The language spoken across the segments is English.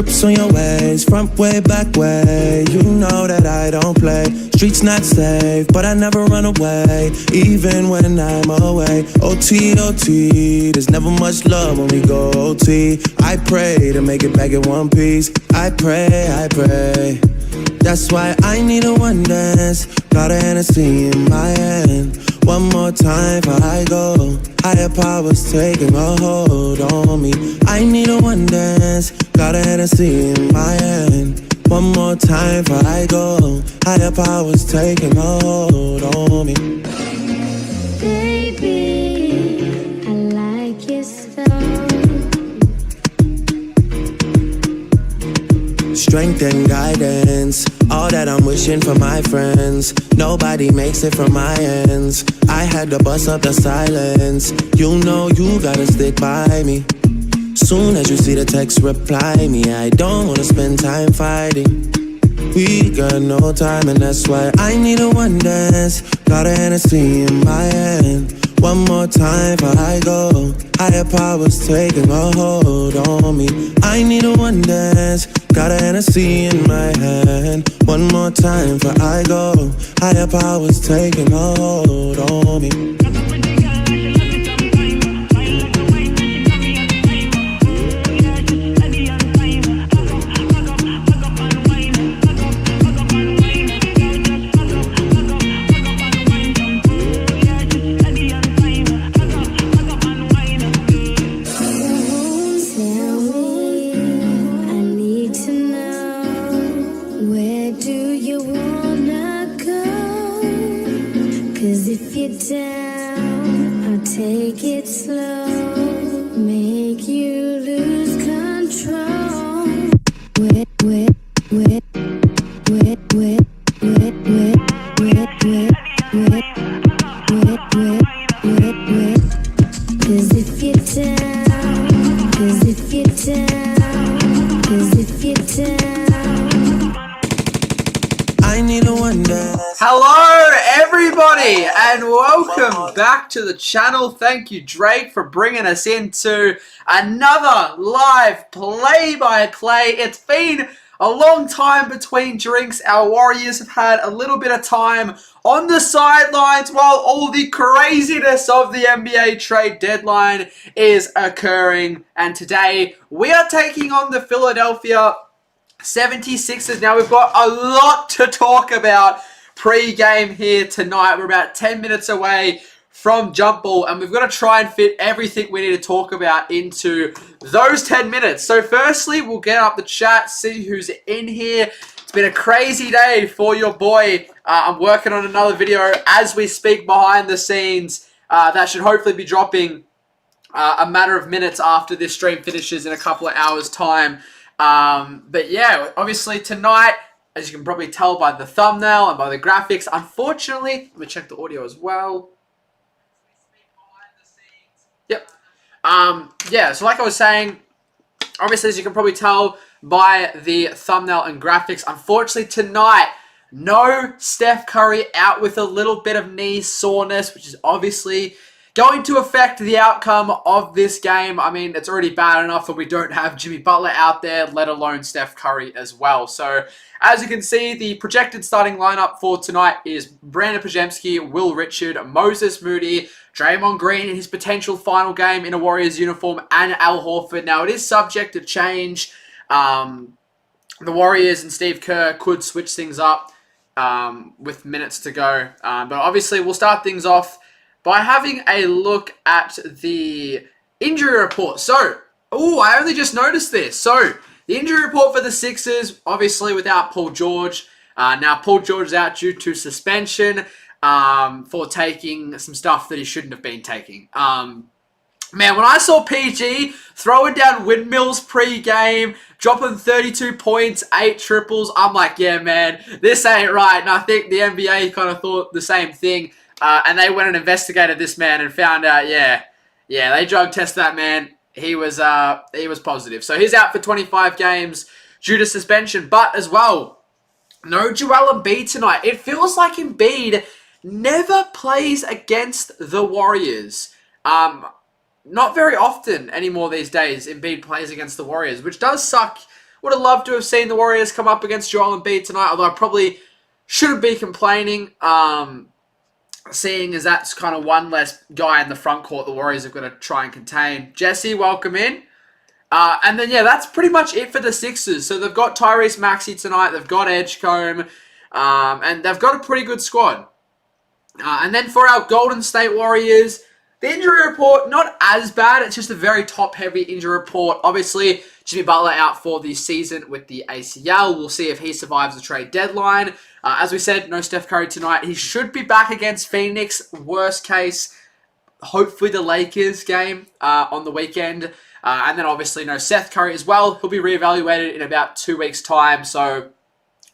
Grips on your ways, front way, back way. You know that I don't play. Streets not safe, but I never run away, even when I'm away. OT, OT, there's never much love when we go OT. I pray to make it back in one piece. I pray, I pray. That's why I need a one dance. Got a Hennessy in my hand. One more time before I go. Higher powers taking a hold on me. I need a one dance. Got a Hennessy in my hand. One more time before I go. Higher powers taking a hold on me. Baby, I like your style. Strength and guidance, all that I'm wishing for my friends. Nobody makes it from my ends. I had to bust up the silence. You know you gotta stick by me. Soon as you see the text, reply me. I don't wanna spend time fighting. We got no time, and that's why I need a one dance. Got a Hennessy in my hand. One more time before I go. Higher powers taking a hold on me. I need a one dance. Got a Hennessy in my hand. One more time before I go. Higher powers taking a hold on me. Down, I'll take it slow, make you lose control. Wet, wet, wet, wet, wet, wet, wet, wet, wet, wet, wet, wet, wet, wet. 'Cause if you're down, 'cause if you're down, 'cause if you're down, I need a one dance. Hello everybody and welcome back to the channel. Thank you Drake for bringing us into another live play-by-play. It's been a long time between drinks. Our Warriors have had a little bit of time on the sidelines while all the craziness of the NBA trade deadline is occurring. And today we are taking on the Philadelphia 76ers. Now we've got a lot to talk about pre-game here tonight. We're about 10 minutes away from jump ball, and we've got to try and fit everything we need to talk about into those 10 minutes. So firstly, we'll get up the chat, see who's in here. It's been a crazy day for your boy. I'm working on another video as we speak behind the scenes. That should hopefully be dropping a matter of minutes after this stream finishes in a couple of hours' time. But yeah, obviously tonight, as you can probably tell by the thumbnail and by the graphics, unfortunately, let me check the audio as well. Yep. Yeah, so like I was saying, obviously as you can probably tell by the thumbnail and graphics, unfortunately tonight, no Steph Curry, out with a little bit of knee soreness, which is obviously going to affect the outcome of this game. I mean, it's already bad enough that we don't have Jimmy Butler out there, let alone Steph Curry as well. So, as you can see, the projected starting lineup for tonight is Brandon Pajemski, Will Richard, Moses Moody, Draymond Green in his potential final game in a Warriors uniform, and Al Horford. Now, it is subject to change. The Warriors and Steve Kerr could switch things up with minutes to go. But obviously, we'll start things off by having a look at the injury report. So, I only just noticed this. So, the injury report for the Sixers, obviously without Paul George. Now, Paul George is out due to suspension for taking some stuff that he shouldn't have been taking. Man, when I saw PG throwing down windmills pre-game, dropping 32 points, 8 triples, I'm like, yeah, man, this ain't right. And I think the NBA kind of thought the same thing. And they went and investigated this man and found out, yeah, they drug tested that man. He was positive. So he's out for 25 games due to suspension. But as well, no Joel Embiid tonight. It feels like Embiid never plays against the Warriors. Not very often anymore these days, Embiid plays against the Warriors, which does suck. would have loved to have seen the Warriors come up against Joel Embiid tonight, although I probably shouldn't be complaining, seeing as that's kind of one less guy in the front court the Warriors have got to try and contain. Jesse, welcome in. And then, yeah, that's pretty much it for the Sixers. So they've got Tyrese Maxey tonight, they've got Edgecombe, and they've got a pretty good squad. And then for our Golden State Warriors, the injury report, not as bad. It's just a very top-heavy injury report. Obviously, Jimmy Butler out for the season with the ACL. We'll see if he survives the trade deadline. As we said, no Steph Curry tonight. He should be back against Phoenix. Worst case, hopefully the Lakers game on the weekend. And then obviously no Seth Curry as well. He'll be reevaluated in about 2 weeks' time. So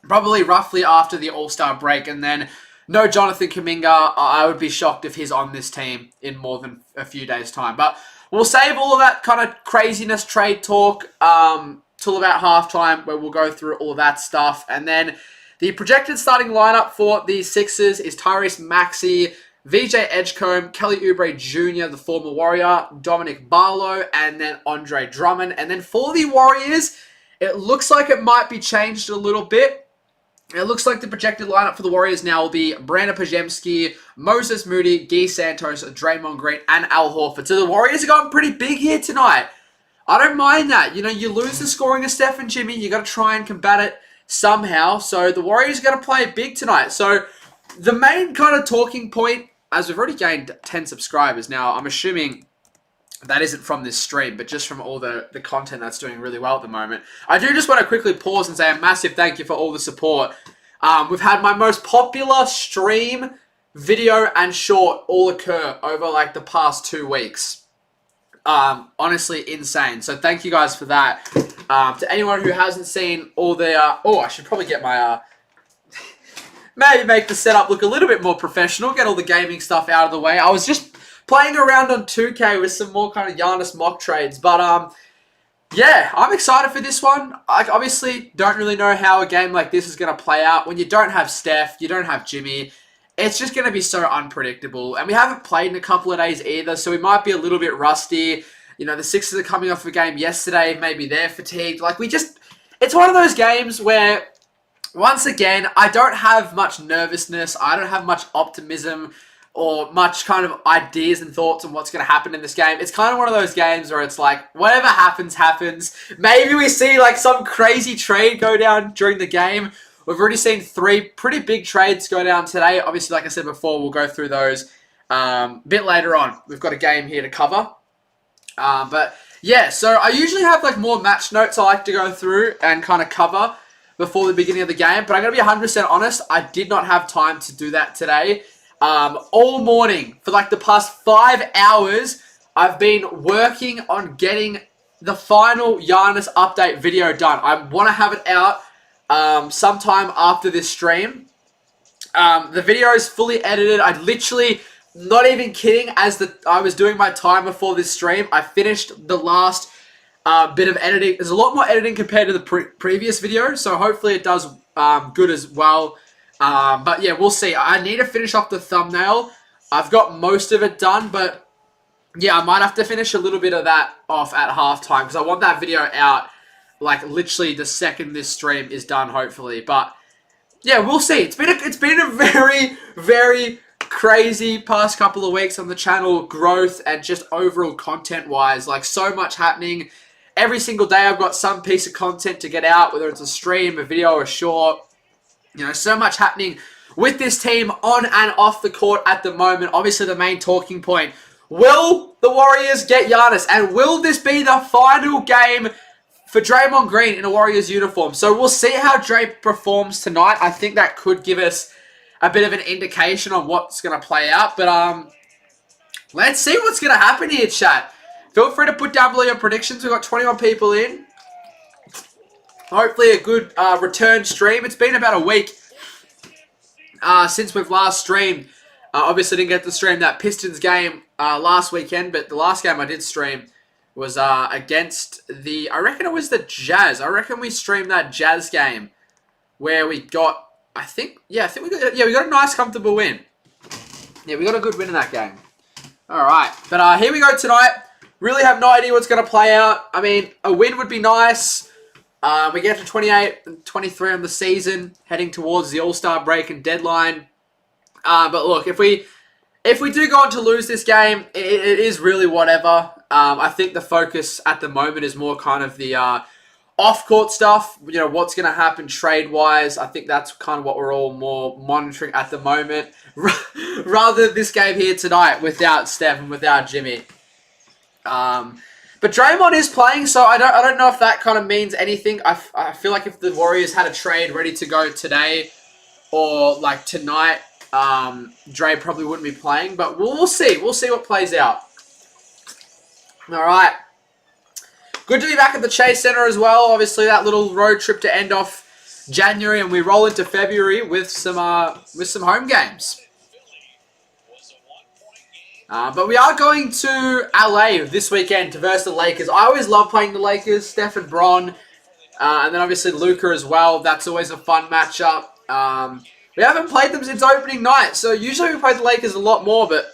probably roughly after the All-Star break. And then no Jonathan Kuminga. I would be shocked if he's on this team in more than a few days' time. But we'll save all of that kind of craziness trade talk till about halftime, where we'll go through all of that stuff. And then the projected starting lineup for the Sixers is Tyrese Maxey, VJ Edgecombe, Kelly Oubre Jr., the former Warrior, Dominic Barlow, and then Andre Drummond. And then for the Warriors, it looks like it might be changed a little bit. It looks like the projected lineup for the Warriors now will be Brandon Pajemski, Moses Moody, Guy Santos, Draymond Green, and Al Horford. So the Warriors are going pretty big here tonight. I don't mind that. You know, you lose the scoring of Steph and Jimmy, you got to try and combat it somehow. So the Warriors are going to play big tonight. So the main kind of talking point, as we've already gained 10 subscribers now, I'm assuming that isn't from this stream, but just from all the content that's doing really well at the moment. I do just want to quickly pause and say a massive thank you for all the support. We've had my most popular stream, video, and short all occur over like the past 2 weeks. Honestly, insane. So thank you guys for that. To anyone who hasn't seen all the... I should probably get my... maybe make the setup look a little bit more professional, get all the gaming stuff out of the way. I was just playing around on 2K with some more kind of Giannis mock trades. But, yeah, I'm excited for this one. I obviously don't really know how a game like this is going to play out. When you don't have Steph, you don't have Jimmy, it's just going to be so unpredictable. And we haven't played in a couple of days either, so we might be a little bit rusty. You know, the Sixers are coming off a game yesterday. Maybe they're fatigued. Like, it's one of those games where, once again, I don't have much nervousness. I don't have much optimism or much kind of ideas and thoughts on what's going to happen in this game. It's kind of one of those games where it's like, whatever happens, happens. Maybe we see like some crazy trade go down during the game. We've already seen 3 pretty big trades go down today. Obviously, like I said before, we'll go through those a bit later on. We've got a game here to cover. But yeah, so I usually have like more match notes I like to go through and kind of cover before the beginning of the game. But I'm going to be 100% honest, I did not have time to do that today. All morning, for like the past 5 hours, I've been working on getting the final Giannis update video done. I want to have it out sometime after this stream. The video is fully edited. I literally, not even kidding, I was doing my timer for this stream, I finished the last bit of editing. There's a lot more editing compared to the previous video, so hopefully it does good as well. But yeah, we'll see. I need to finish off the thumbnail. I've got most of it done, but yeah, I might have to finish a little bit of that off at halftime because I want that video out like literally the second this stream is done, hopefully. But yeah, we'll see. It's been a very, very crazy past couple of weeks on the channel, growth and just overall content-wise. Like, so much happening. Every single day I've got some piece of content to get out, whether it's a stream, a video, or a short. You know, so much happening with this team on and off the court at the moment. Obviously, the main talking point. Will the Warriors get Giannis? And will this be the final game for Draymond Green in a Warriors uniform? So we'll see how Dre performs tonight. I think that could give us a bit of an indication on what's going to play out. But let's see what's going to happen here, chat. Feel free to put down below your predictions. We've got 21 people in. Hopefully a good return stream. It's been about a week since we've last streamed. Obviously didn't get to stream that Pistons game last weekend, but the last game I did stream was against I reckon it was the Jazz. I reckon we streamed that Jazz game where we got, we got a nice comfortable win. Yeah, we got a good win in that game. All right, but here we go tonight. Really have no idea what's going to play out. I mean, a win would be nice. We get to 28 and 23 on the season, heading towards the All-Star break and deadline. But look, if we do go on to lose this game, it is really whatever. I think the focus at the moment is more kind of the off-court stuff. You know, what's going to happen trade-wise. I think that's kind of what we're all more monitoring at the moment. Rather than this game here tonight without Steph and without Jimmy. But Draymond is playing, so I don't know if that kind of means anything. I feel like if the Warriors had a trade ready to go today or like tonight, Dre probably wouldn't be playing. But we'll see. We'll see what plays out. All right. Good to be back at the Chase Center as well. Obviously, that little road trip to end off January, and we roll into February with some home games. But we are going to LA this weekend to versus the Lakers. I always love playing the Lakers, Steph and Bron. And then obviously Luka as well. That's always a fun matchup. We haven't played them since opening night. So usually we play the Lakers a lot more. But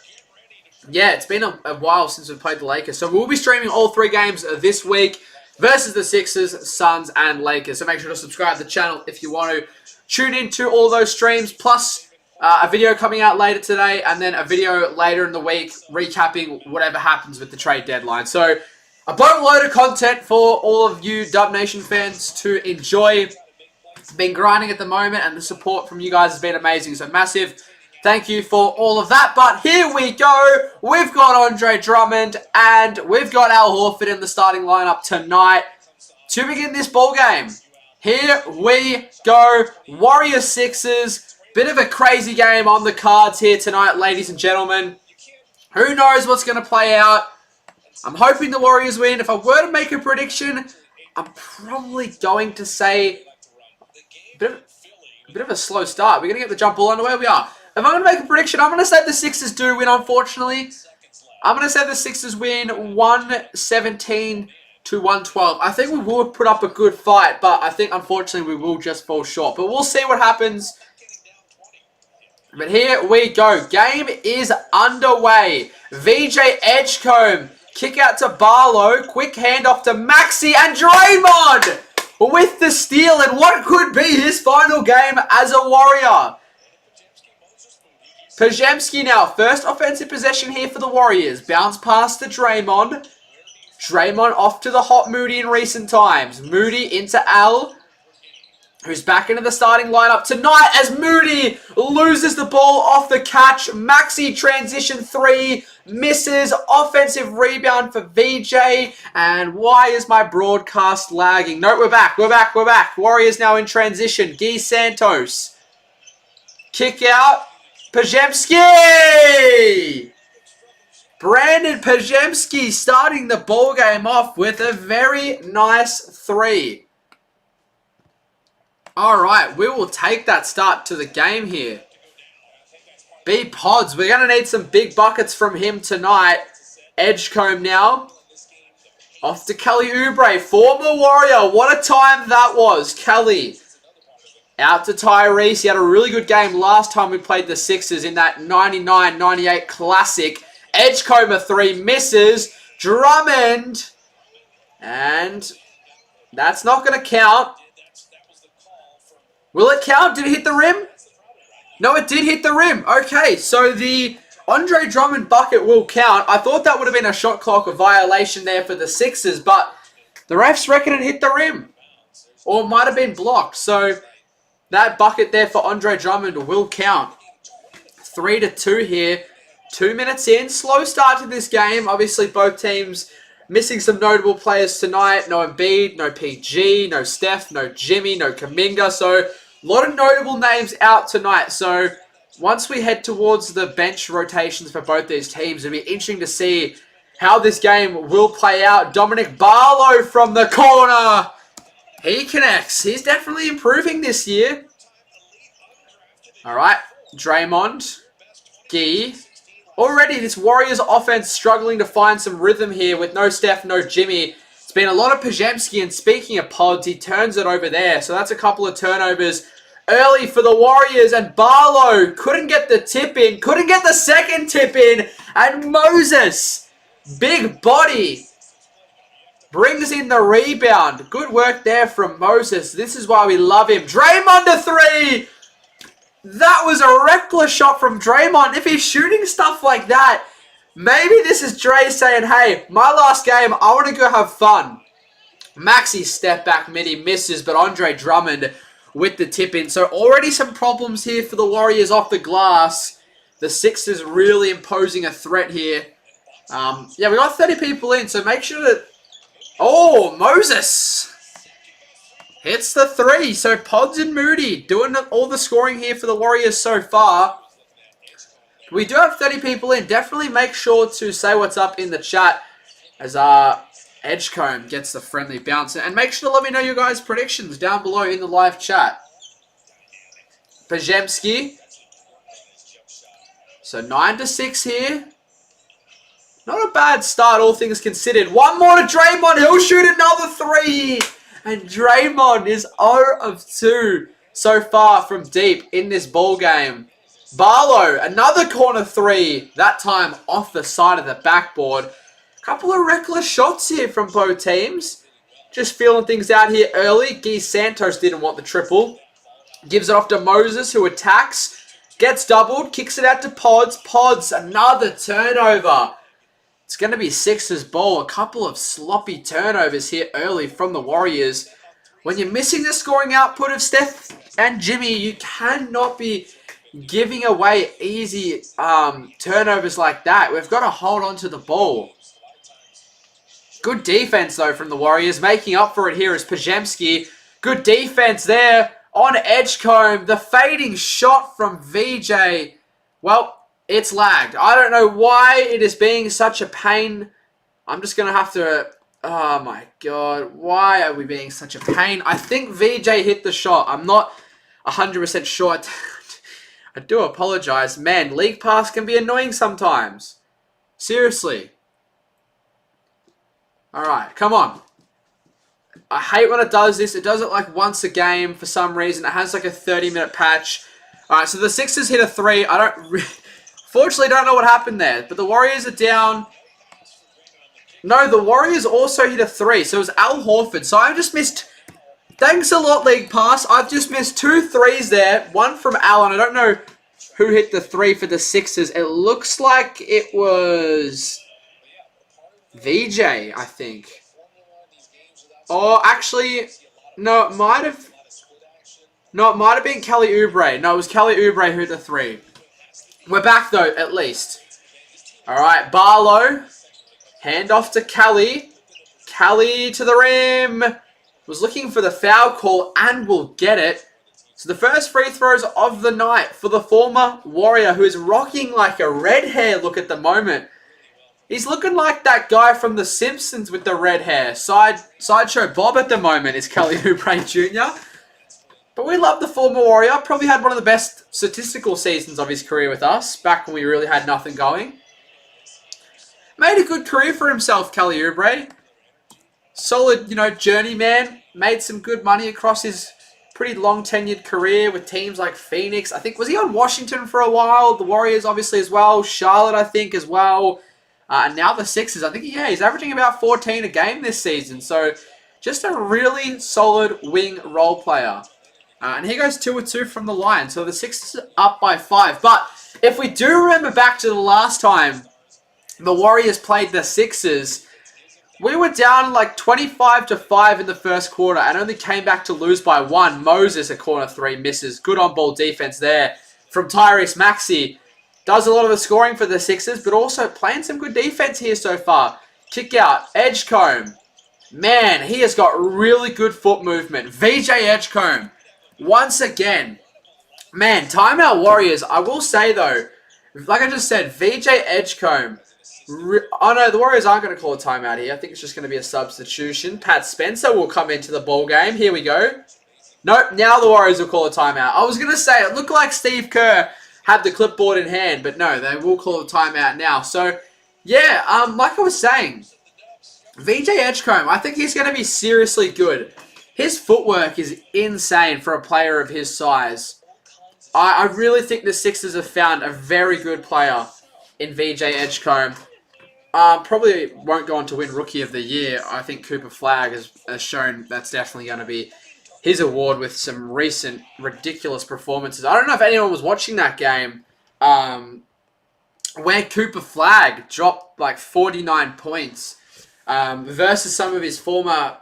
yeah, it's been a while since we've played the Lakers. So we'll be streaming all 3 games this week versus the Sixers, Suns, and Lakers. So make sure to subscribe to the channel if you want to tune into all those streams. Plus a video coming out later today, and then a video later in the week recapping whatever happens with the trade deadline. So a boatload of content for all of you Dub Nation fans to enjoy. Been grinding at the moment, and the support from you guys has been amazing. So massive thank you for all of that. But here we go. We've got Andre Drummond, and we've got Al Horford in the starting lineup tonight to begin this ball game. Here we go. Warriors Sixers. Bit of a crazy game on the cards here tonight, ladies and gentlemen. Who knows what's going to play out? I'm hoping the Warriors win. If I were to make a prediction, I'm probably going to say a bit of a slow start. We're going to get the jump ball underway. We are. If I'm going to make a prediction, I'm going to say the Sixers do win, unfortunately. I'm going to say the Sixers win 117 to 112. I think we will put up a good fight, but I think, unfortunately, we will just fall short. But we'll see what happens. But here we go. Game is underway. VJ Edgecombe. Kick out to Barlow. Quick handoff to Maxey and Draymond with the steal and what could be his final game as a Warrior. Pregame now. First offensive possession here for the Warriors. Bounce pass to Draymond. Draymond off to the hot Moody in recent times. Moody into Al, who's back into the starting lineup tonight as Moody loses the ball off the catch. Maxey transition 3, misses. Offensive rebound for VJ. And why is my broadcast lagging? No, we're back. Warriors now in transition. Guy Santos. Kick out. Pajemski! Brandon Pajemski starting the ball game off with a very nice 3. Alright, we will take that start to the game here. B Pods, we're going to need some big buckets from him tonight. Edgecombe now. Off to Kelly Oubre, former Warrior. What a time that was. Kelly. Out to Tyrese. He had a really good game last time we played the Sixers in that 99-98 classic. Edgecombe a 3, misses. Drummond. And that's not going to count. Will it count? Did it hit the rim? No, it did hit the rim. Okay, so the Andre Drummond bucket will count. I thought that would have been a shot clock, a violation there for the Sixers, but the refs reckon it hit the rim. Or it might have been blocked. So that bucket there for Andre Drummond will count. 3-2 here. 2 minutes in. Slow start to this game. Obviously, both teams missing some notable players tonight. No Embiid, no PG, no Steph, no Jimmy, no Kuminga. So a lot of notable names out tonight. So once we head towards the bench rotations for both these teams, it'll be interesting to see how this game will play out. Dominic Barlow from the corner. He connects. He's definitely improving this year. All right. Draymond. Gee. Already this Warriors offense struggling to find some rhythm here with no Steph, no Jimmy. It's been a lot of Pajemski, and speaking of pods, he turns it over there. So that's a couple of turnovers early for the Warriors, and Barlow couldn't get the tip in, couldn't get the second tip in, and Moses, big body, Brings in the rebound. Good work there from Moses. This is why we love him. Draymond to three. That was a reckless shot from Draymond. If he's shooting stuff like that, maybe this is Dre saying, hey, my last game, I want to go have fun. Maxi step back mid, he misses, but Andre Drummond with the tip in. So already some problems here for the Warriors off the glass. The Sixers really imposing a threat here. Yeah, we got 30 people in, so make sure that... Oh, Moses hits the three. So Pods and Moody doing all the scoring here for the Warriors so far. We do have 30 people in. Definitely make sure to say what's up in the chat as Edgecombe gets the friendly bounce. And make sure to let me know your guys' predictions down below in the live chat. Pajemski. So 9-6 here. Not a bad start, all things considered. One more to Draymond. He'll shoot another three. And Draymond is 0 of 2 so far from deep in this ball game. Barlow, another corner three. That time off the side of the backboard. Couple of reckless shots here from both teams. Just feeling things out here early. Guy Santos didn't want the triple. Gives it off to Moses, who attacks. Gets doubled. Kicks it out to Pods. Pods, another turnover. It's going to be Sixers ball. A couple of sloppy turnovers here early from the Warriors. When you're missing the scoring output of Steph and Jimmy, you cannot be giving away easy turnovers like that. We've got to hold on to the ball. Good defense, though, from the Warriors. Making up for it here is Pajemski. Good defense there on Edgecombe. The fading shot from VJ. Well, it's lagged. I don't know why it is being such a pain. I'm just going to have to... Oh, my God. Why are we being such a pain? I think VJ hit the shot. I'm not 100% sure. I do apologize. Man, League Pass can be annoying sometimes. Seriously. Alright, come on. I hate when it does this. It does it like once a game for some reason. It has like a 30-minute patch. Alright, so the Sixers hit a three. Fortunately, don't know what happened there. But the Warriors are down. No, the Warriors also hit a three. So it was Al Horford. So I just missed... Thanks a lot, League Pass. I've just missed 2 threes there. One from Allen. I don't know who hit the three for the Sixers. It looks like it was VJ, I think. Oh, actually, no, it might have... No, it might have been Kelly Oubre. No, it was Kelly Oubre who hit the three. We're back, though, at least. All right, Barlow. Hand off to Kelly. Kelly to the rim. Was looking for the foul call and will get it. So the first free throws of the night for the former Warrior, who is rocking like a red hair look at the moment. He's looking like that guy from The Simpsons with the red hair. Sideshow Bob at the moment is Kelly Oubre Jr. But we love the former Warrior. Probably had one of the best statistical seasons of his career with us, back when we really had nothing going. Made a good career for himself, Kelly Oubre. Solid, journeyman. Made some good money across his pretty long tenured career with teams like Phoenix. I think, was he on Washington for a while? The Warriors, obviously, as well. Charlotte, I think, as well. And now the Sixers. I think, he's averaging about 14 a game this season. So, just a really solid wing role player. And he goes 2 of 2 from the line. So, the Sixers are up by 5. But, if we do remember back to the last time the Warriors played the Sixers, we were down like 25-5 in the first quarter and only came back to lose by 1. Moses, a corner three, misses. Good on-ball defense there from Tyrese Maxey. Does a lot of the scoring for the Sixers, but also playing some good defense here so far. Kick out, Edgecombe. Man, he has got really good foot movement. VJ Edgecombe, once again. Man, timeout Warriors. I will say, though, like I just said, VJ Edgecombe. Oh no, the Warriors aren't going to call a timeout here. I think it's just going to be a substitution. Pat Spencer will come into the ball game. Here we go. Nope, now the Warriors will call a timeout. I was going to say, it looked like Steve Kerr had the clipboard in hand, but no, they will call a timeout now. So, yeah, like I was saying, VJ Edgecombe, I think he's going to be seriously good. His footwork is insane for a player of his size. I really think the Sixers have found a very good player in VJ Edgecombe. Probably won't go on to win Rookie of the Year. I think Cooper Flagg has shown that's definitely going to be his award with some recent ridiculous performances. I don't know if anyone was watching that game where Cooper Flagg dropped like 49 points versus some of his former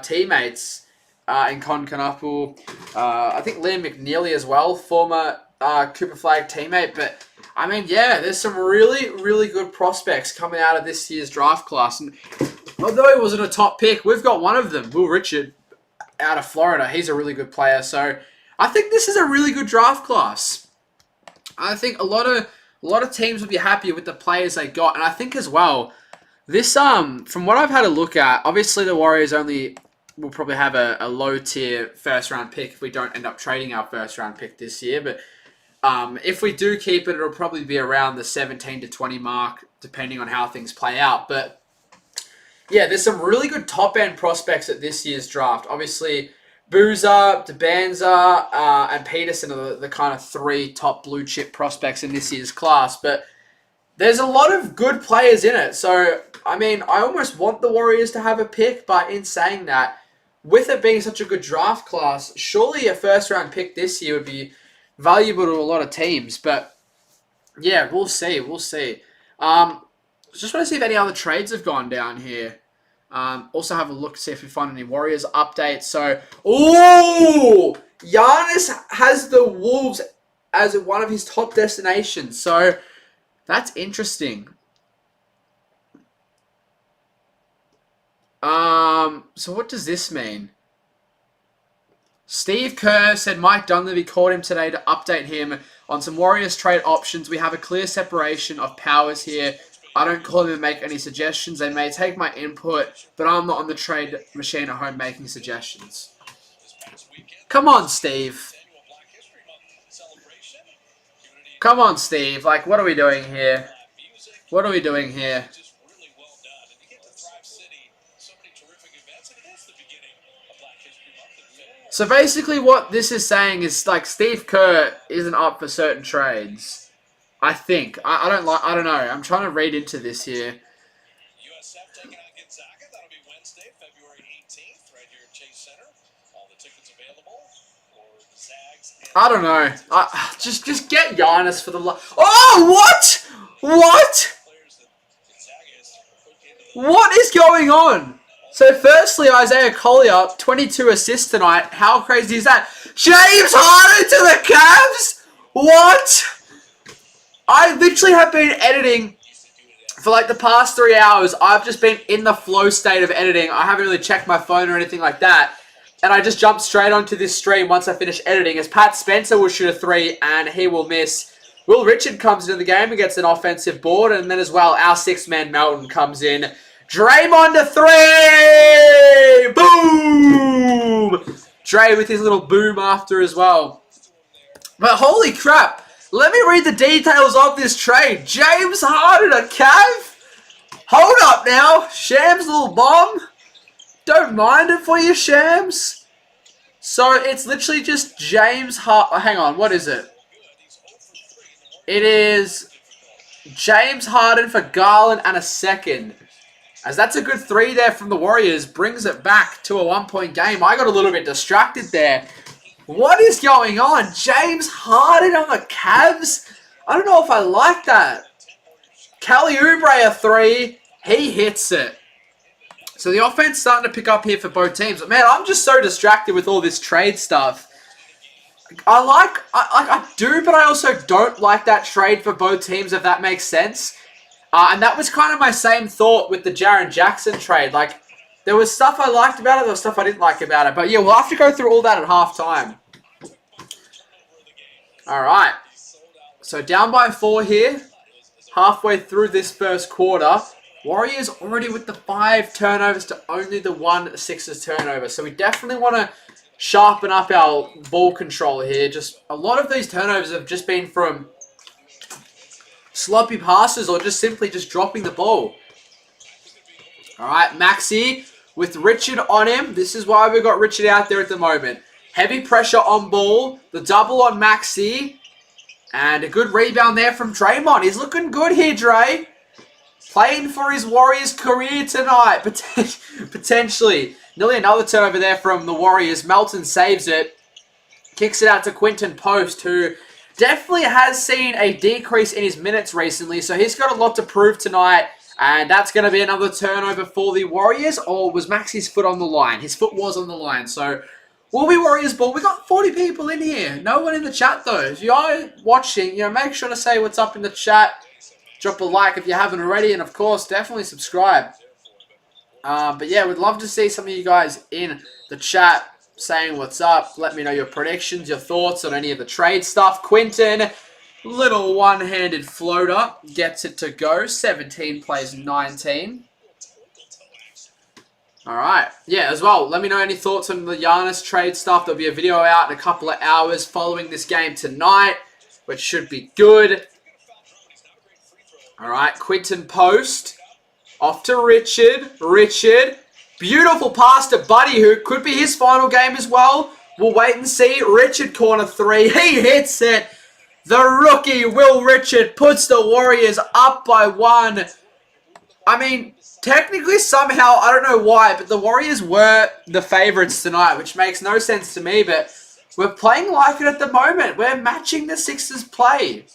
teammates in Concanapul. I think Liam McNeely as well, former Cooper Flagg teammate. But, I mean, yeah, there's some really, really good prospects coming out of this year's draft class. And although he wasn't a top pick, we've got one of them, Will Richard, out of Florida. He's a really good player. So I think this is a really good draft class. I think a lot of teams will be happy with the players they got. And I think as well, this from what I've had a look at, obviously the Warriors will probably have a low tier first round pick if we don't end up trading our first round pick this year. But if we do keep it, it'll probably be around the 17 to 20 mark, depending on how things play out. But yeah, there's some really good top end prospects at this year's draft. Obviously, Boozer, DeBanza, and Peterson are the kind of three top blue chip prospects in this year's class. But there's a lot of good players in it. So, I mean, I almost want the Warriors to have a pick, but in saying that, with it being such a good draft class, surely a first round pick this year would be valuable to a lot of teams. But yeah, we'll see. Just want to see if any other trades have gone down here. Also have a look to see if we find any Warriors updates. So, Giannis has the Wolves as one of his top destinations. So, that's interesting. So what does this mean? Steve Kerr said Mike Dunleavy called him today to update him on some Warriors trade options. We have a clear separation of powers here. I don't call them and make any suggestions. They may take my input, but I'm not on the trade machine at home making suggestions. Come on, Steve. Come on, Steve. Like, what are we doing here? What are we doing here? So basically what this is saying is, like, Steve Kerr isn't up for certain trades. I think. I don't know. I'm trying to read into this here. USF taking on Gonzaga. That'll be Wednesday, February 18th, right here at Chase Center. All the tickets available for the Zags. I don't know. Just get Giannis for the Oh, what? What? What is going on? So firstly, Isaiah Collier, 22 assists tonight. How crazy is that? James Harden to the Cavs? What? I literally have been editing for like the past 3 hours. I've just been in the flow state of editing. I haven't really checked my phone or anything like that. And I just jumped straight onto this stream once I finish editing, as Pat Spencer will shoot a 3 and he will miss. Will Richard comes into the game and gets an offensive board. And then as well, our sixth man Melton comes in. Draymond to 3! Boom! Dre with his little boom after as well. But holy crap. Let me read the details of this trade. James Harden, a Cav? Hold up now. Shams' little bomb. Don't mind it for you, Shams. So it's literally just James Harden. Hang on, what is it? It is James Harden for Garland and a second. As that's a good 3 there from the Warriors. Brings it back to a 1-point game. I got a little bit distracted there. What is going on? James Harden on the Cavs? I don't know if I like that. Kelly Oubre a 3. He hits it. So the offense starting to pick up here for both teams. But man, I'm just so distracted with all this trade stuff. I do, but I also don't like that trade for both teams, if that makes sense. And that was kind of my same thought with the Jaren Jackson trade. Like, there was stuff I liked about it, there was stuff I didn't like about it. But yeah, we'll have to go through all that at halftime. Alright. So down by 4 here. Halfway through this first quarter. Warriors already with the 5 turnovers to only the 1 Sixers turnover. So we definitely want to sharpen up our ball control here. Just a lot of these turnovers have just been from sloppy passes or just simply just dropping the ball. Alright, Maxey with Richard on him. This is why we've got Richard out there at the moment. Heavy pressure on ball. The double on Maxey. And a good rebound there from Draymond. He's looking good here, Dre. playing for his Warriors career tonight, potentially. Nearly another turnover there from the Warriors. Melton saves it. Kicks it out to Quinton Post, who definitely has seen a decrease in his minutes recently. So he's got a lot to prove tonight. And that's going to be another turnover for the Warriors. Or was Maxi's foot on the line? His foot was on the line. So will be Warriors ball. We got 40 people in here. No one in the chat though. If you are watching, make sure to say what's up in the chat. Drop a like if you haven't already. And of course, definitely subscribe. But yeah, we'd love to see some of you guys in the chat saying what's up. Let me know your predictions, your thoughts on any of the trade stuff. Quinton, little one-handed floater, gets it to go. 17 plays 19. Alright, yeah, as well, let me know any thoughts on the Giannis trade stuff. There'll be a video out in a couple of hours following this game tonight, which should be good. Alright, Quinton Post. Off to Richard. Richard. Beautiful pass to Buddy, who could be his final game as well. We'll wait and see. Richard, corner 3. He hits it. The rookie, Will Richard, puts the Warriors up by 1. I mean, technically, somehow, I don't know why, but the Warriors were the favourites tonight, which makes no sense to me, but we're playing like it at the moment. We're matching the Sixers' play.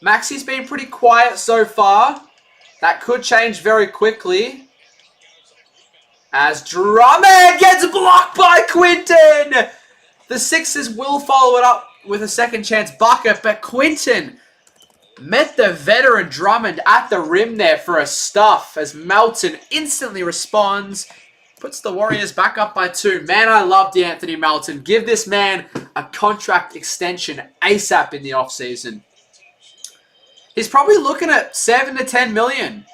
Maxi's been pretty quiet so far. That could change very quickly. As Drummond gets blocked by Quinton. The Sixers will follow it up with a second chance bucket, but Quinton met the veteran Drummond at the rim there for a stuff as Melton instantly responds. Puts the Warriors back up by 2. Man, I love DeAnthony Melton. Give this man a contract extension ASAP in the offseason. He's probably looking at 7 to 10 million.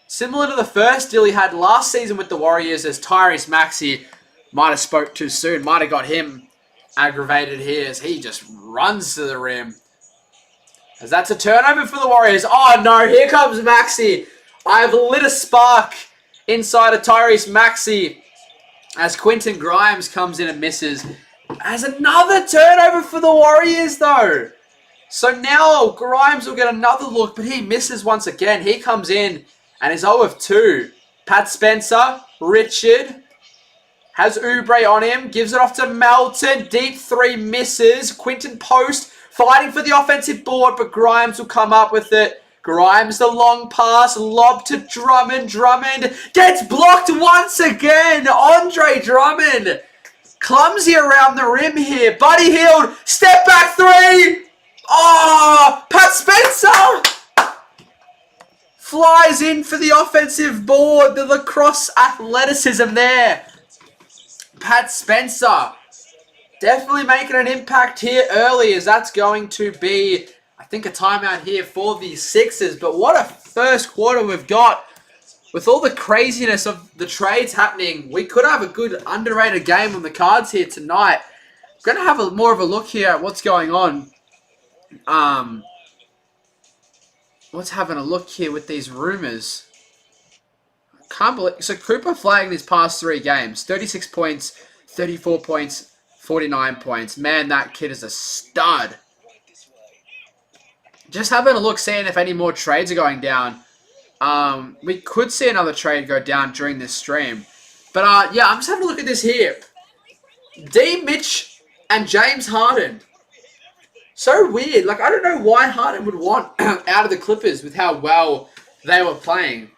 Similar to the first deal he had last season with the Warriors, as Tyrese Maxey might have spoke too soon. Might have got him aggravated here as he just runs to the rim. As that's a turnover for the Warriors. Oh no, here comes Maxey. I've lit a spark inside of Tyrese Maxey as Quentin Grimes comes in and misses. As another turnover for the Warriors though. So now Grimes will get another look, but he misses once again. He comes in and is 0 of 2. Pat Spencer, Richard, has Oubre on him, gives it off to Melton. Deep 3 misses. Quinton Post fighting for the offensive board, but Grimes will come up with it. Grimes, the long pass, lob to Drummond. Drummond gets blocked once again. Andre Drummond, clumsy around the rim here. Buddy Hield, step back 3. Oh, Pat Spencer flies in for the offensive board. The lacrosse athleticism there. Pat Spencer definitely making an impact here early, as that's going to be, I think, a timeout here for the Sixers. But what a first quarter we've got. With all the craziness of the trades happening, we could have a good underrated game on the cards here tonight. I'm going to have more of a look here at what's going on. Let's having a look here with these rumors. Can't believe, so Cooper flagging his past 3 games. 36 points, 34 points, 49 points. Man, that kid is a stud. Just having a look, seeing if any more trades are going down. We could see another trade go down during this stream. But yeah, I'm just having a look at this here. D. Mitch and James Harden. So weird. Like, I don't know why Harden would want out of the Clippers with how well they were playing.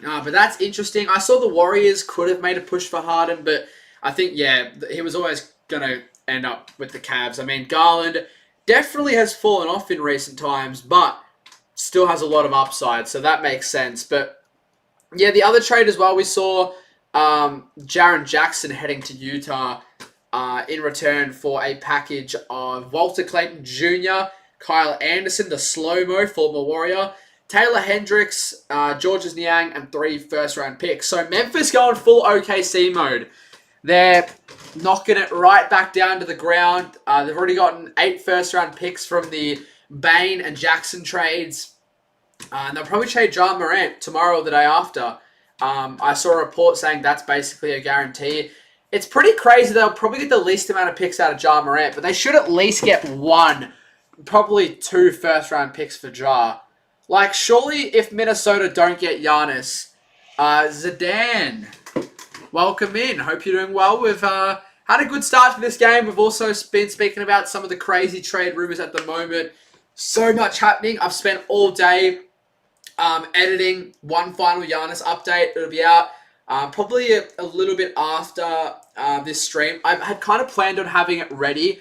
But that's interesting. I saw the Warriors could have made a push for Harden, but I think, yeah, he was always going to end up with the Cavs. I mean, Garland definitely has fallen off in recent times, but still has a lot of upside, so that makes sense. But, yeah, the other trade as well, we saw Jaren Jackson heading to Utah in return for a package of Walter Clayton Jr., Kyle Anderson, the slow-mo, former Warrior, Taylor Hendricks, Georges Niang, and 3 first-round picks. So Memphis going full OKC mode. They're knocking it right back down to the ground. They've already gotten 8 first-round picks from the Bain and Jackson trades. And they'll probably trade Ja Morant tomorrow or the day after. I saw a report saying that's basically a guarantee. It's pretty crazy. They'll probably get the least amount of picks out of Ja Morant, but they should at least get 1, probably 2 first-round picks for Ja. Like, surely if Minnesota don't get Giannis, Zidane, welcome in. Hope you're doing well. We've had a good start to this game. We've also been speaking about some of the crazy trade rumors at the moment. So much happening. I've spent all day editing one final Giannis update. It'll be out probably a little bit after this stream. I had kind of planned on having it ready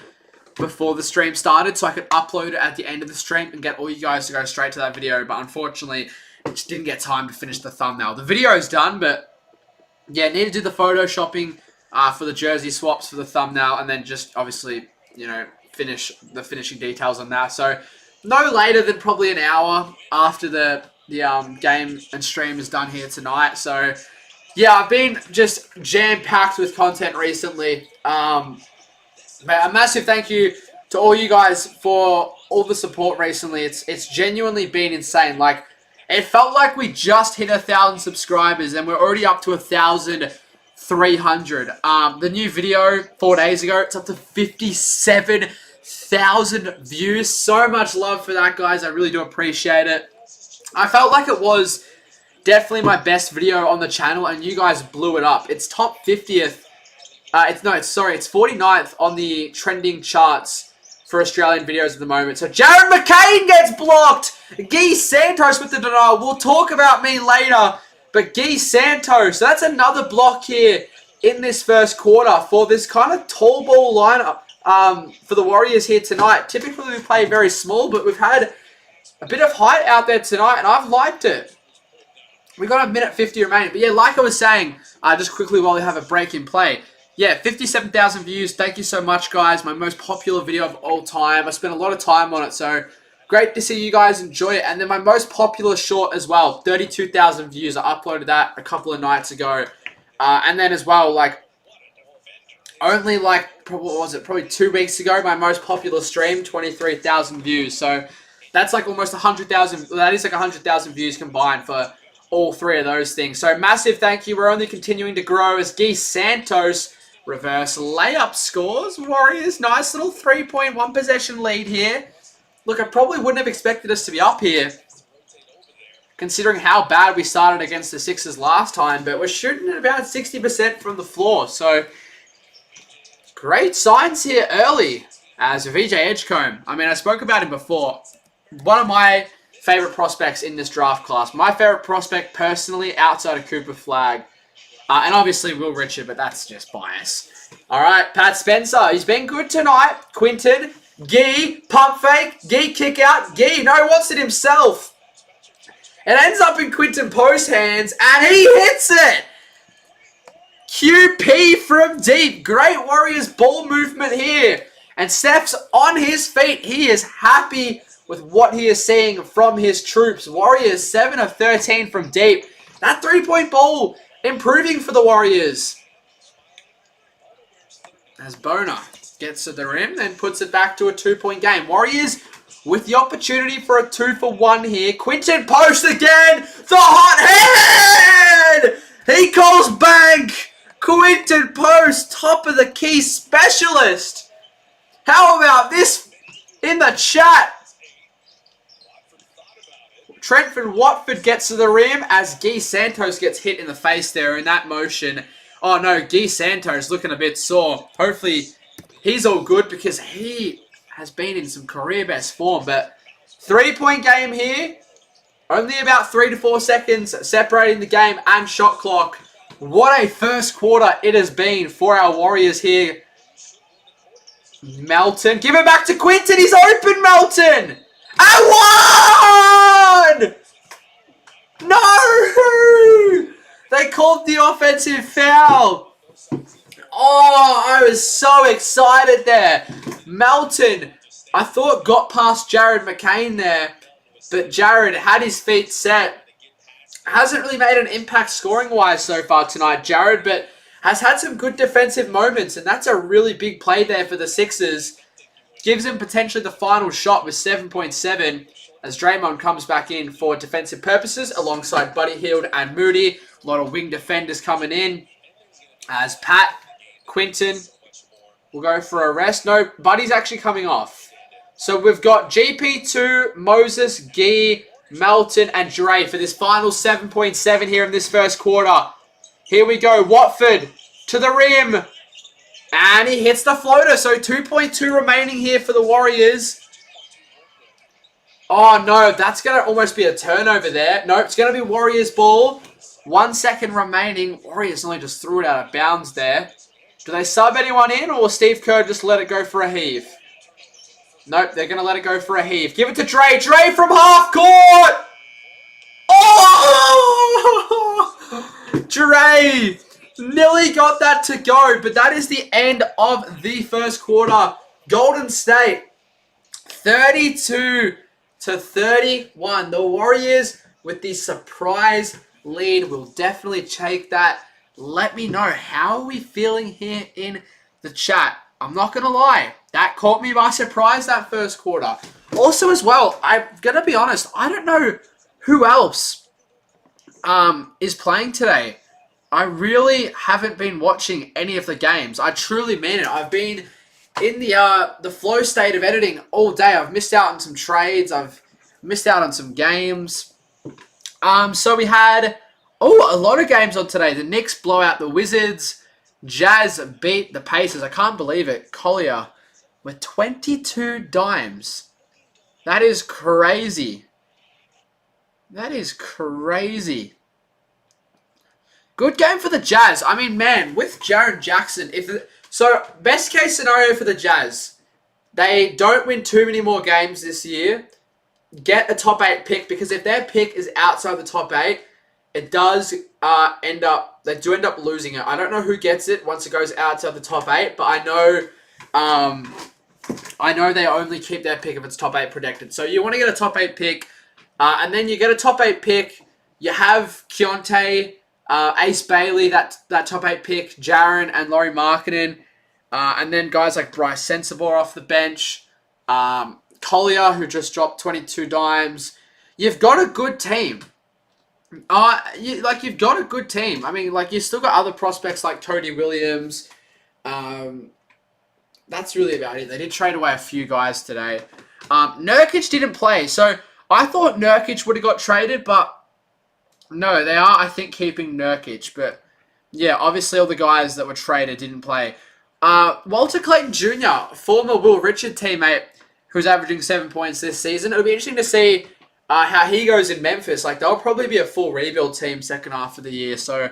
before the stream started so I could upload it at the end of the stream and get all you guys to go straight to that video. But unfortunately, it just didn't get time to finish the thumbnail. The video is done, but yeah, need to do the photoshopping for the jersey swaps for the thumbnail, and then just obviously, you know, finish the finishing details on that. So no later than probably an hour after the game and stream is done here tonight. So yeah, I've been just jam-packed with content recently. But a massive thank you to all you guys for all the support recently. It's genuinely been insane. Like, it felt like we just hit 1,000 subscribers and we're already up to 1,300. The new video 4 days ago, it's up to 57,000 views. So much love for that, guys. I really do appreciate it. I felt like it was definitely my best video on the channel, and you guys blew it up. It's top 50th. It's 49th on the trending charts for Australian videos at the moment. So Jared McCain gets blocked. Guy Santos with the denial. We'll talk about me later. But Guy Santos, that's another block here in this first quarter for this kind of tall ball lineup for the Warriors here tonight. Typically we play very small, but we've had a bit of height out there tonight, and I've liked it. We got a minute 50 remaining. But yeah, like I was saying, just quickly while we have a break in play. Yeah, 57,000 views. Thank you so much, guys. My most popular video of all time. I spent a lot of time on it, so great to see you guys enjoy it. And then my most popular short as well, 32,000 views. I uploaded that a couple of nights ago. And then as well, like, only like, what was it? Probably 2 weeks ago, my most popular stream, 23,000 views. So that's like almost 100,000. That is like 100,000 views combined for all three of those things. So massive thank you. We're only continuing to grow as Guy Santos reverse layup scores. Warriors, nice little 3-point possession lead here. Look, I probably wouldn't have expected us to be up here, considering how bad we started against the Sixers last time, but we're shooting at about 60% from the floor. So great signs here early as VJ Edgecombe. I mean, I spoke about him before. One of my favorite prospects in this draft class. My favorite prospect personally outside of Cooper Flagg. And obviously Will Richard, but that's just bias. All right, Pat Spencer. He's been good tonight. Quinton, Gee, pump fake, Gee, kick out. Gee, no, wants it himself. It ends up in Quinton Post's hands, and he hits it. QP from deep. Great Warriors ball movement here. And Steph's on his feet. He is happy with what he is seeing from his troops. Warriors 7 of 13 from deep. That 3-point ball improving for the Warriors. As Bona gets to the rim, then puts it back to a 2-point game. Warriors with the opportunity for a 2-for-1 here. Quinton Post again. The hot hand. He calls bank. Quinton Post, top of the key specialist. How about this in the chat? Trentford Watford gets to the rim as Guy Santos gets hit in the face there in that motion. Oh no, Guy Santos looking a bit sore. Hopefully he's all good because he has been in some career best form. But 3-point game here. Only about 3 to 4 seconds separating the game and shot clock. What a first quarter it has been for our Warriors here. Melton, give it back to Quinton. He's open, Melton. And one! No! They called the offensive foul. Oh, I was so excited there. Melton, I thought got past Jared McCain there, but Jared had his feet set. Hasn't really made an impact scoring-wise so far tonight, Jared, but has had some good defensive moments, and that's a really big play there for the Sixers. Gives him potentially the final shot with 7.7 as Draymond comes back in for defensive purposes alongside Buddy Hield and Moody. A lot of wing defenders coming in as Pat, Quinton will go for a rest. No, Buddy's actually coming off. So we've got GP2, Moses, Gee, Melton, and Dre for this final 7.7 here in this first quarter. Here we go. Watford to the rim. And he hits the floater. So 2.2 remaining here for the Warriors. Oh, no. That's going to almost be a turnover there. Nope. It's going to be Warriors ball. 1 second remaining. Warriors only just threw it out of bounds there. Do they sub anyone in, or will Steve Kerr just let it go for a heave? Nope. They're going to let it go for a heave. Give it to Dre. Dre from half court. Oh! Dre nearly got that to go, but that is the end of the first quarter. Golden State 32-31. The Warriors with the surprise lead will definitely take that. Let me know, how are we feeling here in the chat? I'm not going to lie, that caught me by surprise, that first quarter. Also as well, I'm going to be honest, I don't know who else is playing today. I really haven't been watching any of the games. I truly mean it. I've been in the flow state of editing all day. I've missed out on some trades. I've missed out on some games. So we had a lot of games on today. The Knicks blow out the Wizards. Jazz beat the Pacers. I can't believe it. Collier with 22 dimes. That is crazy. That is crazy. Good game for the Jazz. I mean, man, with Jaren Jackson, so best case scenario for the Jazz, they don't win too many more games this year, get a top 8 pick, because if their pick is outside the top 8, it does they do end up losing it. I don't know who gets it once it goes outside the top 8, but I know they only keep their pick if it's top 8 protected. So you want to get a top 8 pick, and then you get a top 8 pick, you have Keontae, Ace Bailey, that top 8 pick, Jaren and Lauri Markkanen, and then guys like Bryce Sensabaugh off the bench, Collier, who just dropped 22 dimes. You've got a good team. You've got a good team. I mean, you've still got other prospects like Tony Williams. That's really about it. They did trade away a few guys today. Nurkic didn't play, so I thought Nurkic would have got traded, but no, they are, I think, keeping Nurkic. But, yeah, obviously all the guys that were traded didn't play. Walter Clayton Jr., former Will Richard teammate, who's averaging 7 points this season. It'll be interesting to see how he goes in Memphis. They'll probably be a full rebuild team second half of the year. So,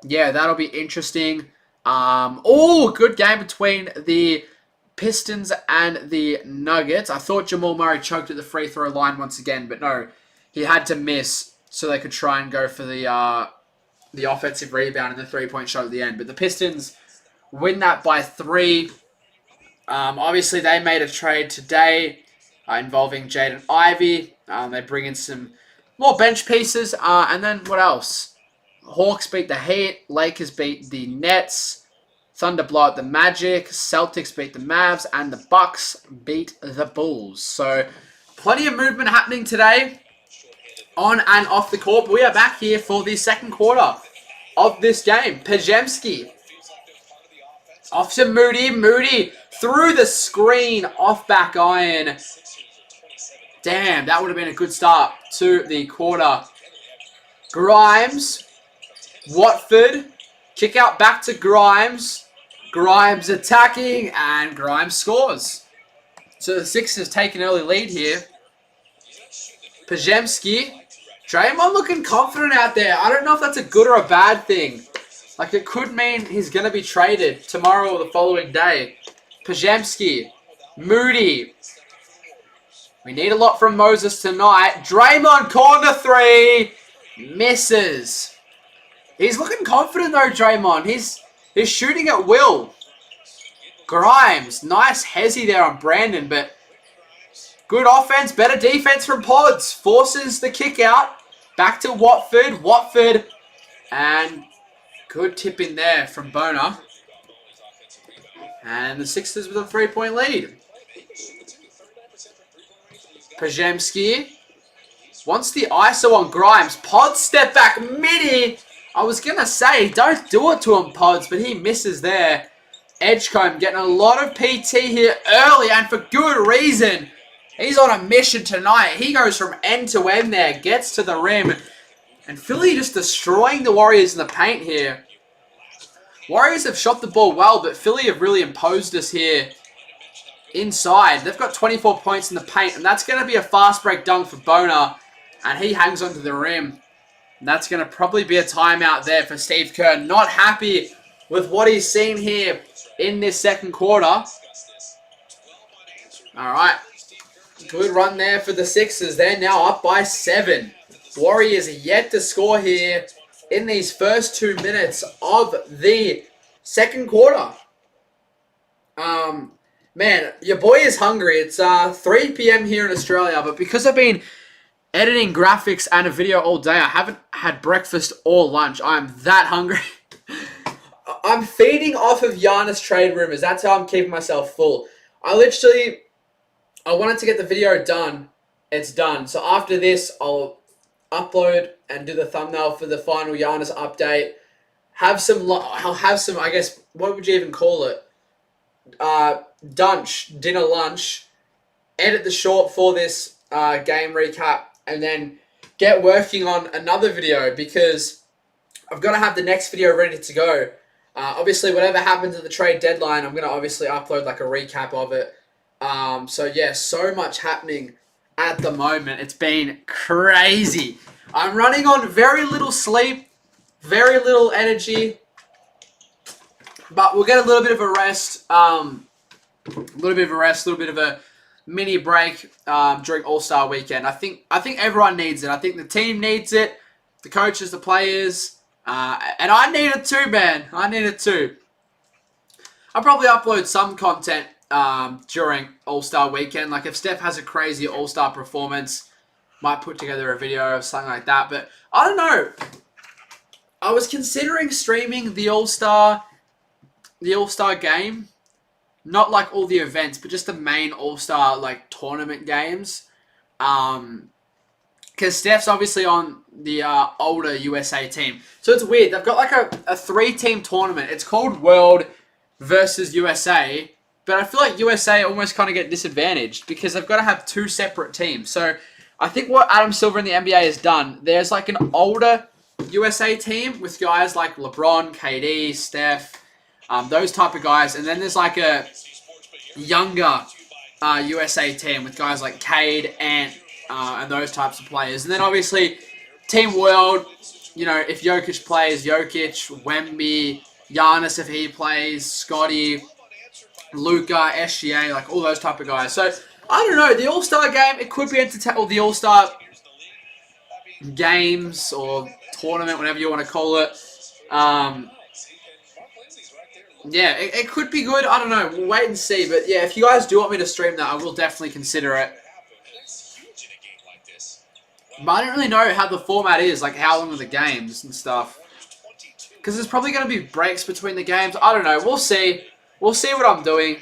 yeah, that'll be interesting. Good game between the Pistons and the Nuggets. I thought Jamal Murray choked at the free throw line once again, but no, he had to miss so they could try and go for the offensive rebound and the three-point shot at the end. But the Pistons win that by 3. Obviously, they made a trade today involving Jaden Ivey. They bring in some more bench pieces. And then what else? Hawks beat the Heat. Lakers beat the Nets. Thunder blow out the Magic. Celtics beat the Mavs. And the Bucks beat the Bulls. So, plenty of movement happening today on and off the court. But we are back here for the second quarter of this game. Pajemski off to Moody. Moody through the screen, off back iron. Damn, that would have been a good start to the quarter. Grimes. Watford. Kick out back to Grimes. Grimes attacking, and Grimes scores. So the Sixers take an early lead here. Pajemski. Draymond looking confident out there. I don't know if that's a good or a bad thing. It could mean he's going to be traded tomorrow or the following day. Pajemski. Moody. We need a lot from Moses tonight. Draymond, corner 3. Misses. He's looking confident though, Draymond. He's shooting at will. Grimes. Nice hezzy there on Brandon, but good offense, better defense from Pods. Forces the kick out. Back to Watford. Watford. And good tip in there from Boner. And the Sixers with a 3-point lead. Pajemski wants the ISO on Grimes. Pods step back midi. I was going to say, don't do it to him, Pods, but he misses there. Edgecombe getting a lot of PT here early, and for good reason. He's on a mission tonight. He goes from end to end there, gets to the rim. And Philly just destroying the Warriors in the paint here. Warriors have shot the ball well, but Philly have really imposed us here inside. They've got 24 points in the paint, and that's going to be a fast break dunk for Bona. And he hangs onto the rim. And that's going to probably be a timeout there for Steve Kerr. Not happy with what he's seen here in this second quarter. All right. Good run there for the Sixers. They're now up by 7. Warriors are yet to score here in these first 2 minutes of the second quarter. Man, your boy is hungry. It's 3 p.m. here in Australia, but because I've been editing graphics and a video all day, I haven't had breakfast or lunch. I'm that hungry. I'm feeding off of Giannis trade rumors. That's how I'm keeping myself full. I wanted to get the video done. It's done. So after this, I'll upload and do the thumbnail for the final Giannis update. I'll have some, I guess, what would you even call it? Dinner lunch. Edit the short for this game recap. And then get working on another video because I've got to have the next video ready to go. Obviously, whatever happens at the trade deadline, I'm going to obviously upload like a recap of it. So yeah, so much happening at the moment. It's been crazy. I'm running on very little sleep, very little energy, but we'll get a little bit of a rest, a little bit of a mini break during All-Star Weekend. I think everyone needs it. I think the team needs it, the coaches, the players, and I need it too, man. I need it too. I'll probably upload some content during All-Star Weekend. Like if Steph has a crazy All-Star performance, might put together a video or something like that. But I don't know. I was considering streaming the All-Star game. Not like all the events, but just the main All-Star like tournament games. Because Steph's obviously on the older USA team. So it's weird. They've got like a 3-team tournament. It's called World versus USA. But I feel like USA almost kind of get disadvantaged because they've got to have 2 separate teams. So I think what Adam Silver in the NBA has done, there's like an older USA team with guys like LeBron, KD, Steph, those type of guys. And then there's like a younger USA team with guys like Cade, and those types of players. And then obviously Team World, you know, if Jokic plays, Jokic, Wemby, Giannis if he plays, Scotty, Luka, SGA, like all those type of guys. So, I don't know. The All-Star game, it could be entertaining. Or the All-Star games or tournament, whatever you want to call it. Yeah, it could be good. I don't know. We'll wait and see. But yeah, if you guys do want me to stream that, I will definitely consider it. But I don't really know how the format is, like how long are the games and stuff. Because there's probably going to be breaks between the games. I don't know. We'll see. We'll see what I'm doing.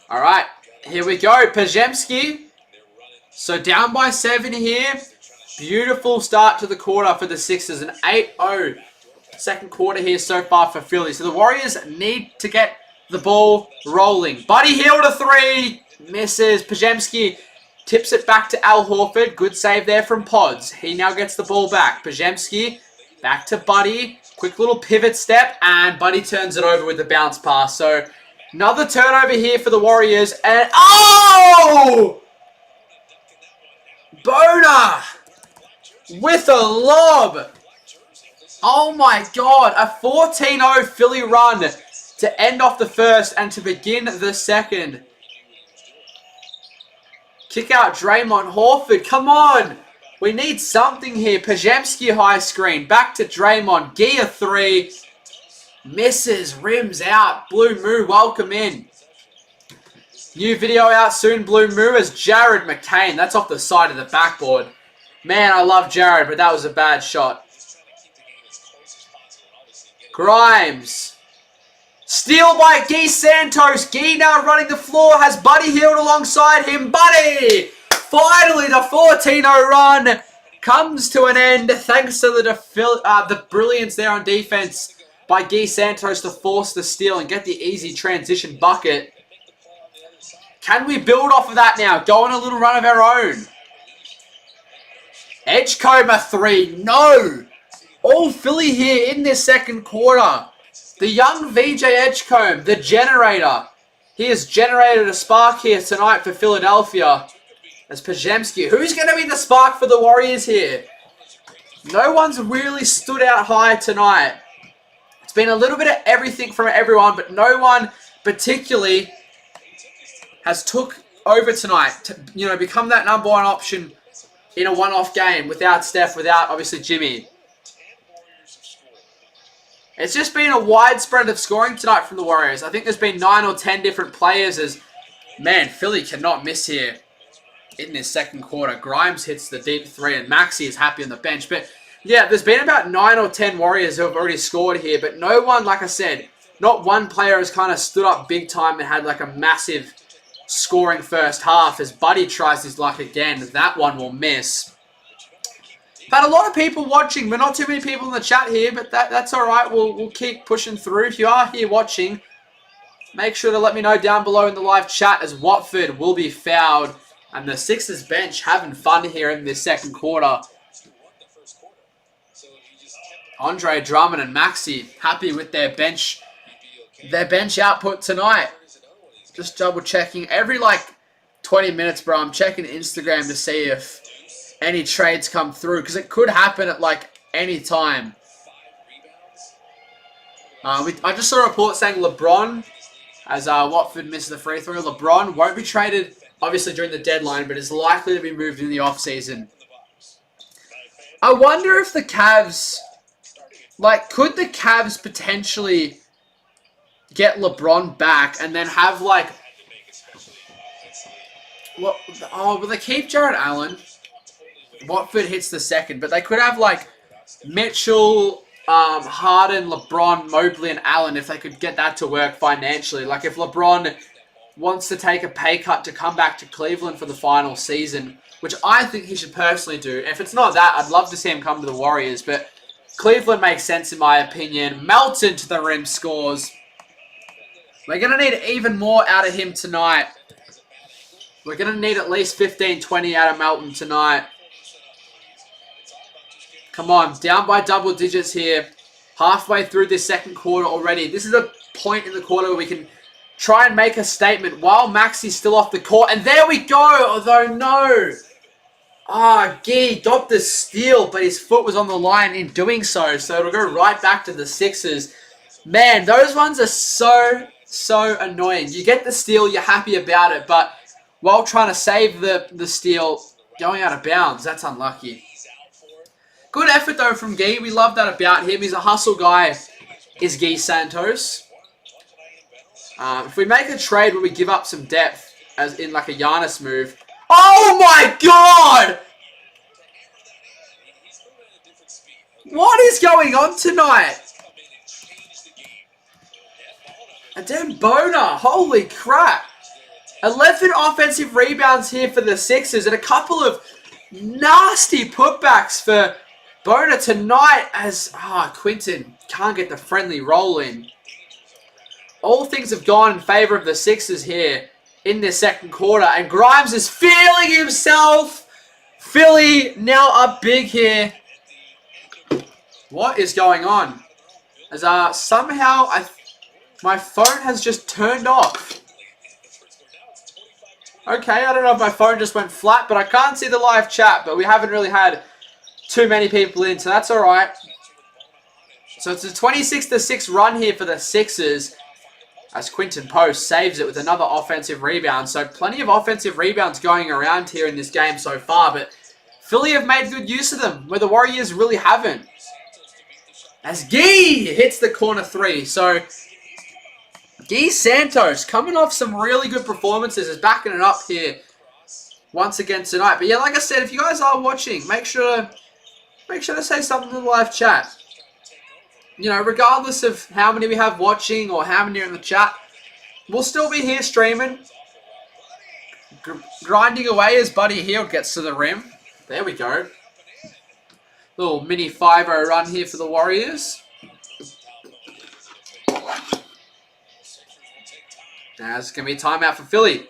All right, here we go. Pajemski. So down by 7 here. Beautiful start to the quarter for the Sixers. An 8-0 second quarter here so far for Philly. So the Warriors need to get the ball rolling. Buddy Hield a 3. Misses. Pajemski tips it back to Al Horford. Good save there from Pods. He now gets the ball back. Pajemski back to Buddy. Quick little pivot step. And Buddy turns it over with the bounce pass. So another turnover here for the Warriors. And oh! Bona with a lob. Oh my god. A 14-0 Philly run to end off the first and to begin the second. Kick out Draymond. Horford, come on. We need something here. Pajemski high screen. Back to Draymond. Gia 3. Misses. Rims out. Blue Moo, welcome in. New video out soon, Blue Moo, as Jared McCain. That's off the side of the backboard. Man, I love Jared, but that was a bad shot. Grimes. Steal by Guy Santos. Guy now running the floor. Has Buddy Hield alongside him. Buddy! Finally, the 14-0 run comes to an end thanks to the brilliance there on defense by Guy Santos to force the steal and get the easy transition bucket. Can we build off of that now? Go on a little run of our own. Edgecombe a 3. No. All Philly here in this second quarter. The young VJ Edgecombe, the generator. He has generated a spark here tonight for Philadelphia. As Pajemski. Who's going to be the spark for the Warriors here? No one's really stood out high tonight. It's been a little bit of everything from everyone, but no one particularly has took over tonight to, you know, become that number one option in a one-off game without Steph, without obviously Jimmy. It's just been a widespread of scoring tonight from the Warriors. I think there's been 9 or 10 different players as, man, Philly cannot miss here in this second quarter. Grimes hits the deep 3 and Maxey is happy on the bench. But yeah, there's been about 9 or 10 Warriors who have already scored here, but no one, like I said, not one player has kind of stood up big time and had like a massive scoring first half. As Buddy tries his luck again, that one will miss. Had a lot of people watching, but not too many people in the chat here, but that's all right. We'll keep pushing through. If you are here watching, make sure to let me know down below in the live chat as Watford will be fouled. And the Sixers bench having fun here in this second quarter. Andre Drummond and Maxey happy with their bench output tonight. Just double checking. Every like 20 minutes, bro, I'm checking Instagram to see if any trades come through, because it could happen at like any time. I just saw a report saying LeBron, as Watford misses the free throw, LeBron won't be traded obviously during the deadline, but is likely to be moved in the offseason. I wonder if the Cavs, like, could the Cavs potentially get LeBron back and then have like, well, will they keep Jared Allen? Watford hits the second, but they could have like Mitchell, Harden, LeBron, Mobley, and Allen if they could get that to work financially. Like if LeBron wants to take a pay cut to come back to Cleveland for the final season, which I think he should personally do. If it's not that, I'd love to see him come to the Warriors, but Cleveland makes sense in my opinion. Melton to the rim scores. We're going to need even more out of him tonight. We're going to need at least 15-20 out of Melton tonight. Come on, down by double digits here. Halfway through this second quarter already. This is a point in the quarter where we can try and make a statement while Maxey's still off the court. And there we go, although no. Gee got the steal, but his foot was on the line in doing so. So it'll go right back to the Sixers. Man, those ones are so annoying. You get the steal, you're happy about it, but while trying to save the steal, going out of bounds, that's unlucky. Good effort, though, from Guy. We love that about him. He's a hustle guy, is Guy Santos. If we make a trade where we give up some depth, as in like a Giannis move. Oh, my God! What is going on tonight? And then Bona. Holy crap. 11 offensive rebounds here for the Sixers and a couple of nasty putbacks for Bona tonight as Quinton can't get the friendly roll in. All things have gone in favor of the Sixers here in this second quarter. And Grimes is feeling himself. Philly now up big here. What is going on? As somehow my phone has just turned off. Okay, I don't know if my phone just went flat, but I can't see the live chat. But we haven't really had too many people in, so that's all right. So it's a 26-6 run here for the Sixers as Quinton Post saves it with another offensive rebound. So plenty of offensive rebounds going around here in this game so far, but Philly have made good use of them, where the Warriors really haven't. As Guy hits the corner 3. So Guy Santos coming off some really good performances is backing it up here once again tonight. But yeah, like I said, if you guys are watching, make sure to say something in the live chat. You know, regardless of how many we have watching or how many are in the chat, we'll still be here streaming. Grinding away as Buddy Hield gets to the rim. There we go. Little mini 5-0 run here for the Warriors. Now it's going to be a timeout for Philly.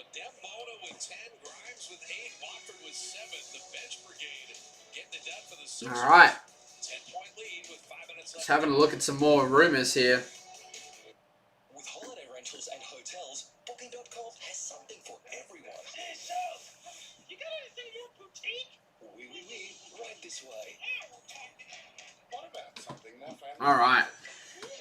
that for the All right. 10-point lead with 5 minutes Just left. having a look at some more rumors here. With holiday rentals and hotels, Booking.com has something for everyone. Hey, Chef, you got anything in your boutique? Oui, right this way. What about something more family? All right.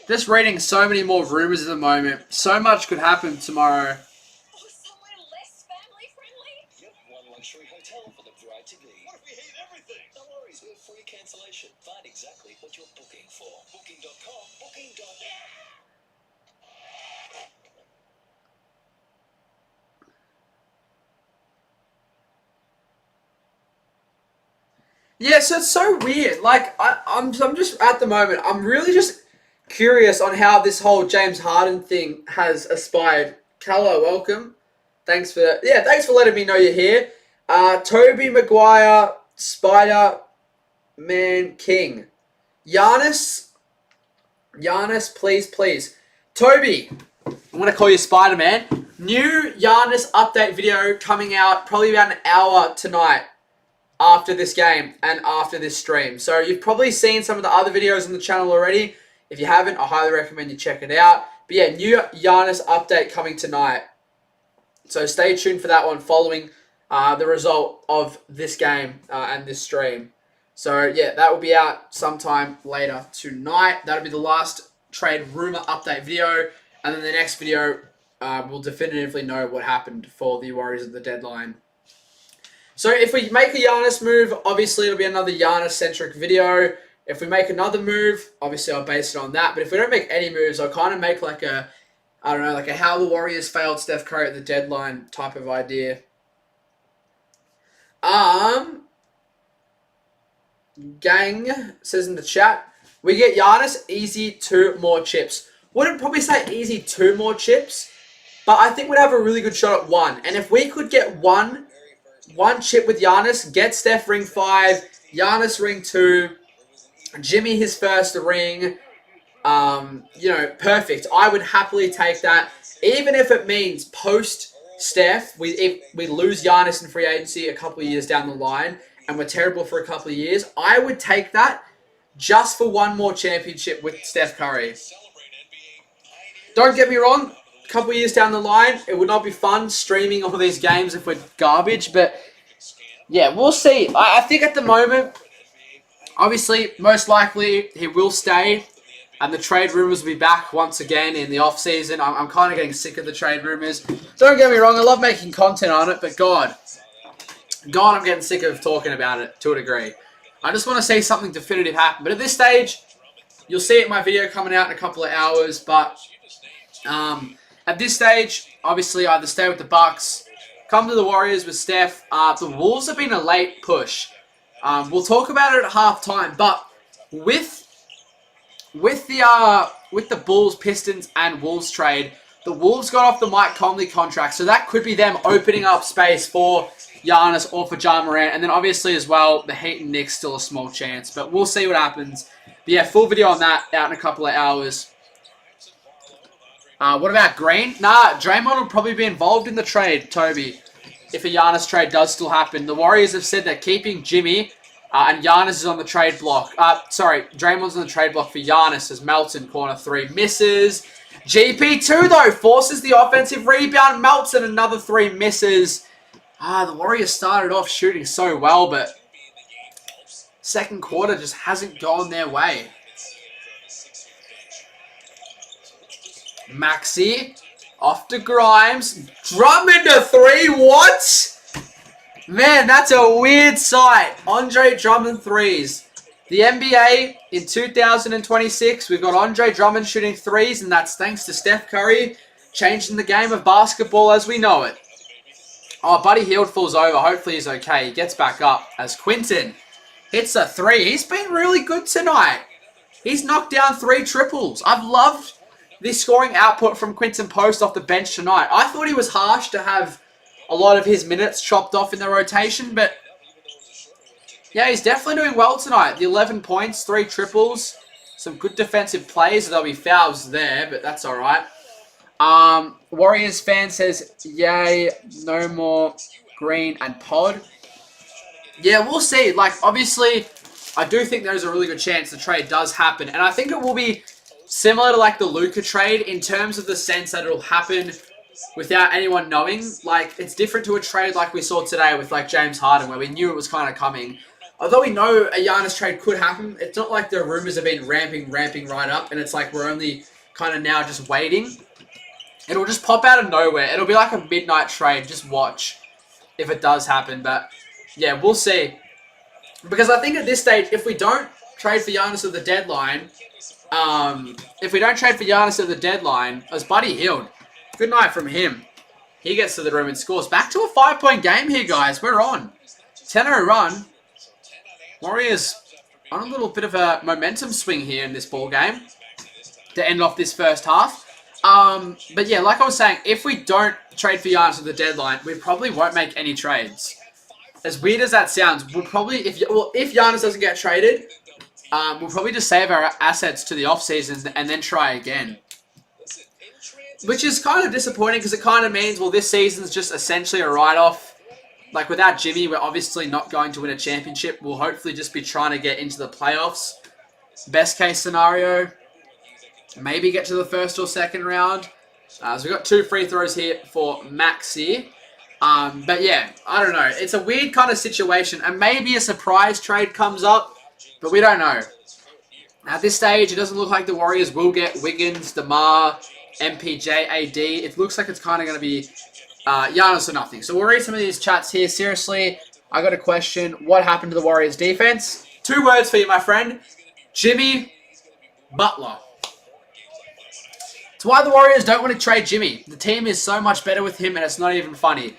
Just reading so many more rumors at the moment. So much could happen tomorrow. Or somewhere less family friendly? Yep, one luxury hotel for the bride to be. What if we hate everything? No worries, we have free cancellation. Find exactly what you're booking for. Booking.com, Booking.com. Yeah, so it's so weird. Like, I'm just at the moment, I'm really just curious on how this whole James Harden thing has aspired. Callow, welcome. Thanks for letting me know you're here. Toby Maguire, Spider Man King. Giannis, please. Toby, I'm gonna call you Spider Man. New Giannis update video coming out probably about an hour tonight after this game and after this stream. So you've probably seen some of the other videos on the channel already. If you haven't, I highly recommend you check it out. But yeah, new Giannis update coming tonight. So stay tuned for that one following the result of this game and this stream. So yeah, that will be out sometime later tonight. That'll be the last trade rumor update video. And then the next video, we'll definitively know what happened for the Warriors at the deadline. So if we make a Giannis move, obviously it'll be another Giannis-centric video. If we make another move, obviously I'll base it on that. But if we don't make any moves, I'll kind of make like a, I don't know, like a how the Warriors failed Steph Curry at the deadline type of idea. Gang says in the chat, we get Giannis, easy 2 more chips. Wouldn't probably say easy 2 more chips, but I think we'd have a really good shot at 1. And if we could get one chip with Giannis, get Steph ring 5, Giannis ring 2, Jimmy his first ring, perfect. I would happily take that, even if it means post Steph, if we lose Giannis in free agency a couple of years down the line, and we're terrible for a couple of years, I would take that just for 1 more championship with Steph Curry. Don't get me wrong, a couple of years down the line, it would not be fun streaming all these games if we're garbage, but yeah, we'll see. I think at the moment, obviously, most likely he will stay, and the trade rumors will be back once again in the off-season. I'm kind of getting sick of the trade rumors. Don't get me wrong, I love making content on it, but God, I'm getting sick of talking about it to a degree. I just want to see something definitive happen. But at this stage, you'll see it in my video coming out in a couple of hours, but at this stage, obviously, either stay with the Bucks, come to the Warriors with Steph. The Wolves have been a late push. We'll talk about it at halftime, but with the Bulls, Pistons, and Wolves trade, the Wolves got off the Mike Conley contract, so that could be them opening up space for Giannis or for Ja Morant, and then obviously as well, the Heat and Knicks still a small chance, but we'll see what happens. But yeah, full video on that out in a couple of hours. What about Green? Nah, Draymond will probably be involved in the trade, Toby, if a Giannis trade does still happen. The Warriors have said they're keeping Jimmy, and Giannis is on the trade block. Draymond's on the trade block for Giannis as Melton, corner 3, misses. GP2, though, forces the offensive rebound. Melton, another 3, misses. The Warriors started off shooting so well, but second quarter just hasn't gone their way. Maxey, off to Grimes. Drummond to 3, what? Man, that's a weird sight. Andre Drummond threes. The NBA in 2026, we've got Andre Drummond shooting threes, and that's thanks to Steph Curry changing the game of basketball as we know it. Oh, Buddy Hield falls over. Hopefully he's okay. He gets back up as Quinton hits a 3. He's been really good tonight. He's knocked down 3 triples. I've loved the scoring output from Quinton Post off the bench tonight. I thought he was harsh to have a lot of his minutes chopped off in the rotation, but yeah, he's definitely doing well tonight. The 11 points, 3 triples, some good defensive plays. There'll be fouls there, but that's all right. Warriors fan says, yay, no more Green and Pod. Yeah, we'll see. Like, obviously, I do think there's a really good chance the trade does happen. And I think it will be similar to, like, the Luka trade in terms of the sense that it'll happen without anyone knowing. Like, it's different to a trade like we saw today with, like, James Harden, where we knew it was kind of coming. Although we know a Giannis trade could happen, it's not like the rumors have been ramping right up, and it's like we're only kind of now just waiting. It'll just pop out of nowhere. It'll be like a midnight trade. Just watch if it does happen. But, yeah, we'll see. Because I think at this stage, if we don't trade for Giannis at the deadline, as Buddy Hield, good night from him. He gets to the room and scores. Back to a 5-point game here, guys. We're on. 10-0 run. Warriors on a little bit of a momentum swing here in this ball game to end off this first half. But yeah, like I was saying, if we don't trade for Giannis at the deadline, we probably won't make any trades. As weird as that sounds, we'll probably, if Giannis doesn't get traded, we'll probably just save our assets to the offseason and then try again. Which is kind of disappointing because it kind of means, well, this season's just essentially a write-off. Like, without Jimmy, we're obviously not going to win a championship. We'll hopefully just be trying to get into the playoffs. Best case scenario, maybe get to the first or second round. So we've got 2 free throws here for Max here. But yeah, I don't know. It's a weird kind of situation. And maybe a surprise trade comes up, but we don't know. At this stage, it doesn't look like the Warriors will get Wiggins, DeMar, MPJ, AD. It looks like it's kind of going to be Giannis or nothing. So we'll read some of these chats here. Seriously, I got a question. What happened to the Warriors defense? 2 words for you, my friend. Jimmy Butler. It's why the Warriors don't want to trade Jimmy. The team is so much better with him, and it's not even funny.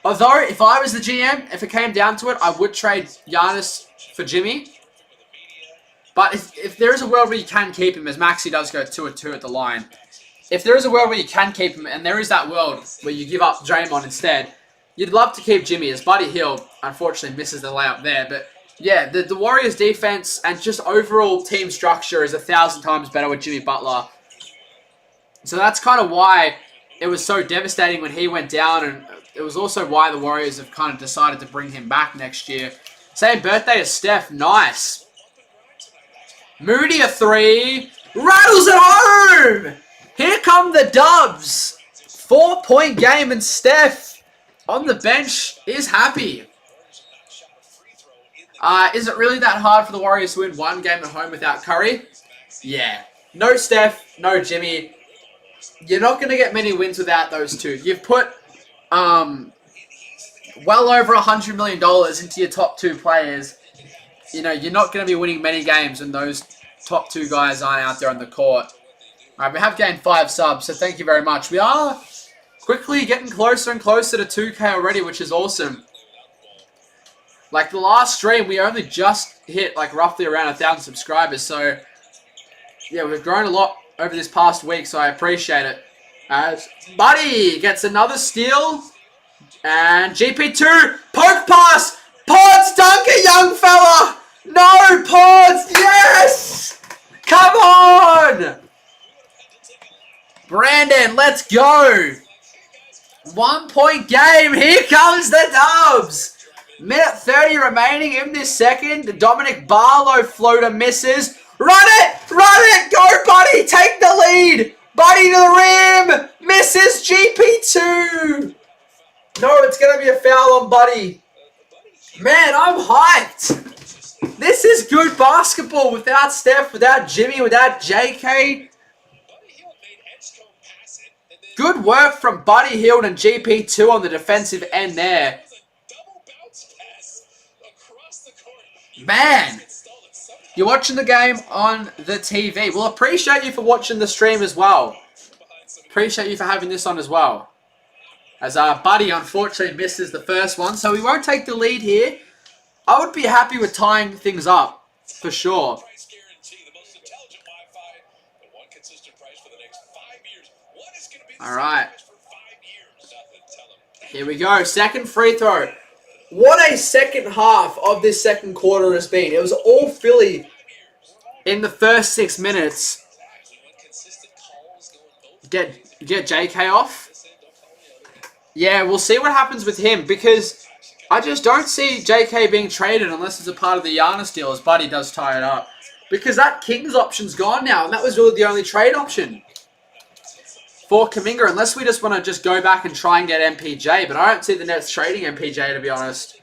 Although, if I was the GM, if it came down to it, I would trade Giannis for Jimmy. But if there is a world where you can keep him, as Maxey does go 2-2 at the line, if there is a world where you can keep him, and there is that world where you give up Draymond instead, you'd love to keep Jimmy, as Buddy Hield unfortunately misses the layup there. But yeah, the Warriors defense and just overall team structure is 1,000 times better with Jimmy Butler. So that's kind of why it was so devastating when he went down, and it was also why the Warriors have kind of decided to bring him back next year. Same birthday as Steph. Nice. Moody a 3. Rattles it home! Here come the Dubs. 4-point game, and Steph on the bench is happy. Is it really that hard for the Warriors to win 1 game at home without Curry? Yeah. No Steph, no Jimmy. You're not going to get many wins without those two. You've put well over $100 million into your top 2 players. You know, you're not going to be winning many games when those top 2 guys aren't out there on the court. All right, we have gained 5 subs, so thank you very much. We are quickly getting closer and closer to 2K already, which is awesome. Like the last stream, we only just hit like roughly around 1,000 subscribers. So yeah, we've grown a lot over this past week, so I appreciate it. As Buddy gets another steal. And GP2, poke pass! Pods, dunk it, young fella! No, Pods, yes! Come on! Brandon, let's go! 1-point game, here comes the Dubs! Minute 30 remaining in this second. The Dominic Barlow floater misses. Run it, go Buddy, take the lead! Buddy to the rim, misses GP2! No, it's going to be a foul on Buddy. Man, I'm hyped. This is good basketball without Steph, without Jimmy, without JK. Good work from Buddy Hield and GP2 on the defensive end there. Man, you're watching the game on the TV. We'll appreciate you for watching the stream as well. Appreciate you for having this on as well. As Buddy unfortunately misses the first one, so we won't take the lead here. I would be happy with tying things up, for sure. Alright. Here we go, second free throw. What a second half of this second quarter has been. It was all Philly in the first 6 minutes. Get JK off. Yeah, we'll see what happens with him because I just don't see JK being traded unless it's a part of the Giannis deal, as Buddy does tie it up. Because that Kings option's gone now, and that was really the only trade option for Kuminga, unless we just want to just go back and try and get MPJ. But I don't see the Nets trading MPJ, to be honest.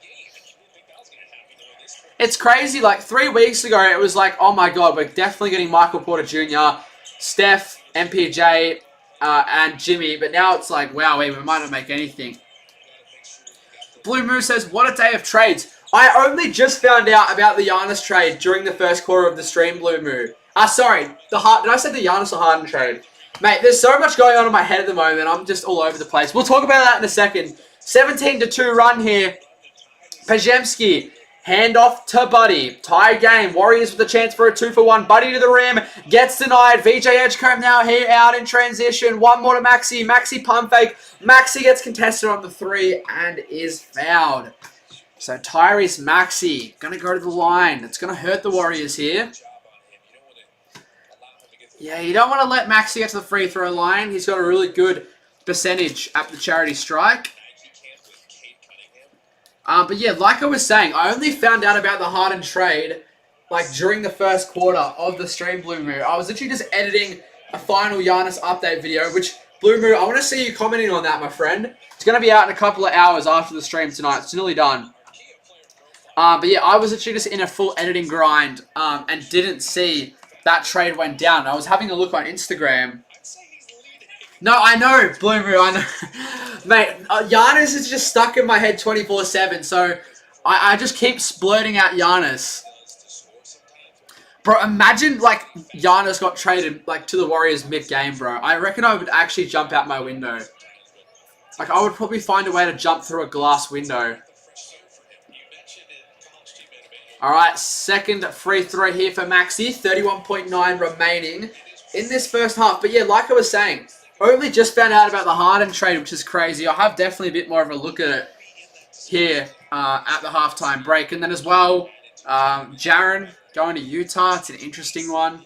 It's crazy. Like 3 weeks ago, it was like, oh my god, we're definitely getting Michael Porter Jr., Steph, MPJ, and Jimmy. But now it's like, wow, we might not make anything. Blue Moon says, what a day of trades. I only just found out about the Giannis trade during the first quarter of the stream, Blue Moon. Sorry, did I say the Giannis or Harden trade? Mate, there's so much going on in my head at the moment. I'm just all over the place. We'll talk about that in a second. 17-2 run here. Pajemski. Hand off to Buddy. Tie game. Warriors with a chance for a 2-for-1. Buddy to the rim. Gets denied. VJ Edgecombe now here out in transition. One more to Maxi. Maxi pump fake. Maxi gets contested on the 3 and is fouled. So Tyrese Maxey going to go to the line. It's going to hurt the Warriors here. Yeah, you don't want to let Maxey get to the free throw line. He's got a really good percentage at the charity strike. But yeah, like I was saying, I only found out about the Harden trade like during the first quarter of the stream, Blue Moon. I was literally just editing a final Giannis update video, which, Blue Moon, I want to see you commenting on that, my friend. It's going to be out in a couple of hours after the stream tonight. It's nearly done. But yeah, I was literally just in a full editing grind and didn't see that trade went down. I was having a look on Instagram. No, I know, Blue Moon, I know. Mate, Giannis is just stuck in my head 24/7, so I just keep splurting out Giannis. Bro, imagine, like, Giannis got traded, like, to the Warriors mid-game, bro. I reckon I would actually jump out my window. Like, I would probably find a way to jump through a glass window. Alright, second free throw here for Maxey. 31.9 remaining in this first half. But yeah, like I was saying, only just found out about the Harden trade, which is crazy. I'll have definitely a bit more of a look at it here at the halftime break. And then as well, Jaren going to Utah. It's an interesting one.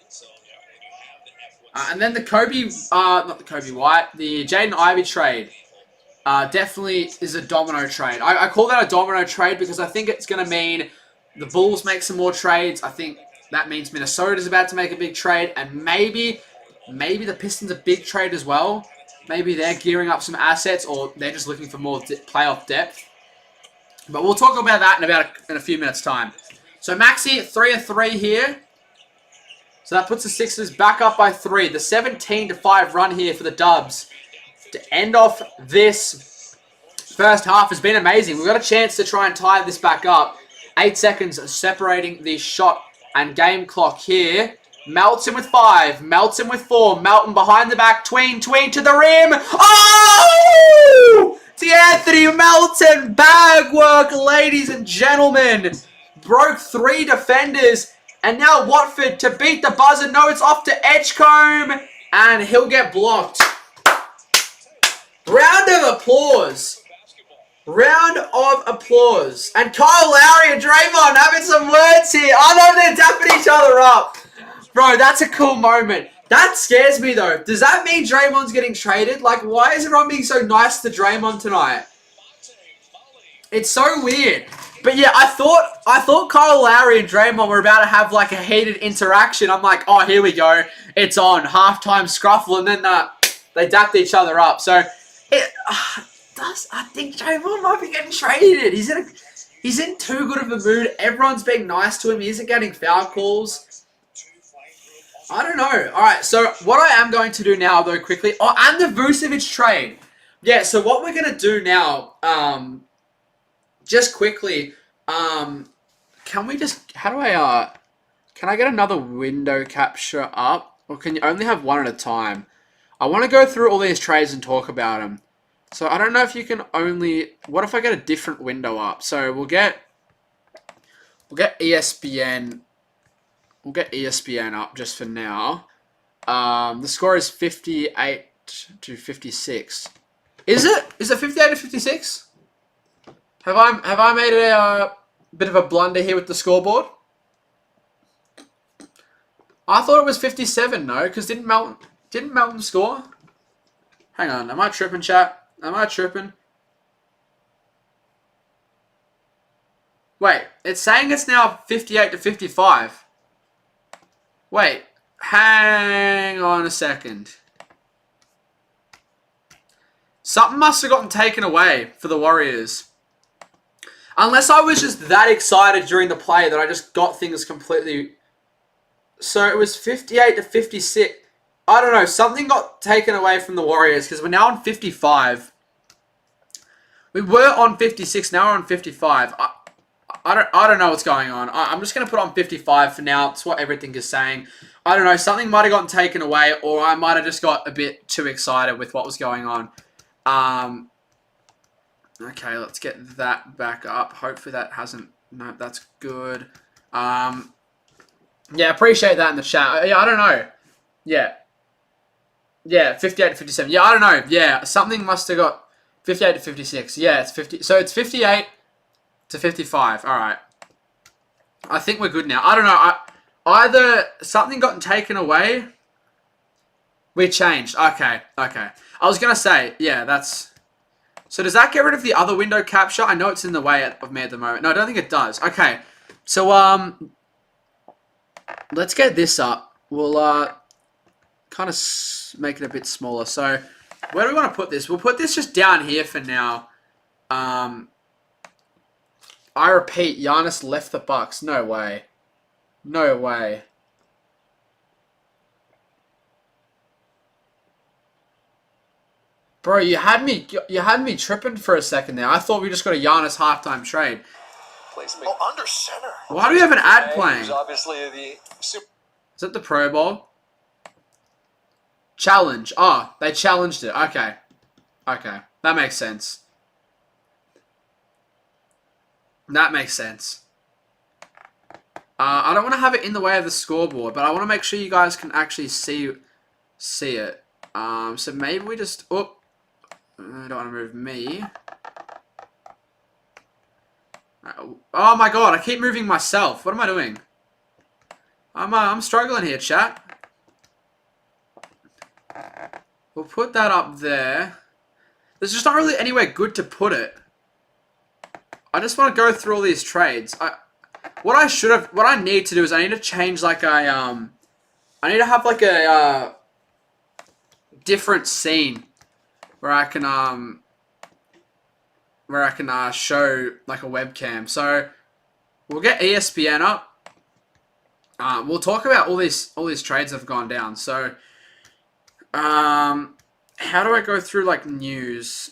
And then the not the Kobe White, the Jaden Ivey trade. Definitely is a domino trade. I call that a domino trade because I think it's going to mean the Bulls make some more trades. I think that means Minnesota's about to make a big trade. And maybe the Pistons a big trade as well. Maybe they're gearing up some assets or they're just looking for more playoff depth. But we'll talk about that in a few minutes' time. So Maxey, 3 of 3 here. So that puts the Sixers back up by 3. The 17-5 run here for the Dubs to end off this first half has been amazing. We've got a chance to try and tie this back up. 8 seconds separating the shot and game clock here. Melton with 5. Melton with 4. Melton behind the back. Tween to the rim. Oh! D'Anthony Melton. Bag work, ladies and gentlemen. Broke 3 defenders. And now Watford to beat the buzzer. No, it's off to Edgecombe. And he'll get blocked. Round of applause. Round of applause. And Kyle Lowry and Draymond having some words here. I love them tapping each other up. Bro, that's a cool moment. That scares me, though. Does that mean Draymond's getting traded? Like, why is everyone being so nice to Draymond tonight? It's so weird. But yeah, I thought Kyle Lowry and Draymond were about to have, like, a heated interaction. I'm like, oh, here we go. It's on. Halftime scruffle. And then they dapped each other up. So, I think Draymond might be getting traded. He's in too good of a mood. Everyone's being nice to him. He isn't getting foul calls. I don't know. All right, so what I am going to do now, though, quickly. Oh, and the Vucevic trade. Yeah, so what we're going to do now, just quickly, can we just, can I get another window capture up? Or can you only have one at a time? I want to go through all these trades and talk about them. So I don't know if you can only, what if I get a different window up? So we'll get ESPN. We'll get ESPN up just for now. The score is 58-56. Is it? Is it 58-56? Have I made a bit of a blunder here with the scoreboard? I thought it was 57. No, because didn't Melton score? Hang on, am I tripping, chat? Am I tripping? Wait, it's saying it's now 58 to 55. Wait, hang on a second. Something must have gotten taken away for the Warriors. Unless I was just that excited during the play that I just got things completely... So it was 58 to 56. I don't know. Something got taken away from the Warriors because we're now on 55. We were on 56. Now we're on 55. I don't know what's going on. I'm just going to put on 55 for now. It's what everything is saying. I don't know. Something might have gotten taken away, or I might have just got a bit too excited with what was going on. Okay, let's get that back up. Hopefully that hasn't... No, that's good. Yeah, appreciate that in the chat. Yeah, I don't know. Yeah. Yeah, 58 to 57. Yeah, I don't know. Yeah, something must have got 58 to 56. Yeah, it's 50. So it's 58 to 55. All right. I think we're good now. I don't know. Either something got taken away. We changed. Okay. Okay. I was going to say, yeah, that's... So does that get rid of the other window capture? I know it's in the way of me at the moment. No, I don't think it does. Okay. So, let's get this up. We'll, kind of make it a bit smaller. So, where do we want to put this? We'll put this just down here for now. I repeat, Giannis left the Bucks. No way. No way. Bro, you had me tripping for a second there. I thought we just got a Giannis halftime trade. Oh, under center. Why do we have an ad playing? Obviously the super. Is it the Pro Bowl? Challenge. Oh, they challenged it. Okay. Okay. That makes sense. That makes sense. I don't want to have it in the way of the scoreboard, but I want to make sure you guys can actually see it. So maybe we just... Oh, I don't want to move me. Oh my god, I keep moving myself. What am I doing? I'm struggling here, chat. We'll put that up there. There's just not really anywhere good to put it. I just want to go through all these trades. What I need to do is I need to change like I need to have like a different scene where I can show like a webcam. So we'll get ESPN up. We'll talk about all these trades that have gone down. So how do I go through like news?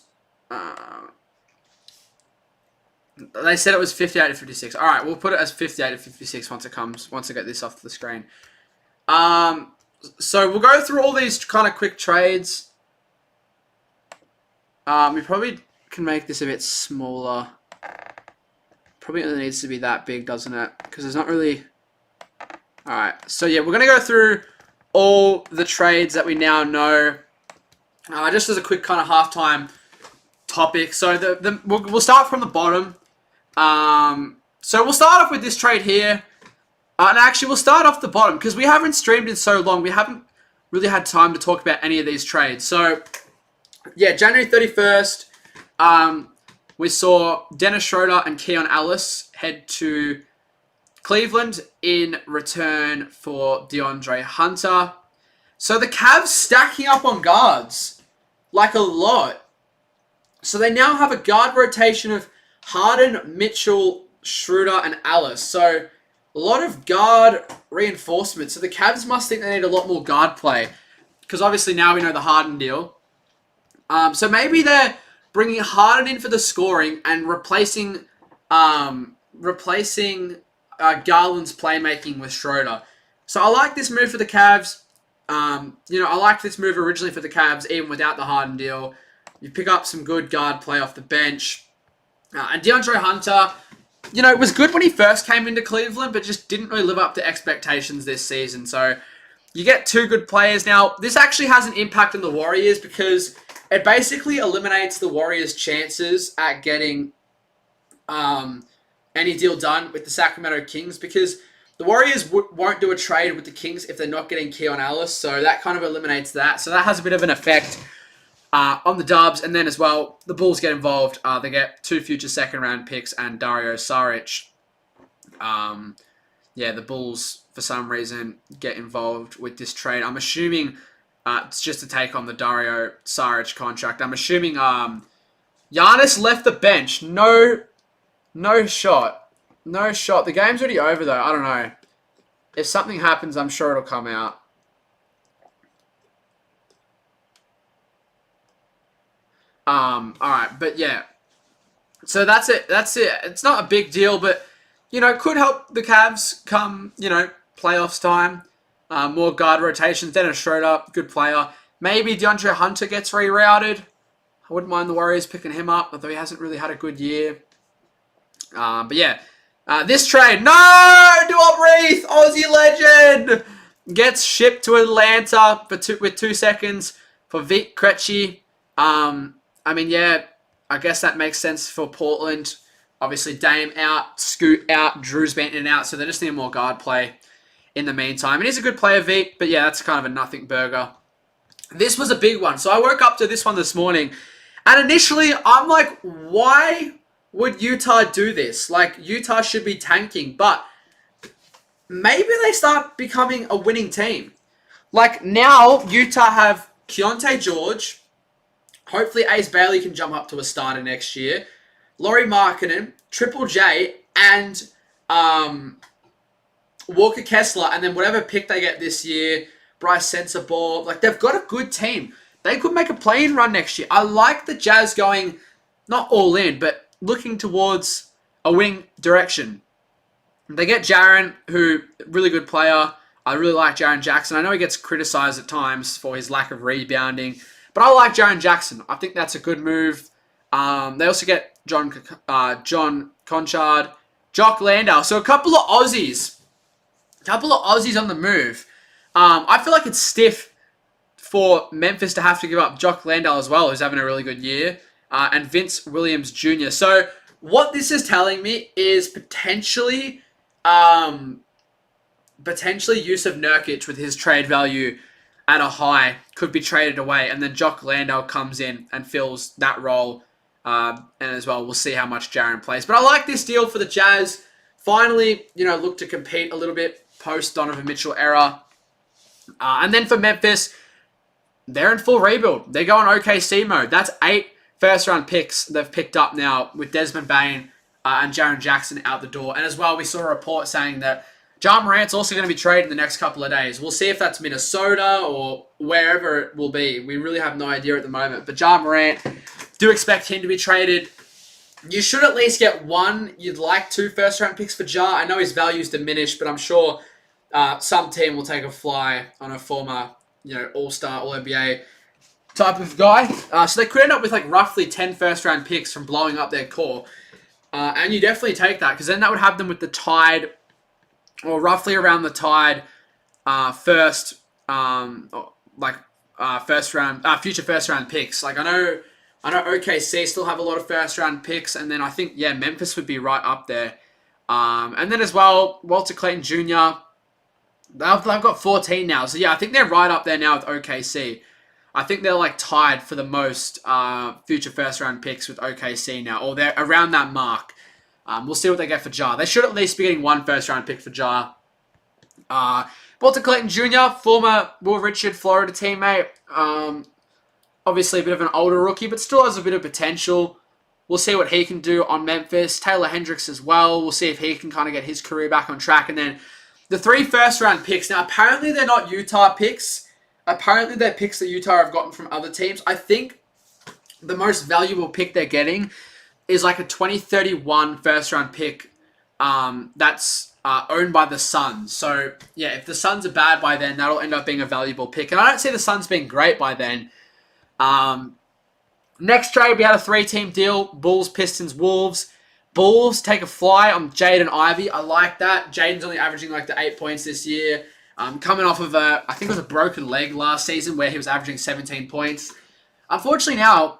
They said it was 58 to 56. All right, we'll put it as 58 to 56 once I get this off the screen. So we'll go through all these kind of quick trades. We probably can make this a bit smaller. Probably only needs to be that big, doesn't it? Because there's not really... Alright, so yeah, we're going to go through all the trades that we now know. Just as a quick kind of halftime topic. So we'll start from the bottom. So we'll start off with this trade here. And actually, we'll start off the bottom because we haven't streamed in so long. We haven't really had time to talk about any of these trades. So, yeah, January 31st, we saw Dennis Schroeder and Keon Ellis head to Cleveland in return for DeAndre Hunter. So the Cavs stacking up on guards like a lot. So they now have a guard rotation of Harden, Mitchell, Schroeder, and Ellis. So a lot of guard reinforcement. So the Cavs must think they need a lot more guard play. Because obviously now we know the Harden deal. So maybe they're bringing Harden in for the scoring and replacing Garland's playmaking with Schroeder. So I like this move for the Cavs. I like this move originally for the Cavs, even without the Harden deal. You pick up some good guard play off the bench. And DeAndre Hunter, it was good when he first came into Cleveland, but just didn't really live up to expectations this season. So you get two good players. Now, this actually has an impact on the Warriors because it basically eliminates the Warriors' chances at getting any deal done with the Sacramento Kings because the Warriors won't do a trade with the Kings if they're not getting Keon Ellis. So that kind of eliminates that. So that has a bit of an effect on the Dubs. And then as well, the Bulls get involved. They get 2 future second-round picks and Dario Saric. Yeah, the Bulls, for some reason, get involved with this trade. I'm assuming it's just to take on the Dario Saric contract. I'm assuming Giannis left the bench. No shot. No shot. The game's already over, though. I don't know. If something happens, I'm sure it'll come out. Alright, but yeah. So that's it. That's it. It's not a big deal, but, you know, could help the Cavs come, you know, playoffs time. More guard rotations. Dennis Schroeder, good player. Maybe DeAndre Hunter gets rerouted. I wouldn't mind the Warriors picking him up, although he hasn't really had a good year. But yeah. This trade. No! Do I breathe? Aussie legend! Gets shipped to Atlanta with 2 seconds for Vic Krejci. I mean, yeah, I guess that makes sense for Portland. Obviously, Dame out, Scoot out, Drew's been in and out, so they just need more guard play in the meantime. And he's a good player, Vic, but yeah, that's kind of a nothing burger. This was a big one. So I woke up to this one this morning, and initially, I'm like, why would Utah do this? Like, Utah should be tanking, but maybe they start becoming a winning team. Like, now, Utah have Keontae George. Hopefully, Ace Bailey can jump up to a starter next year. Lauri Markkanen, Triple J, and Walker Kessler. And then whatever pick they get this year, Bryce Sensabaugh. Like, they've got a good team. They could make a play-in run next year. I like the Jazz going, not all in, but looking towards a winning direction. They get Jaren, who, really good player. I really like Jaren Jackson. I know he gets criticized at times for his lack of rebounding. But I like Jaren Jackson. I think that's a good move. They also get John Conchard, Jock Landale. So a couple of Aussies. On the move. I feel like it's stiff for Memphis to have to give up Jock Landale as well, who's having a really good year. And Vince Williams Jr. So what this is telling me is potentially Yusuf Nurkic with his trade value at a high could be traded away, and then Jock Landale comes in and fills that role, and as well, we'll see how much Jaren plays. But I like this deal for the Jazz. Finally, you know, look to compete a little bit post Donovan Mitchell era, and then for Memphis, they're in full rebuild. They're going OKC mode. That's 8 first-round picks they've picked up now with Desmond Bane and Jaren Jackson out the door, and as well, we saw a report saying that Ja Morant's also going to be traded in the next couple of days. We'll see if that's Minnesota or wherever it will be. We really have no idea at the moment. But Ja Morant, do expect him to be traded. You should at least get one. You'd like 2 first-round picks for Ja. I know his value's diminished, but I'm sure some team will take a fly on a former, you know, all-star, all-NBA type of guy. So they could end up with like roughly 10 first-round picks from blowing up their core. And you definitely take that, because then that would have them with the tied, or roughly around the tied future first round picks. Like I know OKC still have a lot of first round picks, and then I think Memphis would be right up there. And then as well, Walter Clayton Jr. They've got 14 now, so I think they're right up there now with OKC. I think they're like tied for the most future first round picks with OKC now, or they're around that mark. We'll see what they get for Ja. They should at least be getting 1 first-round pick for Ja. Walter Clayton Jr., former Will Richard Florida teammate. Obviously a bit of an older rookie, but still has a bit of potential. We'll see what he can do on Memphis. Taylor Hendricks as well. We'll see if he can kind of get his career back on track. And then the 3 first-round picks. Now, apparently they're not Utah picks. Apparently they're picks that Utah have gotten from other teams. I think the most valuable pick they're getting is like a 2031 first-round pick that's owned by the Suns. So, if the Suns are bad by then, that'll end up being a valuable pick. And I don't see the Suns being great by then. Next trade, we had a 3-team deal. Bulls, Pistons, Wolves. Bulls take a fly on Jaden Ivey. I like that. Jaden's only averaging like the 8 points this year. Coming off of I think it was a broken leg last season where he was averaging 17 points. Unfortunately now,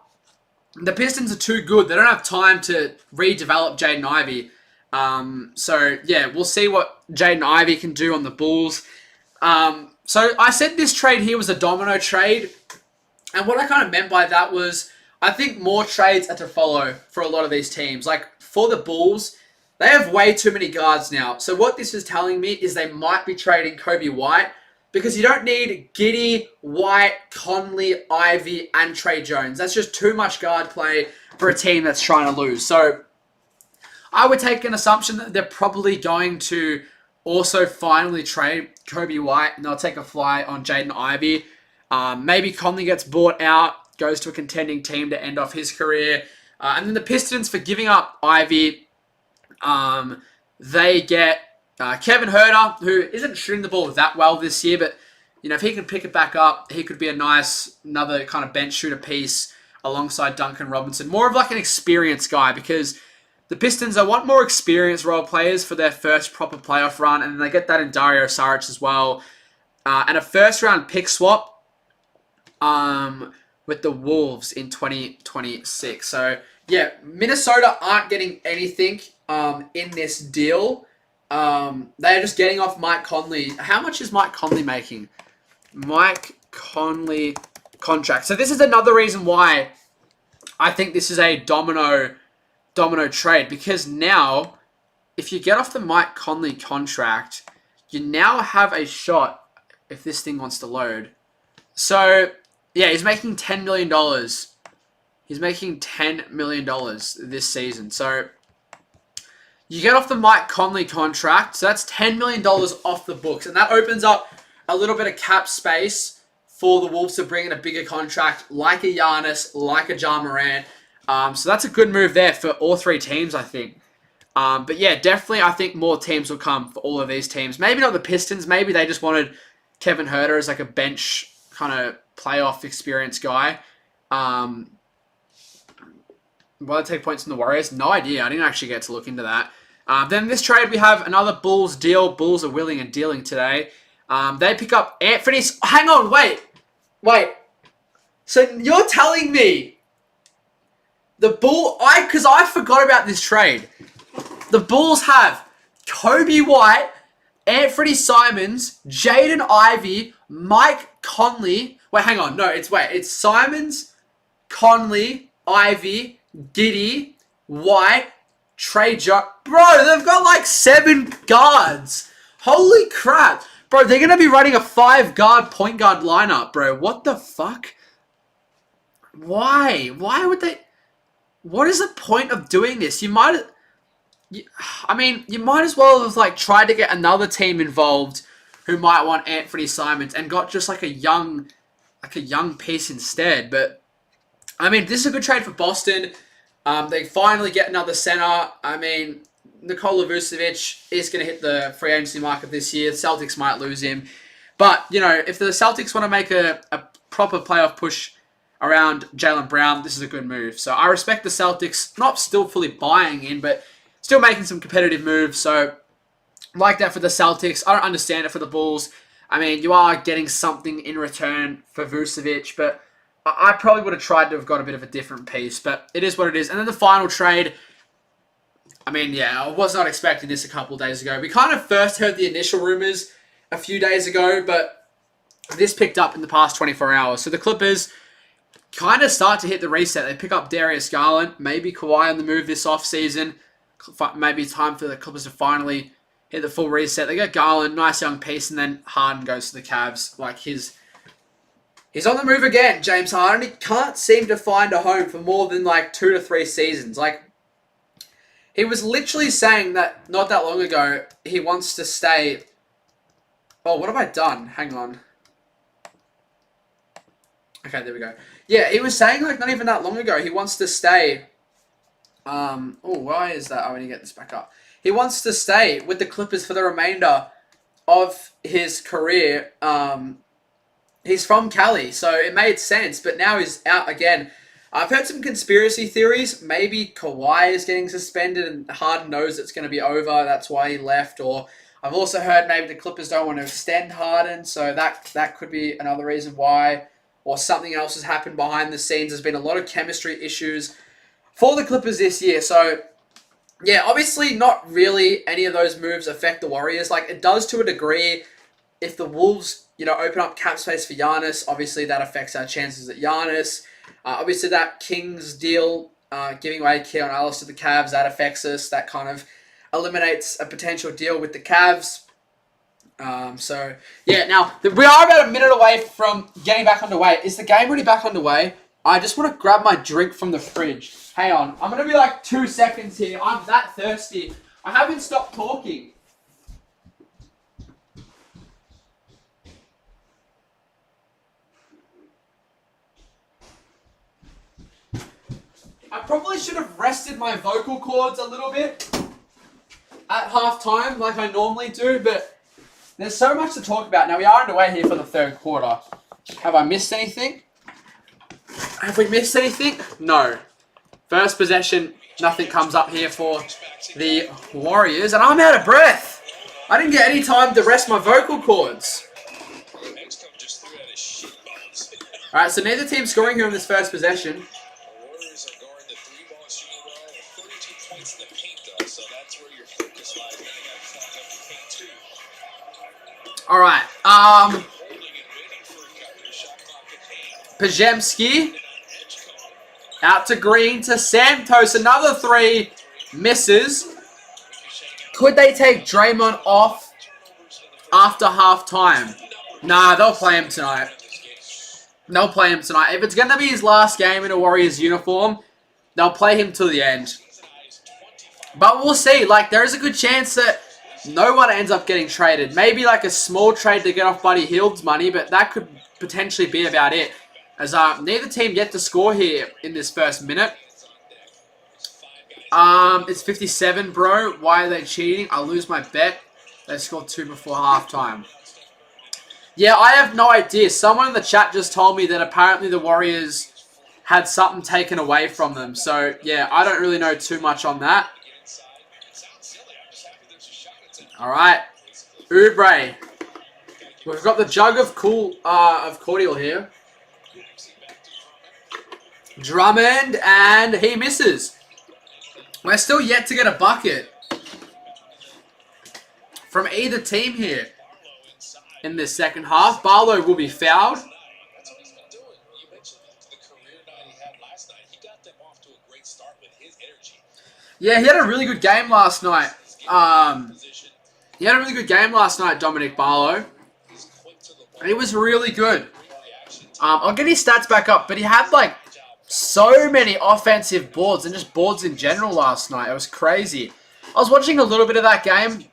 the Pistons are too good. They don't have time to redevelop Jaden Ivey. We'll see what Jaden Ivey can do on the Bulls. So I said this trade here was a domino trade. And what I kind of meant by that was I think more trades are to follow for a lot of these teams. Like for the Bulls, They have way too many guards now. So what this is telling me is they might be trading Kobe White because you don't need Giddey, White, Conley, Ivy, and Trey Jones. That's just too much guard play for a team that's trying to lose. So I would take an assumption that they're probably going to also finally trade Kobe White, and they'll take a fly on Jaden Ivey. Maybe Conley gets bought out, goes to a contending team to end off his career. And then the Pistons, for giving up Ivy, they get Kevin Huerter, who isn't shooting the ball that well this year, but if he can pick it back up, he could be another kind of bench shooter piece alongside Duncan Robinson. More of like an experienced guy, because the Pistons, they want more experienced role players for their first proper playoff run, and they get that in Dario Saric as well. And a first-round pick swap with the Wolves in 2026. So, yeah, Minnesota aren't getting anything in this deal. They're just getting off Mike Conley. How much is Mike Conley making? Mike Conley contract. So this is another reason why I think this is a domino trade, because now if you get off the Mike Conley contract, you now have a shot if this thing wants to load. So yeah, he's making $10 million. He's making $10 million this season. So you get off the Mike Conley contract, so that's $10 million off the books, and that opens up a little bit of cap space for the Wolves to bring in a bigger contract like a Giannis, like a Ja Morant. So that's a good move there for all three teams, I think. But yeah, definitely I think more teams will come for all of these teams. Maybe not the Pistons. Maybe they just wanted Kevin Huerter as like a bench kind of playoff experience guy. Will they take points from the Warriors? No idea. I didn't actually get to look into that. Then this trade, we have another Bulls deal. Bulls are willing and dealing today. They pick up Anthony... Hang on, wait. So you're telling me the because I forgot about this trade. The Bulls have Kobe White, Anthony Simons, Jaden Ivey, Mike Conley. Wait, hang on. No, it's Simons, Conley, Ivy, Giddey, White, Trey Jones. Bro, they've got like 7 guards. Holy crap. Bro, they're going to be running a 5-guard point guard lineup, bro. What the fuck? Why? Why would they... What is the point of doing this? You might as well have like tried to get another team involved who might want Anthony Simons and got just like a young piece instead. But I mean, this is a good trade for Boston. They finally get another center. I mean, Nikola Vucevic is going to hit the free agency market this year. The Celtics might lose him. But, if the Celtics want to make a proper playoff push around Jaylen Brown, this is a good move. So I respect the Celtics, not still fully buying in, but still making some competitive moves. So like that for the Celtics. I don't understand it for the Bulls. I mean, you are getting something in return for Vucevic, but I probably would have tried to have got a bit of a different piece, but it is what it is. And then the final trade, I mean, yeah, I was not expecting this a couple of days ago. We kind of first heard the initial rumors a few days ago, but this picked up in the past 24 hours. So the Clippers kind of start to hit the reset. They pick up Darius Garland, maybe Kawhi on the move this offseason. Maybe it's time for the Clippers to finally hit the full reset. They got Garland, nice young piece, and then Harden goes to the Cavs. Like, he's on the move again, James Harden. He can't seem to find a home for more than like 2 to 3 seasons. Like, he was literally saying that not that long ago he wants to stay. Oh, what have I done? Hang on. Okay, there we go. Yeah, he was saying like not even that long ago he wants to stay. Why is that? I need to get this back up. He wants to stay with the Clippers for the remainder of his career. He's from Cali, so it made sense, but now he's out again. I've heard some conspiracy theories. Maybe Kawhi is getting suspended and Harden knows it's going to be over. That's why he left. Or I've also heard maybe the Clippers don't want to extend Harden, so that could be another reason why. Or something else has happened behind the scenes. There's been a lot of chemistry issues for the Clippers this year. So, yeah, obviously not really any of those moves affect the Warriors. Like, it does to a degree. If the Wolves, open up cap space for Giannis, obviously that affects our chances at Giannis. Obviously, that Kings deal, giving away Keon Ellis to the Cavs, that affects us. That kind of eliminates a potential deal with the Cavs. So, yeah, now, we are about a minute away from getting back underway. Is the game really back underway? I just want to grab my drink from the fridge. Hang on. I'm going to be like 2 seconds here. I'm that thirsty. I haven't stopped talking. I probably should have rested my vocal cords a little bit at halftime like I normally do, but there's so much to talk about. Now, we are underway here for the third quarter. Have I missed anything? Have we missed anything? No. First possession, nothing comes up here for the Warriors, and I'm out of breath. I didn't get any time to rest my vocal cords. Alright, so neither team scoring here in this first possession. Alright, Pajemski out to Green to Santos, another three, misses. Could they take Draymond off after halftime? Nah, they'll play him tonight. They'll play him tonight. If it's going to be his last game in a Warriors uniform, they'll play him till the end. But we'll see. Like, there is a good chance that no one ends up getting traded. Maybe like a small trade to get off Buddy Hield's money, but that could potentially be about it. As neither team yet to score here in this first minute. It's 57, bro. Why are they cheating? I'll lose my bet. They scored 2 before halftime. Yeah, I have no idea. Someone in the chat just told me that apparently the Warriors had something taken away from them. So, yeah, I don't really know too much on that. Alright. Oubre. We've got the jug of cordial here. Drummond, and he misses. We're still yet to get a bucket from either team here in this second half. Barlow will be fouled. Yeah, he had a really good game last night. Dominic Barlow. He was really good. I'll get his stats back up, but he had like so many offensive boards and just boards in general last night. It was crazy. I was watching a little bit of that game.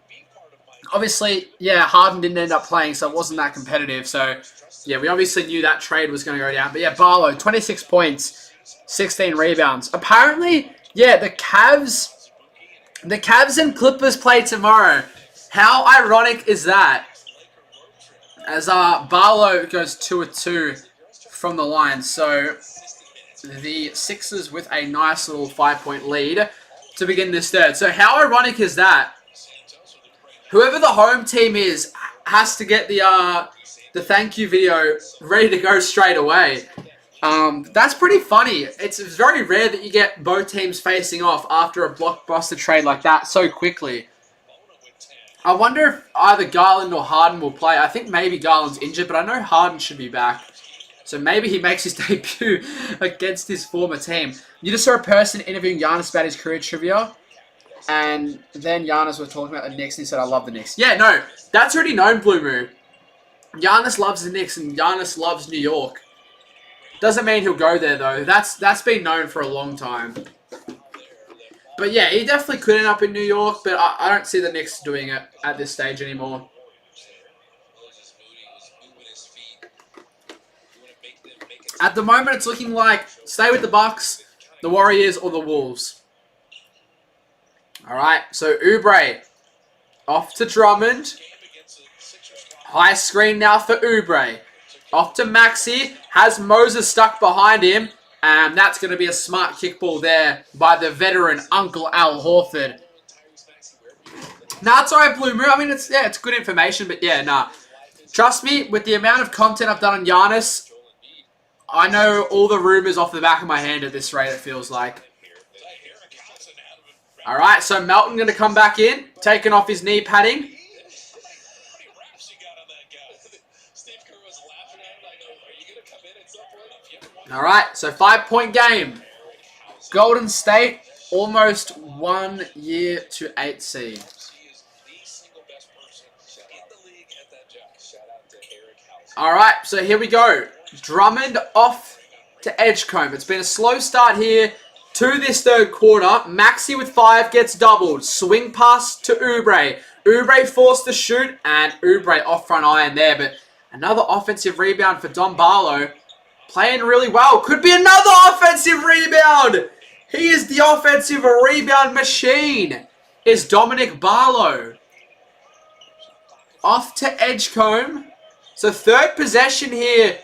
Obviously, yeah, Harden didn't end up playing, so it wasn't that competitive. So, yeah, we obviously knew that trade was going to go down. But, yeah, Barlow, 26 points, 16 rebounds. Apparently, yeah, the Cavs and Clippers play tomorrow. How ironic is that? As Barlow goes 2 of 2 from the line. So, the Sixers with a nice little 5-point lead to begin this third. So how ironic is that? Whoever the home team is has to get the thank you video ready to go straight away. That's pretty funny. It's very rare that you get both teams facing off after a blockbuster trade like that so quickly. I wonder if either Garland or Harden will play. I think maybe Garland's injured, but I know Harden should be back. So maybe he makes his debut against his former team. You just saw a person interviewing Giannis about his career trivia. And then Giannis was talking about the Knicks and he said, I love the Knicks. Yeah, no, that's already known, Blue Moo. Giannis loves the Knicks and Giannis loves New York. Doesn't mean he'll go there, though. That's been known for a long time. But yeah, he definitely could end up in New York, but I don't see the Knicks doing it at this stage anymore. At the moment, it's looking like stay with the Bucks, the Warriors, or the Wolves. All right, so Oubre off to Drummond. High screen now for Oubre. Off to Maxey. Has Moses stuck behind him. And that's going to be a smart kickball there by the veteran Uncle Al Horford. Nah, it's alright, Blue Moon. I mean, it's good information, but yeah, nah. Trust me, with the amount of content I've done on Giannis, I know all the rumors off the back of my hand at this rate, it feels like. Alright, so Melton going to come back in, taking off his knee padding. Alright, so 5-point game. Golden State almost 1 year to 8 seed. He is the single best person in the league at that job. Shout out to Eric House. All right, so here we go. Drummond off to Edgecombe. It's been a slow start here to this third quarter. Maxi with 5 gets doubled. Swing pass to Oubre. Oubre forced to shoot, and Oubre off front iron there. But another offensive rebound for Don Barlow. Playing really well. Could be another offensive rebound. He is the offensive rebound machine. Is Dominic Barlow. Off to Edgecombe. So third possession here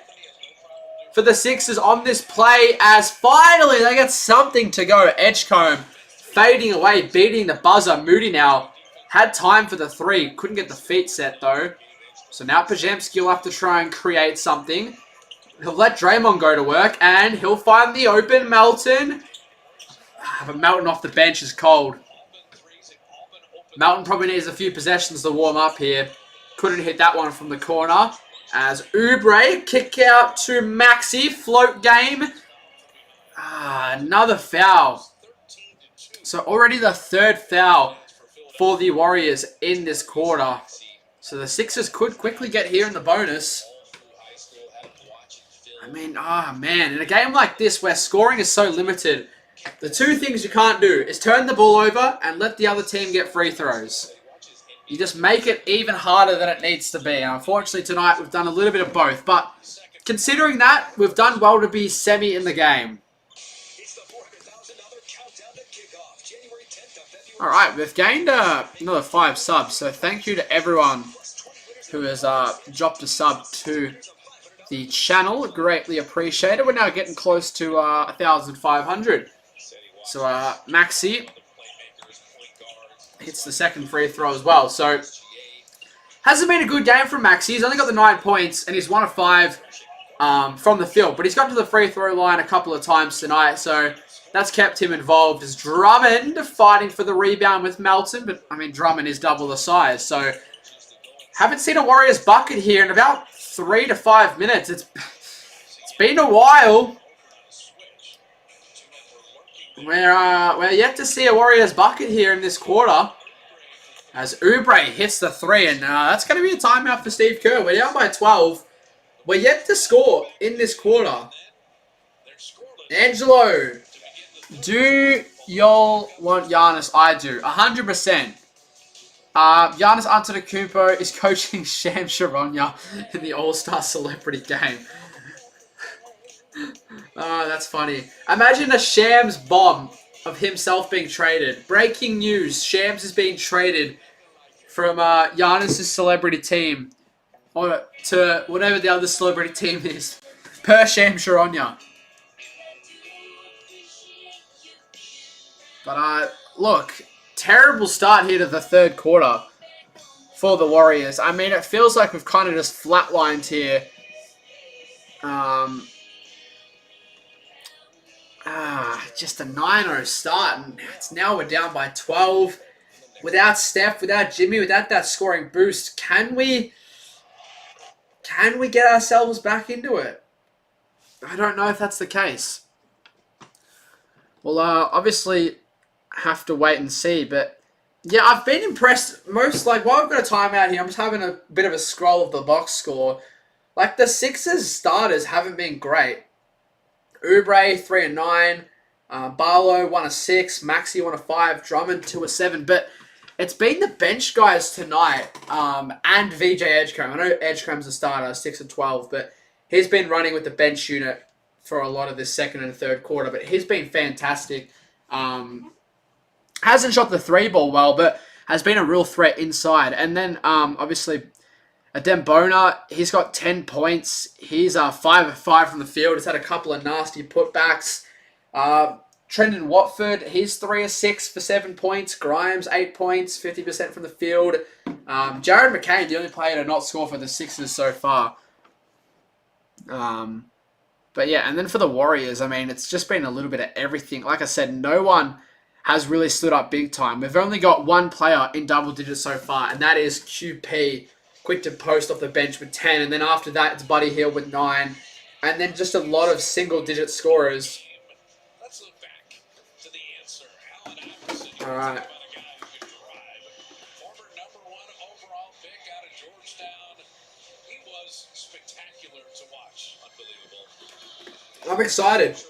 for the Sixers on this play, as finally they get something to go. Edgecombe fading away, beating the buzzer. Moody now had time for the 3. Couldn't get the feet set though. So now Pajemski will have to try and create something. He'll let Draymond go to work, and he'll find the open Melton. But Melton off the bench is cold. Melton probably needs a few possessions to warm up here. Couldn't hit that one from the corner. As Oubre, kick out to Maxi, float game. Another foul. So already the third foul for the Warriors in this quarter. So the Sixers could quickly get here in the bonus. I mean, man, in a game like this where scoring is so limited, the two things you can't do is turn the ball over and let the other team get free throws. You just make it even harder than it needs to be. And unfortunately tonight we've done a little bit of both. But considering that, we've done well to be semi in the game. Alright, we've gained another 5 subs. So thank you to everyone who has dropped a sub to the channel. Greatly appreciated. We're now getting close to 1,500. So Maxi hits the second free throw as well. So hasn't been a good game from Maxi. He's only got the 9 points and he's 1 of 5 from the field. But he's got to the free throw line a couple of times tonight. So that's kept him involved. As Drummond fighting for the rebound with Melton. But I mean, Drummond is double the size. So haven't seen a Warriors bucket here in about 3 to 5 minutes. It's been a while. We're yet to see a Warriors bucket here in this quarter. As Oubre hits the 3, and that's going to be a timeout for Steve Kerr. We're down by 12. We're yet to score in this quarter. Angelo, do y'all want Giannis? I do, 100%. Giannis Antetokounmpo is coaching Sham Sharonya in the All-Star Celebrity Game. Oh, that's funny. Imagine a Shams bomb of himself being traded. Breaking news. Shams is being traded from Giannis' celebrity team or to whatever the other celebrity team is. Per Sham Sharonya. But, look, terrible start here to the third quarter for the Warriors. I mean, it feels like we've kind of just flatlined here. Just a 9-0 start, and now we're down by 12. Without Steph, without Jimmy, without that scoring boost, can we get ourselves back into it? I don't know if that's the case. We'll obviously have to wait and see, but yeah, I've been impressed while I've got a timeout here, I'm just having a bit of a scroll of the box score. Like, the Sixers starters haven't been great. Oubre, 3 of 9. Barlow, 1 of 6. Maxi, 1 of 5. Drummond, 2 of 7. But it's been the bench guys tonight and VJ Edgecombe. I know Edgecombe's a starter, 6 of 12. But he's been running with the bench unit for a lot of this second and third quarter. But he's been fantastic. Hasn't shot the 3-ball well, but has been a real threat inside. And then, obviously, Dembona, he's got 10 points. He's 5 of 5 from the field. He's had a couple of nasty putbacks. Trendon Watford, he's 3 of 6 for 7 points. Grimes, 8 points, 50% from the field. Jared McCain, the only player to not score for the Sixers so far. But yeah, and then for the Warriors, I mean, it's just been a little bit of everything. Like I said, no one has really stood up big time. We've only got one player in double digits so far, and that is QP. Quick to post off the bench with 10, and then after that, it's Buddy Hield with 9. And then just a lot of single-digit scorers. Let's look back to the answer. How All right. Former number 1 overall pick out of Georgetown. He was spectacular to watch. Unbelievable. I'm excited.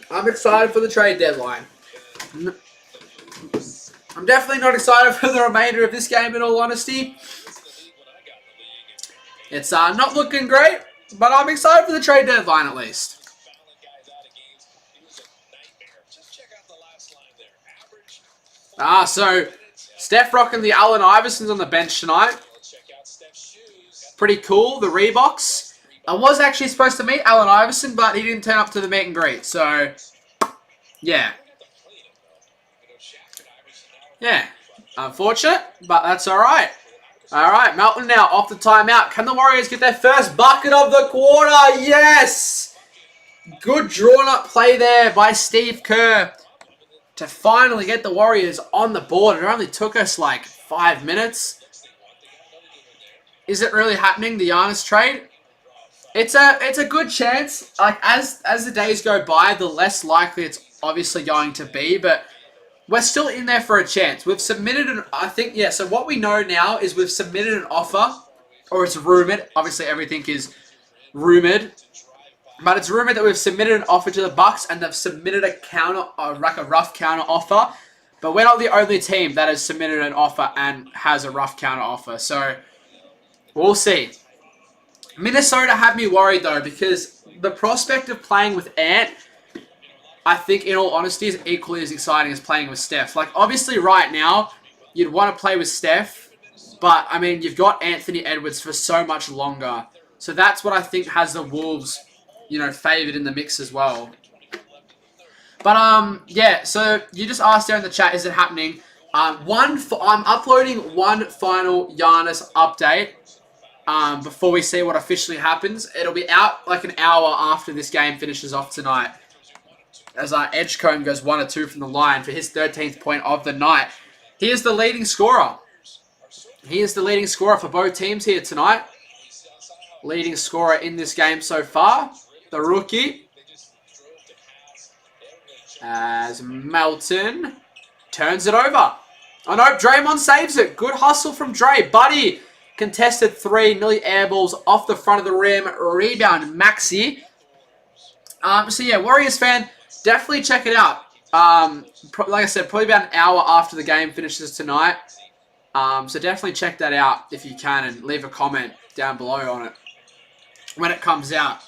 I'm excited for the trade deadline. I'm definitely not excited for the remainder of this game, in all honesty. It's not looking great, but I'm excited for the trade deadline at least. So Steph rocking the Allen Iversons on the bench tonight. Pretty cool, the Reeboks. I was actually supposed to meet Allen Iverson, but he didn't turn up to the meet and greet, so yeah. Yeah, unfortunate, but that's all right. All right, Melton now off the timeout. Can the Warriors get their first bucket of the quarter? Yes! Good drawn-up play there by Steve Kerr to finally get the Warriors on the board. It only took us like 5 minutes. Is it really happening, the Giannis trade? It's a good chance. Like as the days go by, the less likely it's obviously going to be, but we're still in there for a chance. We've submitted so what we know now is we've submitted an offer, or it's rumored. Obviously everything is rumored, but it's rumored that we've submitted an offer to the Bucks and they've submitted a rough counter offer. But we're not the only team that has submitted an offer and has a rough counter offer. So we'll see. Minnesota had me worried though, because the prospect of playing with Ant, I think, in all honesty, is equally as exciting as playing with Steph. Like, obviously, right now, you'd want to play with Steph, but, I mean, you've got Anthony Edwards for so much longer. So that's what I think has the Wolves, favoured in the mix as well. But, yeah, so you just asked there in the chat, is it happening? I'm uploading one final Giannis update before we see what officially happens. It'll be out like an hour after this game finishes off tonight, as Edgecombe goes 1 or 2 from the line for his 13th point of the night. He is the leading scorer. He is the leading scorer for both teams here tonight. Leading scorer in this game so far, the rookie, as Melton turns it over. Oh no, Draymond saves it. Good hustle from Dre. Buddy, contested 3, nearly air balls off the front of the rim. Rebound, Maxi. So yeah, Warriors fan, definitely check it out. Like I said, probably about an hour after the game finishes tonight. So definitely check that out if you can, and leave a comment down below on it when it comes out.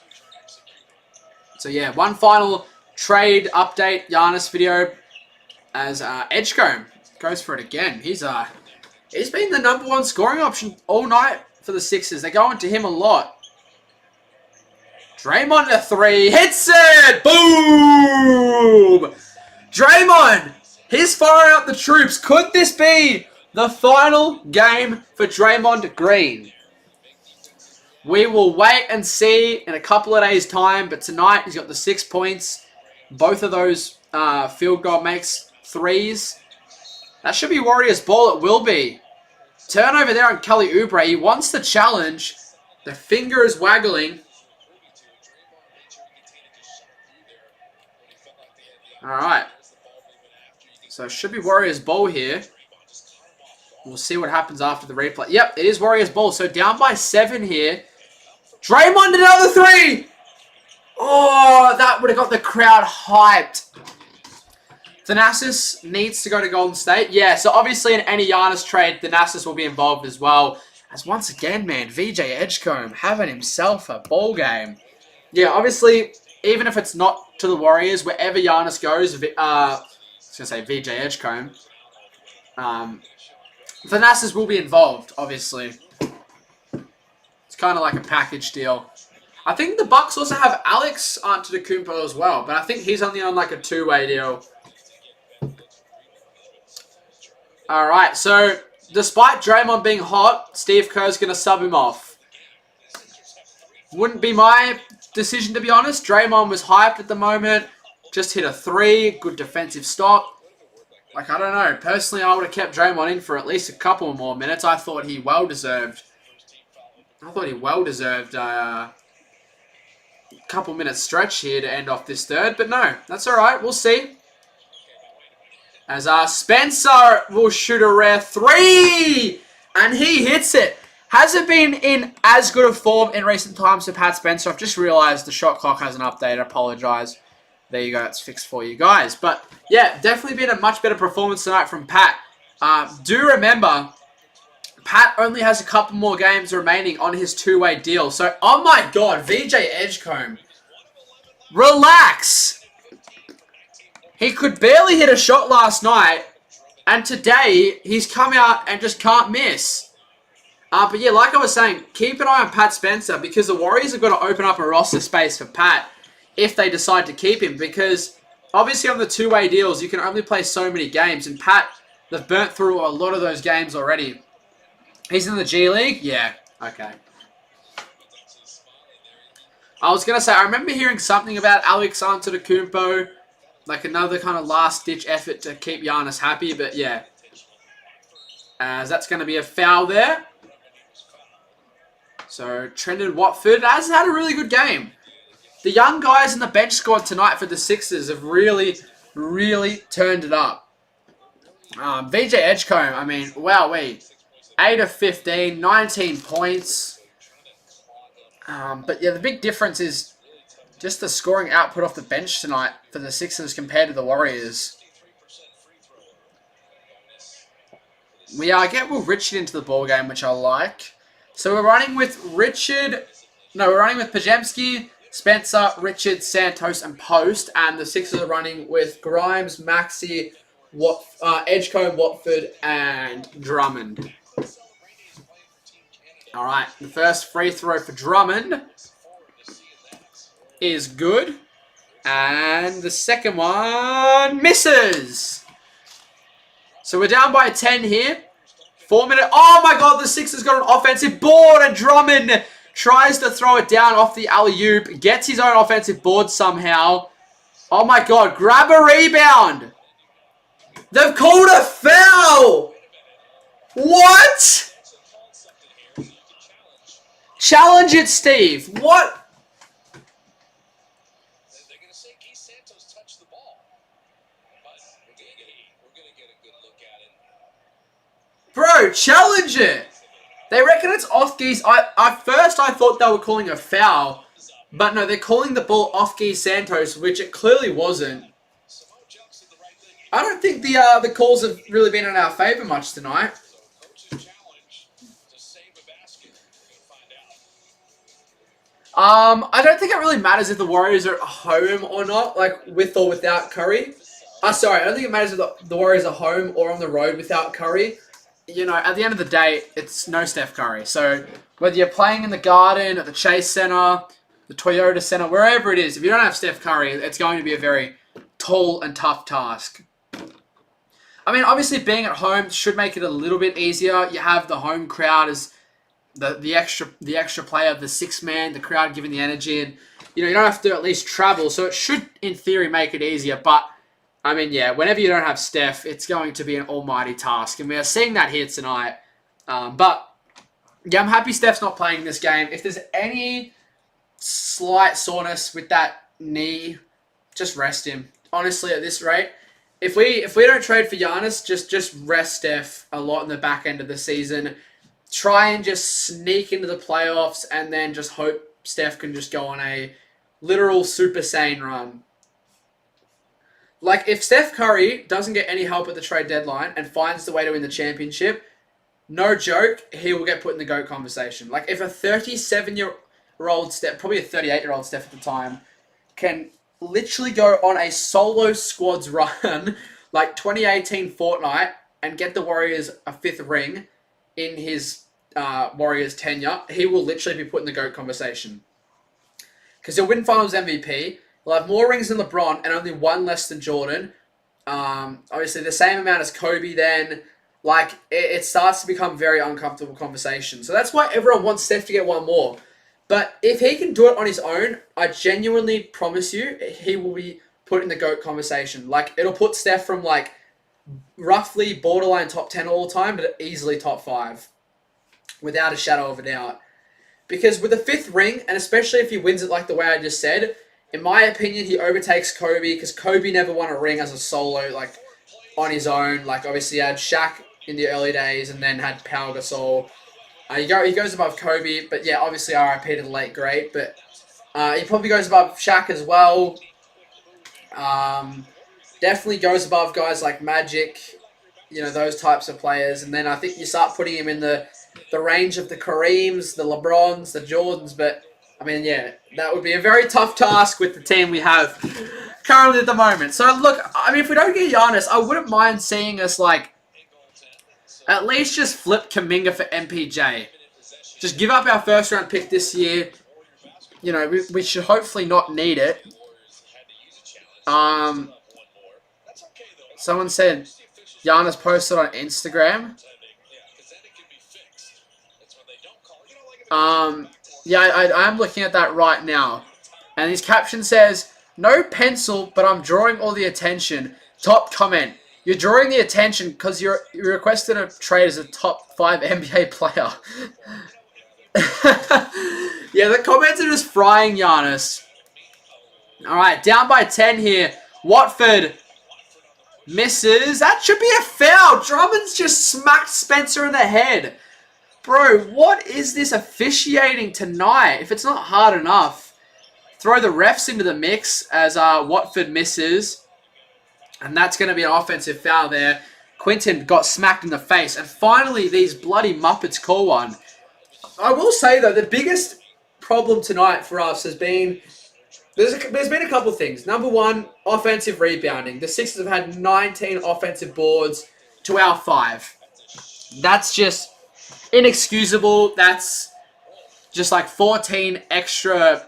So yeah, one final trade update Giannis video, as Edgecombe goes for it again. He's been the #1 scoring option all night for the Sixers. They're going to him a lot. Draymond a 3, hits it! Boom! Draymond, he's firing up the troops. Could this be the final game for Draymond Green? We will wait and see in a couple of days' time, but tonight he's got the 6 points. Both of those field goal makes 3s. That should be Warriors ball. It will be. Turnover there on Kelly Oubre. He wants the challenge. The finger is waggling. Alright. So it should be Warriors ball here. We'll see what happens after the replay. Yep, it is Warriors ball. So down by 7 here. Draymond, another 3! Oh, that would have got the crowd hyped. Thanasis needs to go to Golden State. Yeah, so obviously in any Giannis trade, Thanasis will be involved as well. As once again, man, VJ Edgecombe having himself a ball game. Yeah, obviously, even if it's not to the Warriors, wherever Giannis goes, I was going to say VJ Edgecombe, Thanasis will be involved, obviously. It's kind of like a package deal. I think the Bucks also have Alex Antetokounmpo as well, but I think he's only on like a 2-way deal. Alright, so despite Draymond being hot, Steve Kerr's going to sub him off. Wouldn't be my decision, to be honest. Draymond was hyped at the moment. Just hit a 3. Good defensive stop. Like, I don't know. Personally, I would have kept Draymond in for at least a couple more minutes. I thought he well deserved a couple minutes stretch here to end off this third. But no, that's alright. We'll see. As Spencer will shoot a rare 3. And he hits it. Hasn't been in as good a form in recent times for Pat Spencer. I've just realised the shot clock hasn't updated. I apologise. There you go. It's fixed for you guys. But, yeah, definitely been a much better performance tonight from Pat. Do remember, Pat only has a couple more games remaining on his two-way deal. So, oh my God, VJ Edgecombe. Relax. He could barely hit a shot last night. And today, he's come out and just can't miss. But yeah, like I was saying, keep an eye on Pat Spencer because the Warriors have got to open up a roster space for Pat if they decide to keep him. Because obviously on the two-way deals, you can only play so many games. And Pat, they've burnt through a lot of those games already. He's in the G League? Yeah, okay. I was going to say, I remember hearing something about Alex Antetokounmpo, like another kind of last-ditch effort to keep Giannis happy. But yeah, as that's going to be a foul there. So, Trendon Watford has had a really good game. The young guys in the bench squad tonight for the Sixers have really, really turned it up. VJ Edgecombe, I mean, wowee. 8 of 15, 19 points. But yeah, the big difference is just the scoring output off the bench tonight for the Sixers compared to the Warriors. We get Will Richard into the ballgame, which I like. So we're running with we're running with Pajemski, Spencer, Richard, Santos, and Post. And the Sixers are running with Grimes, Maxey, Edgecombe, Watford, and Drummond. Alright, the first free throw for Drummond is good. And the second one misses. So we're down by 10 here. 4 minutes. Oh my God, the Sixers got an offensive board and Drummond tries to throw it down off the alley-oop. Gets his own offensive board somehow. Oh my God, grab a rebound. They've called a foul. What? Challenge it, Steve. What? They're going to say Keith Santos touched the ball. But we're going to get a good look at it. Bro, challenge it. They reckon it's off Geese. At first I thought they were calling a foul. But no, they're calling the ball off Geese Santos, which it clearly wasn't. I don't think the calls have really been in our favour much tonight. I don't think it really matters if the Warriors are at home or not, like with or without Curry. Sorry, I don't think it matters if the Warriors are home or on the road without Curry. You know, at the end of the day, it's no Steph Curry. So whether you're playing in the Garden, at the Chase Center, the Toyota Center, wherever it is, if you don't have Steph Curry, it's going to be a very tall and tough task. I mean, obviously being at home should make it a little bit easier. You have the home crowd as the extra player, the sixth man, the crowd giving the energy, and you don't have to at least travel. So it should, in theory, make it easier. But I mean, yeah, whenever you don't have Steph, it's going to be an almighty task, and we are seeing that here tonight. But yeah, I'm happy Steph's not playing this game. If there's any slight soreness with that knee, just rest him. Honestly, at this rate, if we don't trade for Giannis, just rest Steph a lot in the back end of the season. Try and just sneak into the playoffs, and then just hope Steph can just go on a literal Super Saiyan run. Like, if Steph Curry doesn't get any help at the trade deadline and finds the way to win the championship, no joke, he will get put in the GOAT conversation. Like, if a 37-year-old Steph, probably a 38-year-old Steph at the time, can literally go on a solo squads run, like 2018 Fortnite, and get the Warriors a 5th ring in his Warriors tenure, he will literally be put in the GOAT conversation. Because he'll win Finals MVP, he'll have more rings than LeBron, and only one less than Jordan. Obviously, the same amount as Kobe then. Like, it starts to become very uncomfortable conversation. So that's why everyone wants Steph to get one more. But if he can do it on his own, I genuinely promise you, he will be put in the GOAT conversation. Like, it'll put Steph from, like, roughly borderline top 10 all the time, but easily top 5. Without a shadow of a doubt. Because with the 5th ring, and especially if he wins it like the way I just said, in my opinion, he overtakes Kobe, because Kobe never won a ring as a solo, like, on his own. Like, obviously, he had Shaq in the early days and then had Pau Gasol. He goes above Kobe, but yeah, obviously RIP to the late great. But he probably goes above Shaq as well. Definitely goes above guys like Magic, you know, those types of players. And then I think you start putting him in the range of the Kareems, the LeBrons, the Jordans. But, I mean, yeah, that would be a very tough task with the team we have currently at the moment. So, look, I mean, if we don't get Giannis, I wouldn't mind seeing us, like, at least just flip Kuminga for MPJ. Just give up our first round pick this year. You know, we should hopefully not need it. Someone said Giannis posted on Instagram. Yeah, I am looking at that right now. And his caption says, "No pencil, but I'm drawing all the attention." Top comment. You're drawing the attention because you requested a trade as a top 5 NBA player. Yeah, the comments are just frying Giannis. Alright, down by 10 here. Watford misses. That should be a foul. Drummond's just smacked Spencer in the head. Bro, what is this officiating tonight? If it's not hard enough, throw the refs into the mix as Watford misses. And that's going to be an offensive foul there. Quinton got smacked in the face. And finally, these bloody Muppets call one. I will say, though, the biggest problem tonight for us has been... There's been a couple of things. Number one, offensive rebounding. The Sixers have had 19 offensive boards to our 5. That's just inexcusable. That's just like 14 extra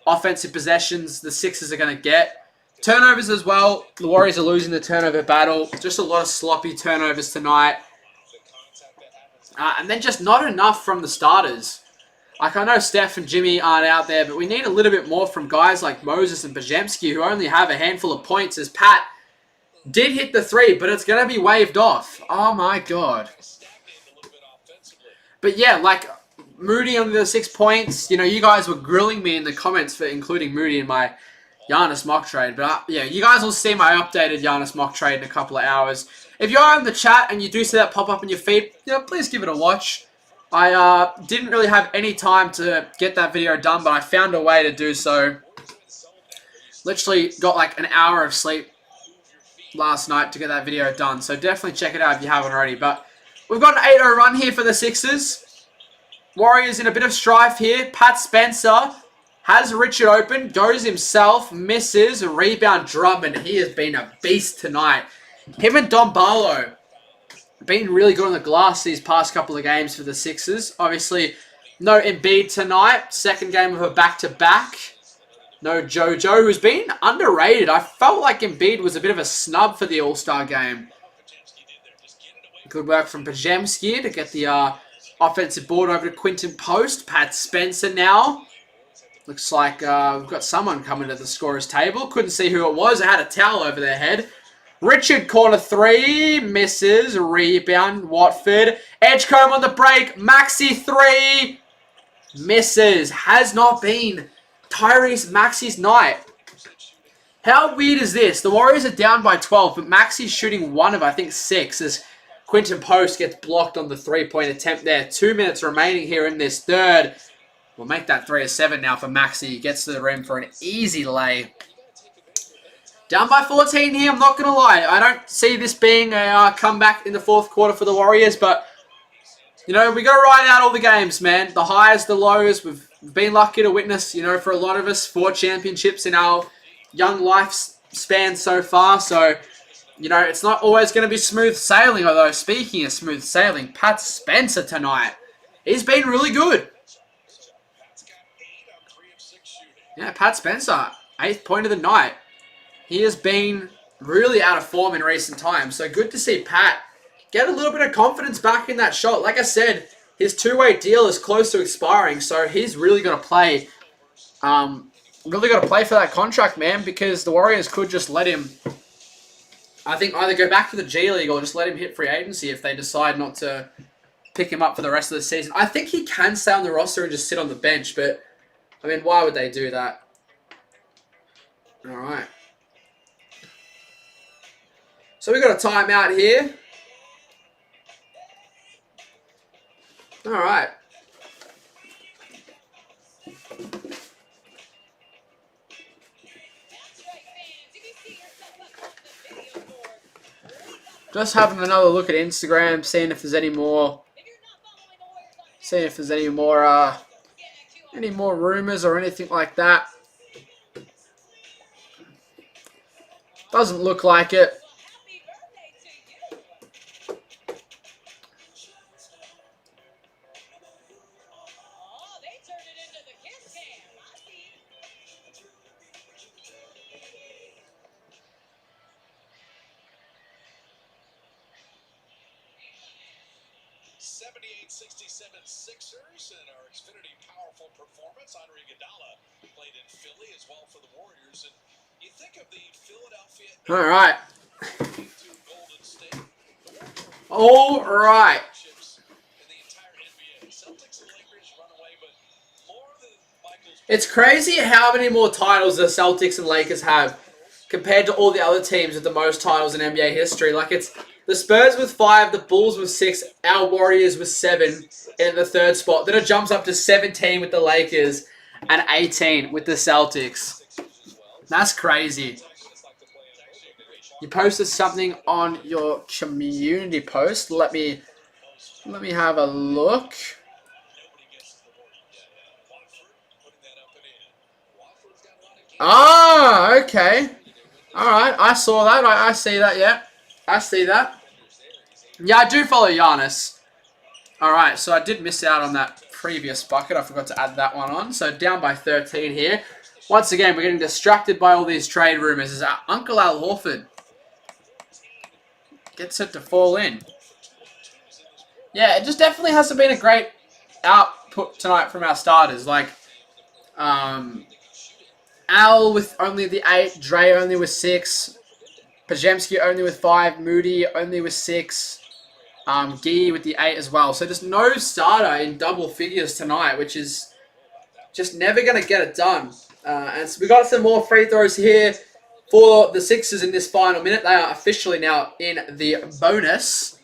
offensive possessions the Sixers are going to get. Turnovers as well. The Warriors are losing the turnover battle. Just a lot of sloppy turnovers tonight. And then just not enough from the starters. Like, I know Steph and Jimmy aren't out there, but we need a little bit more from guys like Moses and Pajemski, who only have a handful of points, as Pat did hit the 3, but it's going to be waved off. Oh, my God. But, yeah, like, Moody on the 6 points. You know, you guys were grilling me in the comments for including Moody in my Giannis mock trade. But, yeah, you guys will see my updated Giannis mock trade in a couple of hours. If you are in the chat and you do see that pop up in your feed, you know, please give it a watch. I didn't really have any time to get that video done, but I found a way to do so. Literally got like an hour of sleep last night to get that video done. So definitely check it out if you haven't already. But we've got an 8-0 run here for the Sixers. Warriors in a bit of strife here. Pat Spencer has Richard open, goes himself, misses, rebound Drummond. He has been a beast tonight. Him and Don Barlow been really good on the glass these past couple of games for the Sixers. Obviously, no Embiid tonight. Second game of a back-to-back. No JoJo, who's been underrated. I felt like Embiid was a bit of a snub for the All-Star game. Good work from Pajemski to get the offensive board over to Quinton Post. Pat Spencer now. Looks like we've got someone coming to the scorer's table. Couldn't see who it was. It had a towel over their head. Richard, corner 3, misses, rebound, Watford. Edgecombe on the break, Maxey 3, misses. Has not been Tyrese Maxey's night. How weird is this? The Warriors are down by 12, but Maxey's shooting 1 of, I think, 6, as Quinton Post gets blocked on the 3-point attempt there. 2 minutes remaining here in this third. We'll make that 3 a 7 now for Maxey. He gets to the rim for an easy lay. Down by 14 here, I'm not going to lie. I don't see this being a comeback in the fourth quarter for the Warriors, but, you know, we got to ride out all the games, man. The highs, the lows, we've been lucky to witness, you know, for a lot of us, 4 championships in our young lifespan so far. So, you know, it's not always going to be smooth sailing, although speaking of smooth sailing, Pat Spencer tonight, he's been really good. Yeah, Pat Spencer, 8th point of the night. He has been really out of form in recent times. So good to see Pat get a little bit of confidence back in that shot. Like I said, his 2-way deal is close to expiring. So he's really got to play. Really got to play for that contract, man. Because the Warriors could just let him, I think, either go back to the G League or just let him hit free agency if they decide not to pick him up for the rest of the season. I think he can stay on the roster and just sit on the bench. But, I mean, why would they do that? All right. So we got a timeout here. All right. Just having another look at Instagram, seeing if there's any more, any more rumors or anything like that. Doesn't look like it. Sixers in our Xfinity powerful performance. Andre Iguodala played in Philly as well for the Warriors. And you think of the Philadelphia All right. to Golden State. All right. In the entire NBA. Celtics and Lakers run away, but more than Michael's. It's crazy how many more titles the Celtics and Lakers have compared to all the other teams with the most titles in NBA history. Like, it's the Spurs with 5, the Bulls with 6, our Warriors with 7 in the third spot. Then it jumps up to 17 with the Lakers and 18 with the Celtics. That's crazy. You posted something on your community post. Let me have a look. Ah, okay. All right, I saw that. I see that, yeah. I see that. Yeah, I do follow Giannis. All right, so I did miss out on that previous bucket. I forgot to add that one on. So down by 13 here. Once again, we're getting distracted by all these trade rumors. Is our Uncle Al Horford gets it to fall in. Yeah, it just definitely hasn't been a great output tonight from our starters. Like, Al with only the 8, Dre only with 6, Pajemski only with 5, Moody only with 6, Gee with the 8 as well. So just no starter in double figures tonight, which is just never going to get it done. And so we got some more free throws here for the Sixers in this final minute. They are officially now in the bonus.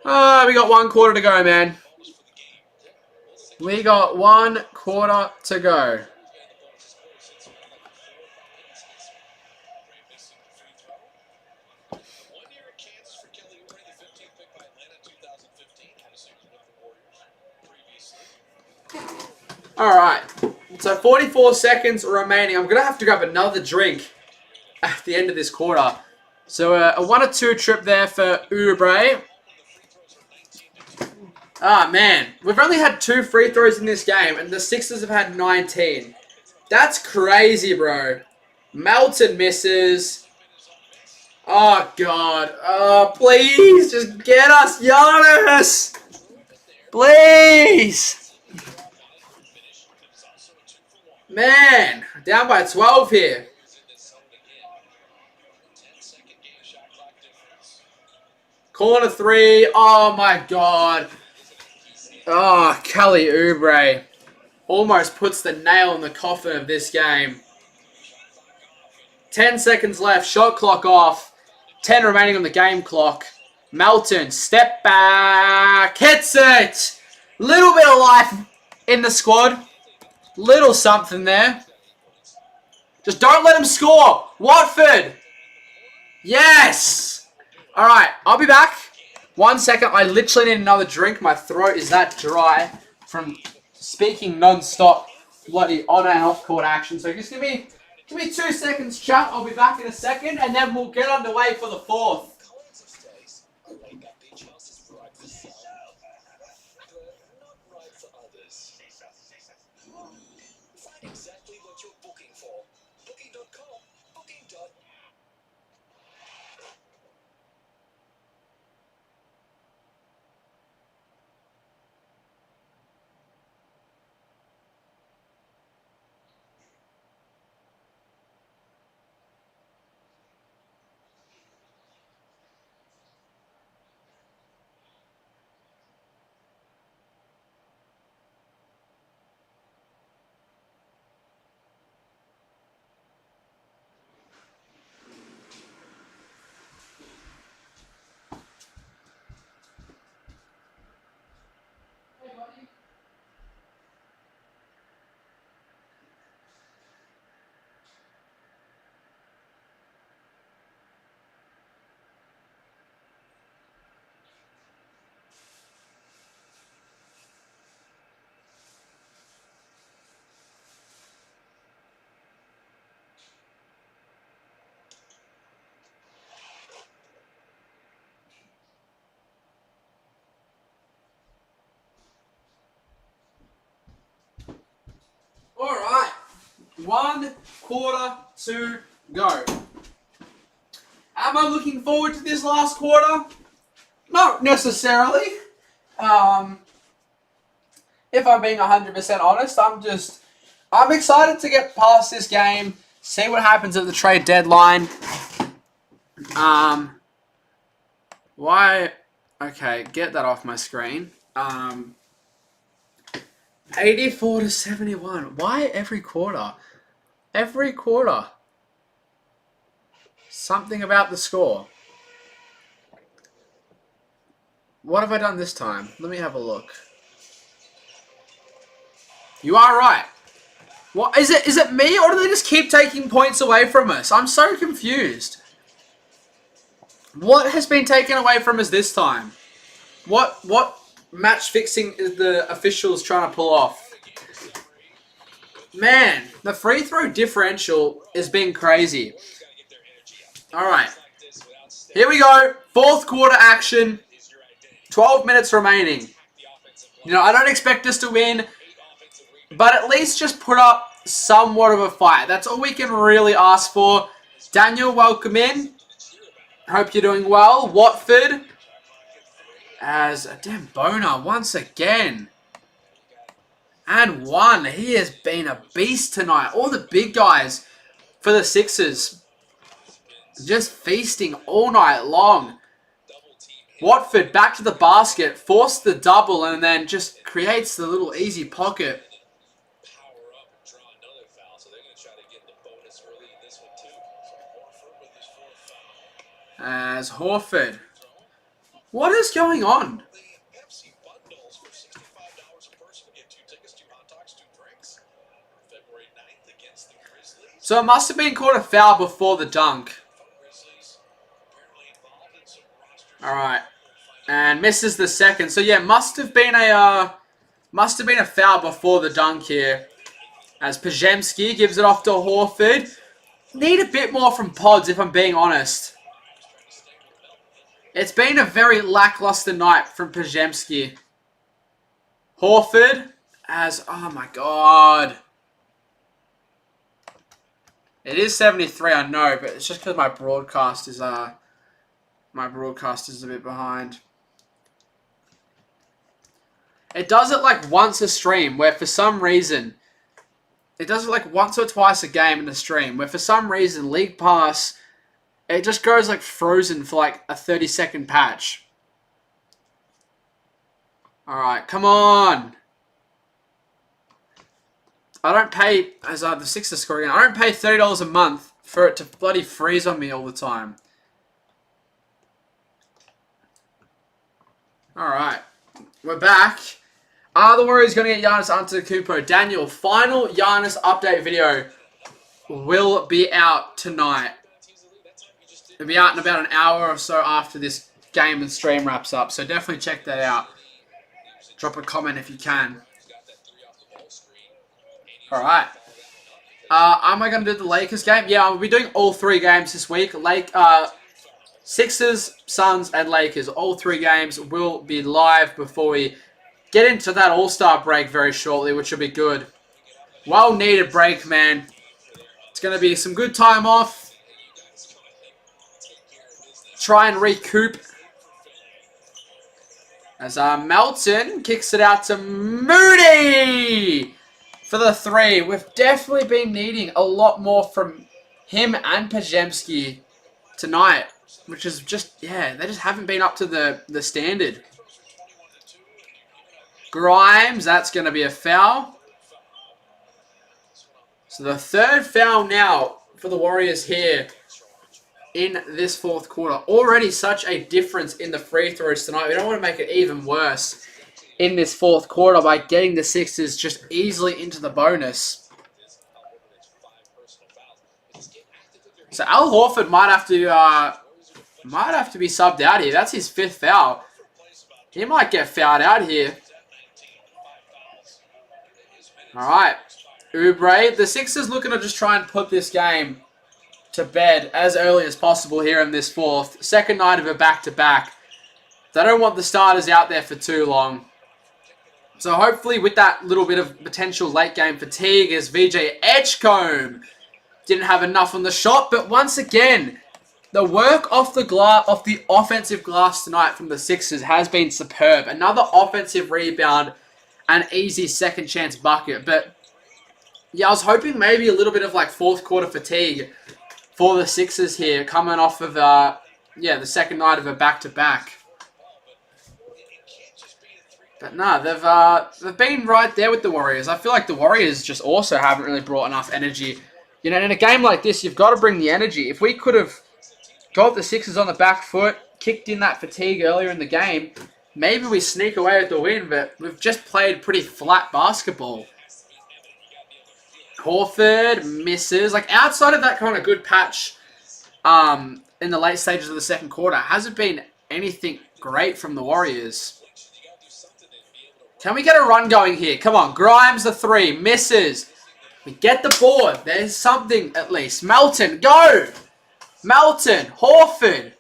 We got 1 quarter to go, man. We got 1 quarter to go. All right. So 44 seconds remaining. I'm going to have to grab another drink at the end of this quarter. So a 1 or 2 trip there for Oubre. Ah, man. We've only had 2 free throws in this game, and the Sixers have had 19. That's crazy, bro. Melton misses. Oh, God. Oh, please. Just get us Giannis. Please. Man. Down by 12 here. Corner 3. Oh, my God. Oh, Kelly Oubre almost puts the nail in the coffin of this game. 10 seconds left. Shot clock off. 10 remaining on the game clock. Melton, step back. Hits it. Little bit of life in the squad. Little something there. Just don't let him score. Watford. Yes. All right, I'll be back. 1 second. I literally need another drink. My throat is that dry from speaking non-stop bloody on and off court action. So just give me 2 seconds, chat. I'll be back in a second, and then we'll get underway for the 4th. Find exactly what you're booking for. Booking.com. Booking.com. 1 quarter to go. Am I looking forward to this last quarter? Not necessarily. If I'm being 100% honest, I'm excited to get past this game, see what happens at the trade deadline. Why? Okay, get that off my screen. 84 to 71. Why every quarter? Every quarter. Something about the score. What have I done this time? Let me have a look. You are right. What is it? Is it me, or do they just keep taking points away from us? I'm so confused. What has been taken away from us this time? What match fixing is the officials trying to pull off? Man, the free throw differential is being crazy. Alright. Here we go. 4th quarter action. 12 minutes remaining. You know, I don't expect us to win, but at least just put up somewhat of a fight. That's all we can really ask for. Daniel, welcome in. Hope you're doing well. Watford as a damn boner once again. And 1. He has been a beast tonight. All the big guys for the Sixers just feasting all night long. Watford back to the basket, forced the double, and then just creates the little easy pocket. As Horford. What is going on? So it must have been called a foul before the dunk. Alright. And misses the second. So yeah, must have been a foul before the dunk here. As Pregame gives it off to Horford. Need a bit more from Pods, if I'm being honest. It's been a very lackluster night from Pregame. Horford as, oh my god. It is 73, I know, but it's just because my broadcast is a bit behind. It does it like once a stream, where for some reason, it does it like once or twice a game in a stream, where for some reason League Pass, it just goes like frozen for like a 30-second patch. Alright, come on. I don't pay, as the Sixers score again, I don't pay $30 a month for it to bloody freeze on me all the time. Alright, we're back. Are the Warriors going to get Giannis Antetokounmpo? Daniel, final Giannis update video will be out tonight. It'll be out in about an hour or so after this game and stream wraps up, so definitely check that out. Drop a comment if you can. Alright. Am I going to do the Lakers game? Yeah, I'll be doing all 3 games this week. Sixers, Suns, and Lakers. All 3 games will be live before we get into that All-Star break very shortly, which will be good. Well-needed break, man. It's going to be some good time off. Try and recoup. As Melton kicks it out to Moody for the 3. We've definitely been needing a lot more from him and Pregame tonight. Which is just, yeah, they just haven't been up to the standard. Grimes, that's going to be a foul. So the 3rd foul now for the Warriors here in this 4th quarter. Already such a difference in the free throws tonight. We don't want to make it even worse in this 4th quarter by getting the Sixers just easily into the bonus. So Al Horford might have to be subbed out here. That's his 5th foul. He might get fouled out here. Alright. Oubre. The Sixers looking to just try and put this game to bed as early as possible here in this 4th. Second night of a back-to-back. They don't want the starters out there for too long. So hopefully with that little bit of potential late game fatigue as VJ Edgecombe didn't have enough on the shot. But once again, the work off the offensive glass tonight from the Sixers has been superb. Another offensive rebound, an easy second chance bucket. But yeah, I was hoping maybe a little bit of like fourth quarter fatigue for the Sixers here, coming off of the second night of a back-to-back. But no, they've been right there with the Warriors. I feel like the Warriors just also haven't really brought enough energy. You know, in a game like this, you've got to bring the energy. If we could have got the Sixers on the back foot, kicked in that fatigue earlier in the game, maybe we sneak away with the win, but we've just played pretty flat basketball. Horford misses. Like, outside of that kind of good patch in the late stages of the second quarter, hasn't been anything great from the Warriors. Can we get a run going here? Come on, Grimes the three, misses. We get the board. There's something at least. Melton, go! Melton, Horford.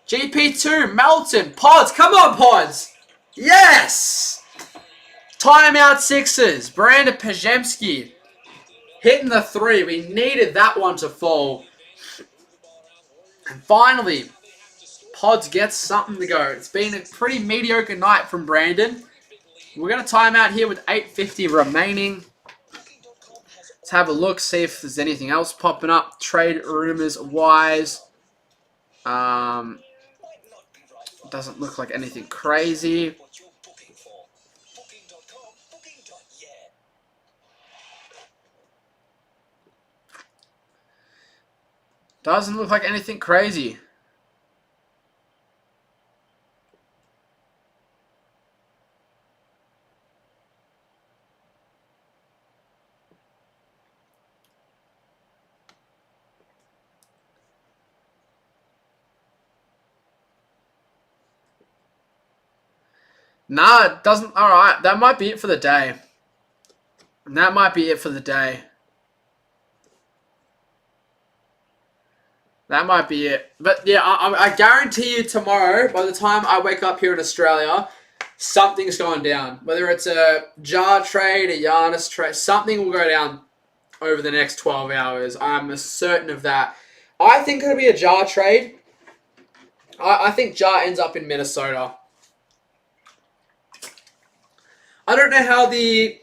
GP2, Melton, Pods. Come on, Pods. Yes! Timeout Sixers. Brandon Pajemski hitting the three. We needed that one to fall. And finally, Pods gets something to go. It's been a pretty mediocre night from Brandon. We're going to time out here with 8:50 remaining. Let's have a look, see if there's anything else popping up. Trade rumors wise. Doesn't look like anything crazy. Doesn't look like anything crazy. Nah, it doesn't. Alright, that might be it for the day. That might be it for the day. That might be it. But yeah, I guarantee you tomorrow, by the time I wake up here in Australia, something's going down. Whether it's a Jar trade, a Giannis trade, something will go down over the next 12 hours. I'm certain of that. I think it'll be a Jar trade. I think Jar ends up in Minnesota. I don't know how the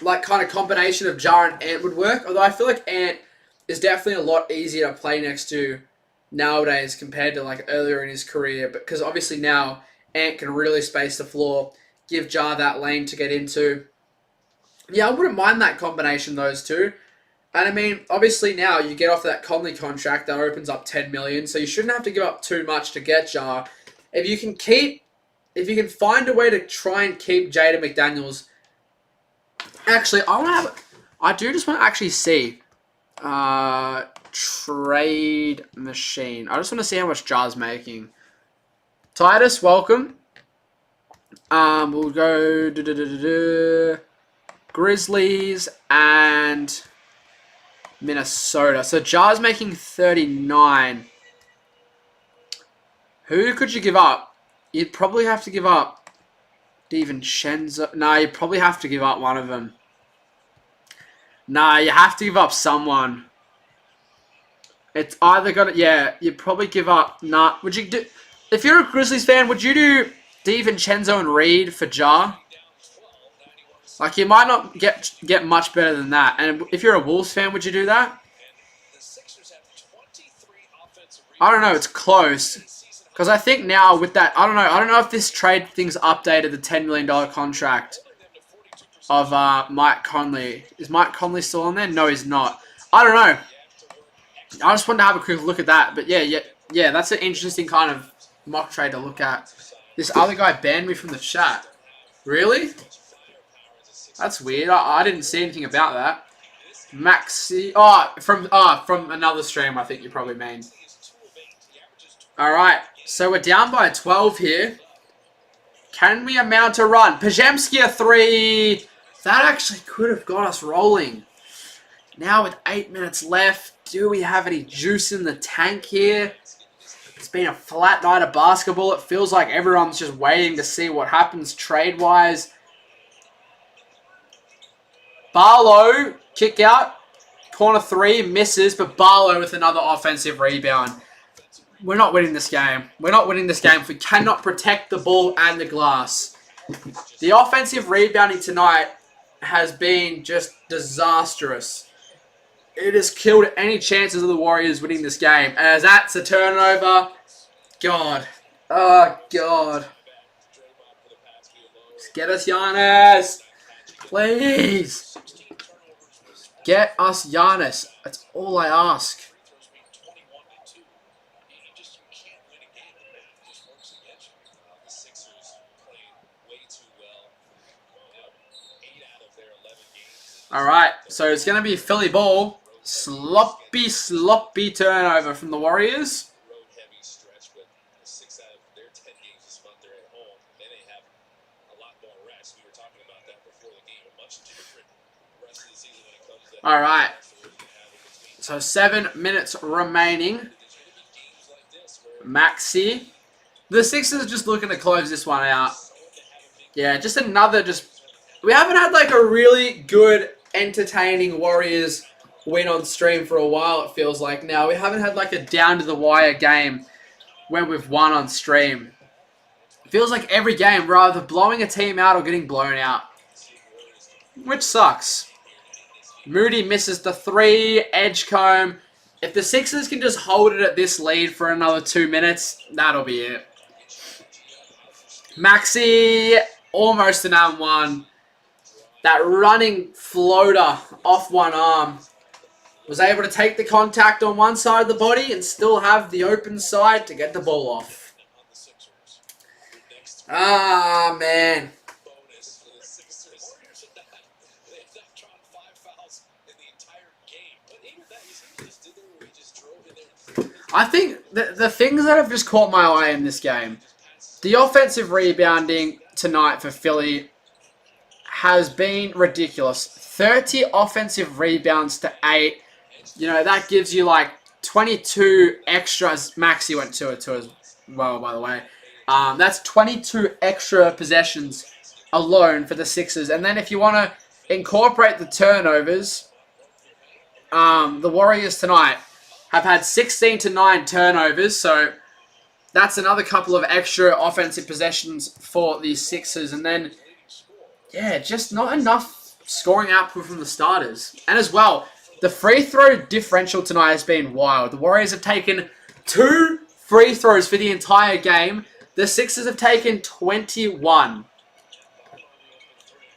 kind of combination of Jar and Ant would work, although I feel like Ant is definitely a lot easier to play next to nowadays compared to like earlier in his career, because obviously now Ant can really space the floor, give Jar that lane to get into. Yeah, I wouldn't mind that combination, those two. And I mean, obviously now you get off that Conley contract that opens up $10 million, so you shouldn't have to give up too much to get Jar. If you can find a way to try and keep Jaden McDaniels. Actually, I do just want to actually see trade machine. I just want to see how much Jar's making. Titus, welcome. We'll go Grizzlies and Minnesota. So Jar's making 39. Who could you give up? You'd probably have to give up DiVincenzo. No, you'd probably have to give up one of them. Nah, you have to give up someone. It's either got to, yeah, you'd probably give up. Nah, would you do? If you're a Grizzlies fan, would you do DiVincenzo and Reed for Jar? Like, you might not get much better than that. And if you're a Wolves fan, would you do that? I don't know. It's close. Because I think now with that, I don't know if this trade thing's updated the $10 million contract of Mike Conley. Is Mike Conley still on there? No, he's not. I don't know. I just wanted to have a quick look at that. But yeah, that's an interesting kind of mock trade to look at. This other guy banned me from the chat. Really? That's weird. I didn't see anything about that. Maxi. Oh, from another stream, I think you probably mean. All right. So we're down by 12 here. Can we amount a run? Pajemski a three. That actually could have got us rolling. Now with 8 minutes left, do we have any juice in the tank here? It's been a flat night of basketball. It feels like everyone's just waiting to see what happens trade-wise. Barlow, kick out. Corner 3, misses, but Barlow with another offensive rebound. We're not winning this game. We're not winning this game if we cannot protect the ball and the glass. The offensive rebounding tonight has been just disastrous. It has killed any chances of the Warriors winning this game. As that's a turnover. God. Oh, God. Just get us Giannis. Please. Get us Giannis. That's all I ask. Alright, so it's going to be Philly ball. Sloppy, sloppy turnover from the Warriors. Alright, so 7 minutes remaining. Maxi. The Sixers are just looking to close this one out. Yeah, just another we haven't had like a really good, entertaining Warriors win on stream for a while, it feels like now. We haven't had like a down-to-the-wire game where we've won on stream. It feels like every game, we're either blowing a team out or getting blown out. Which sucks. Moody misses the 3, Edgecombe. If the Sixers can just hold it at this lead for another 2 minutes, that'll be it. Maxi, almost an and one. That running floater off one arm. Was able to take the contact on one side of the body and still have the open side to get the ball off. Ah, man. I think the things that have just caught my eye in this game, the offensive rebounding tonight for Philly has been ridiculous. 30 offensive rebounds to 8. You know, that gives you like 22 extras. Maxi went 2 as well, by the way. That's 22 extra possessions alone for the Sixers. And then if you want to incorporate the turnovers, the Warriors tonight have had 16-9 turnovers. So that's another couple of extra offensive possessions for the Sixers. And then, yeah, just not enough scoring output from the starters. And as well, the free throw differential tonight has been wild. The Warriors have taken 2 free throws for the entire game. The Sixers have taken 21.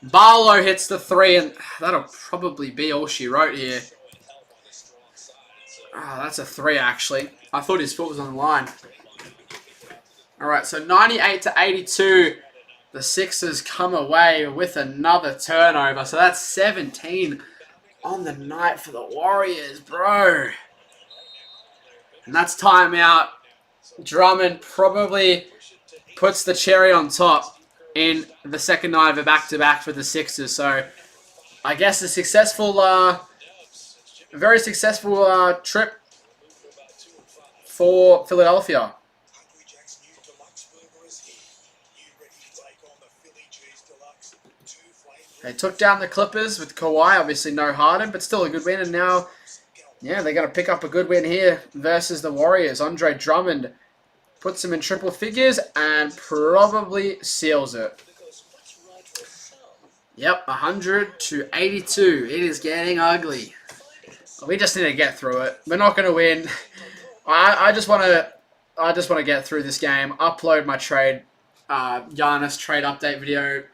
Barlow hits the 3, and that'll probably be all she wrote here. Oh, that's a 3, actually. I thought his foot was on the line. Alright, so 98-82. The Sixers come away with another turnover. So that's 17 on the night for the Warriors, bro. And that's timeout. Drummond probably puts the cherry on top in the second night of a back-to-back for the Sixers. So I guess a successful, very successful trip for Philadelphia. They took down the Clippers with Kawhi. Obviously no Harden, but still a good win. And now, yeah, they're going to pick up a good win here versus the Warriors. Andre Drummond puts them in triple figures and probably seals it. Yep, 100-82. It is getting ugly. We just need to get through it. We're not going to win. I just want to get through this game. Upload my trade, Giannis trade update video.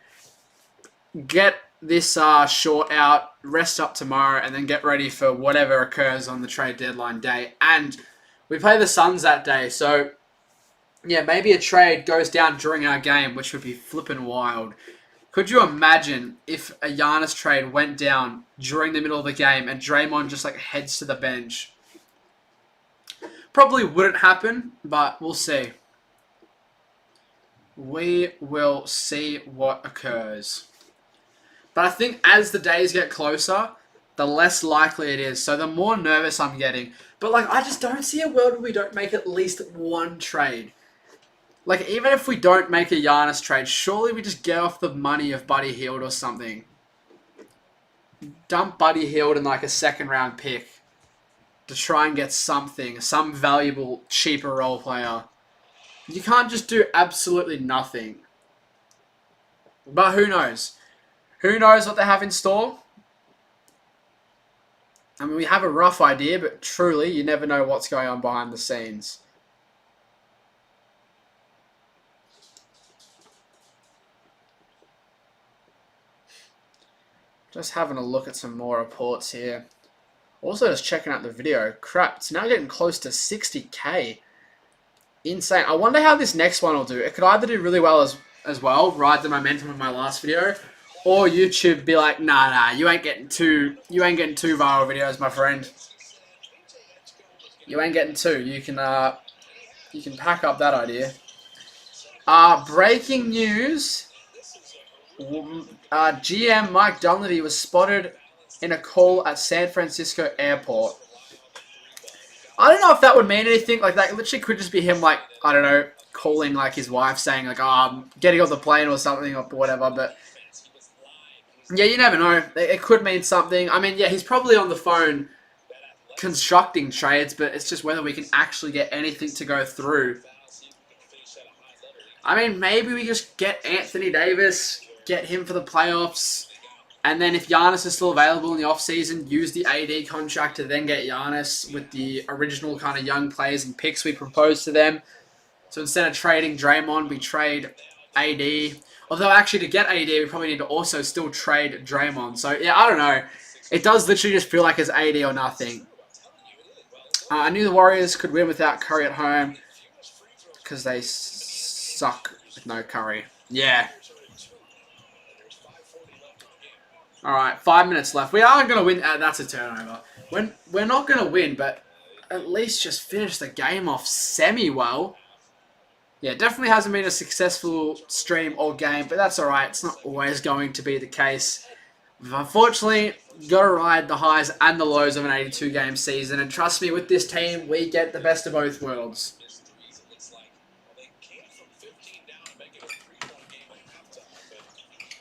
Get this short out, rest up tomorrow, and then get ready for whatever occurs on the trade deadline day. And we play the Suns that day, so yeah, maybe a trade goes down during our game, which would be flippin' wild. Could you imagine if a Giannis trade went down during the middle of the game and Draymond just like heads to the bench? Probably wouldn't happen, but we'll see. We will see what occurs. But I think as the days get closer, the less likely it is. So the more nervous I'm getting. But, like, I just don't see a world where we don't make at least one trade. Like, even if we don't make a Giannis trade, surely we just get off the money of Buddy Hield or something. Dump Buddy Hield in, like, a second-round pick to try and get something, some valuable, cheaper role player. You can't just do absolutely nothing. But who knows? Who knows what they have in store? I mean, we have a rough idea, but truly, you never know what's going on behind the scenes. Just having a look at some more reports here. Also, just checking out the video. Crap, it's now getting close to 60k. Insane. I wonder how this next one will do. It could either do really well as well, ride the momentum of my last video, or YouTube be like, nah, you ain't getting two viral videos, my friend. You ain't getting two. You can pack up that idea. Breaking news. GM Mike Dunleavy was spotted in a call at San Francisco Airport. I don't know if that would mean anything. Like, that literally could just be him, like, I don't know, calling, like, his wife saying, like, oh, I'm getting off the plane or something or whatever. But, yeah, you never know. It could mean something. I mean, yeah, he's probably on the phone constructing trades, but it's just whether we can actually get anything to go through. I mean, maybe we just get Anthony Davis, get him for the playoffs. And then if Giannis is still available in the offseason, use the AD contract to then get Giannis with the original kind of young players and picks we proposed to them. So instead of trading Draymond, we trade AD. Although actually to get AD, we probably need to also still trade Draymond. So yeah, I don't know. It does literally just feel like it's AD or nothing. I knew the Warriors could win without Curry at home because they suck with no Curry. Yeah. Alright, 5 minutes left. We aren't going to win. That's a turnover. We're not going to win, but at least just finish the game off semi-well. Yeah, definitely hasn't been a successful stream or game, but that's alright. It's not always going to be the case. We've unfortunately got to ride the highs and the lows of an 82-game season, and trust me, with this team, we get the best of both worlds.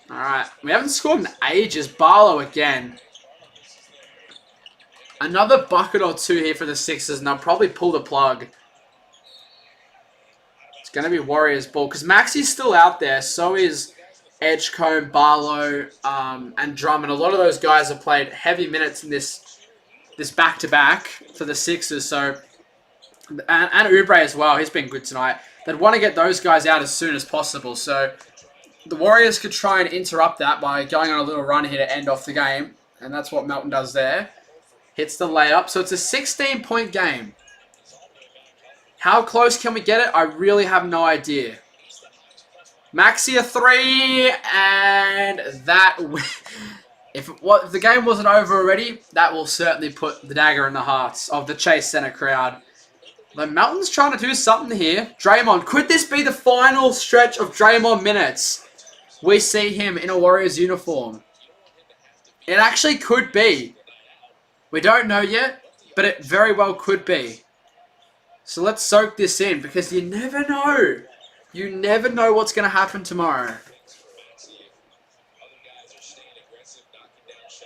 Alright, we haven't scored in ages. Barlow again. Another bucket or two here for the Sixers, and they'll probably pull the plug. It's going to be Warriors ball, because Maxi's still out there, so is Edgecombe, Barlow, and Drummond. A lot of those guys have played heavy minutes in this back-to-back for the Sixers, so... And Oubre as well, he's been good tonight. They'd want to get those guys out as soon as possible, so... The Warriors could try and interrupt that by going on a little run here to end off the game. And that's what Melton does there. Hits the layup. So it's a 16-point game. How close can we get it? I really have no idea. Maxi a three. And that... If the game wasn't over already, that will certainly put the dagger in the hearts of the Chase Center crowd. But Melton's trying to do something here. Draymond. Could this be the final stretch of Draymond minutes? We see him in a Warriors uniform. It actually could be. We don't know yet, but it very well could be. So let's soak this in, because you never know. You never know what's going to happen tomorrow.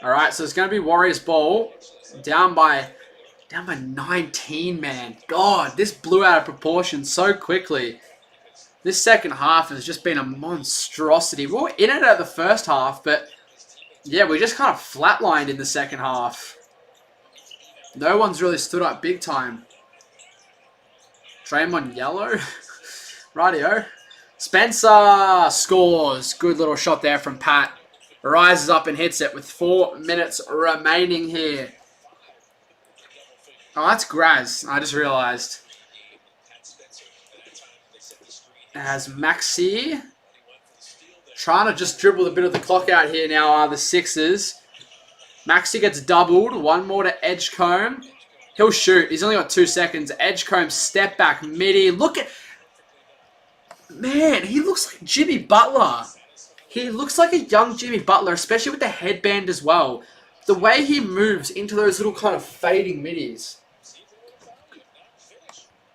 Alright, so it's going to be Warriors ball. Down by 19, man. God, this blew out of proportion so quickly. This second half has just been a monstrosity. We were in it at the first half, but yeah, we just kind of flatlined in the second half. No one's really stood up big time. Draymond yellow. Rightio. Spencer scores. Good little shot there from Pat. Rises up and hits it with 4 minutes remaining here. Oh, that's Graz. I just realised. As Maxi trying to just dribble a bit of the clock out here now are the Sixers. Maxi gets doubled. One more to Edgecombe. He'll shoot. He's only got 2 seconds. Edgecombe step back midi. Look at... Man, he looks like Jimmy Butler. He looks like a young Jimmy Butler, especially with the headband as well. the way he moves into those little kind of fading middies.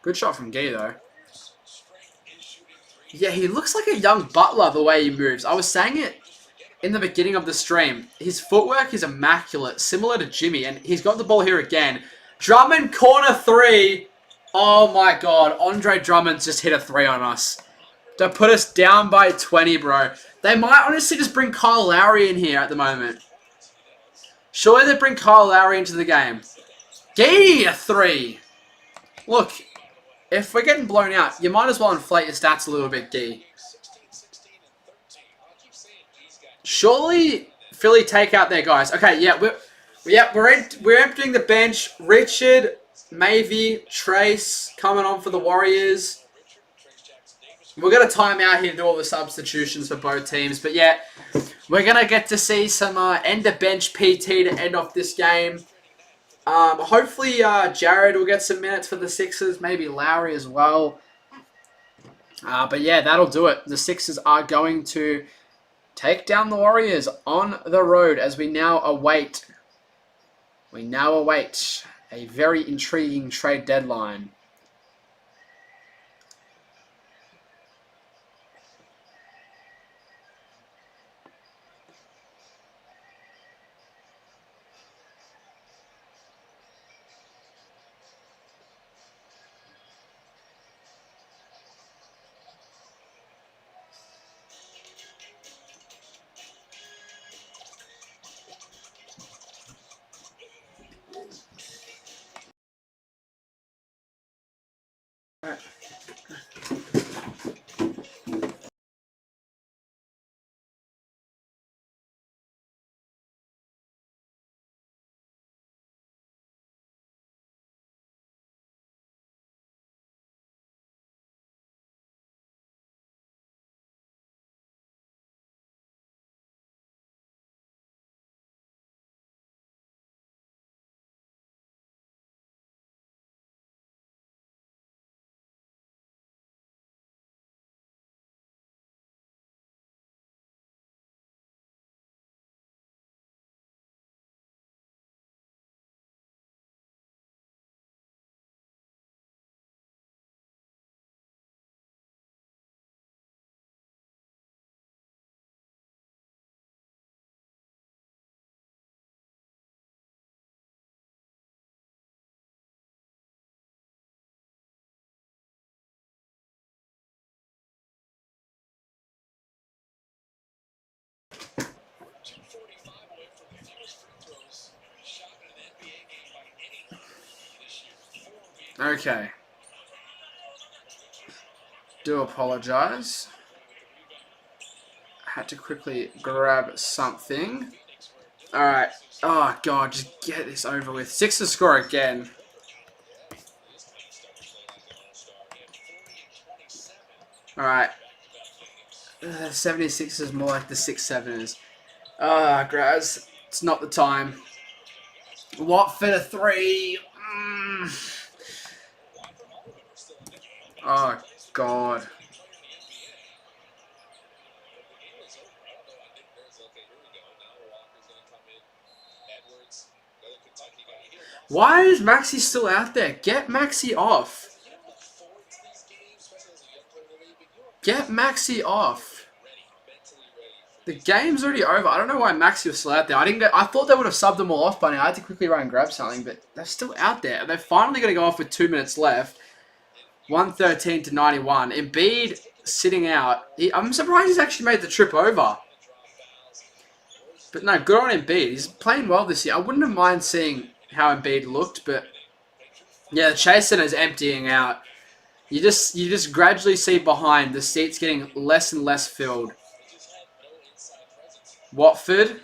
Good shot from Gee, though. Yeah, he looks like a young Butler the way he moves. I was saying it in the beginning of the stream. His footwork is immaculate, similar to Jimmy, and he's got the ball here again. Drummond, corner 3. Oh my god, Andre Drummond's just hit a 3 on us. To put us down by 20, bro. They might honestly just bring Kyle Lowry in here at the moment. Surely they bring Kyle Lowry into the game. Gee, a 3. Look, if we're getting blown out, you might as well inflate your stats a little bit, Gee. Surely Philly take out their guys. Okay, yeah, we're emptying the bench. Richard, Mavey, Trace coming on for the Warriors. We're going to time out here to do all the substitutions for both teams. But yeah, we're going to get to see some end of bench PT to end off this game. Hopefully Jared will get some minutes for the Sixers. Maybe Lowry as well. But yeah, that'll do it. The Sixers are going to take down the Warriors on the road as we now await a very intriguing trade deadline. Okay. Do apologize. Had to quickly grab something. Alright. Oh, God. Just get this over with. Sixers score again. Alright. 76 is more like the 6-7ers. Ah, Graz. It's not the time. Watford a 3. Oh, God. Why is Maxi still out there? Get Maxi off. Get Maxi off. The game's already over. I don't know why Maxi was still out there. I thought they would have subbed them all off by now. I had to quickly run and grab something, but they're still out there. They're finally going to go off with 2 minutes left. 113 to 91. Embiid sitting out. I'm surprised he's actually made the trip over. But no, good on Embiid. He's playing well this year. I wouldn't have mind seeing how Embiid looked, but yeah, the Chase Center is emptying out. You just gradually see behind the seats getting less and less filled. Watford,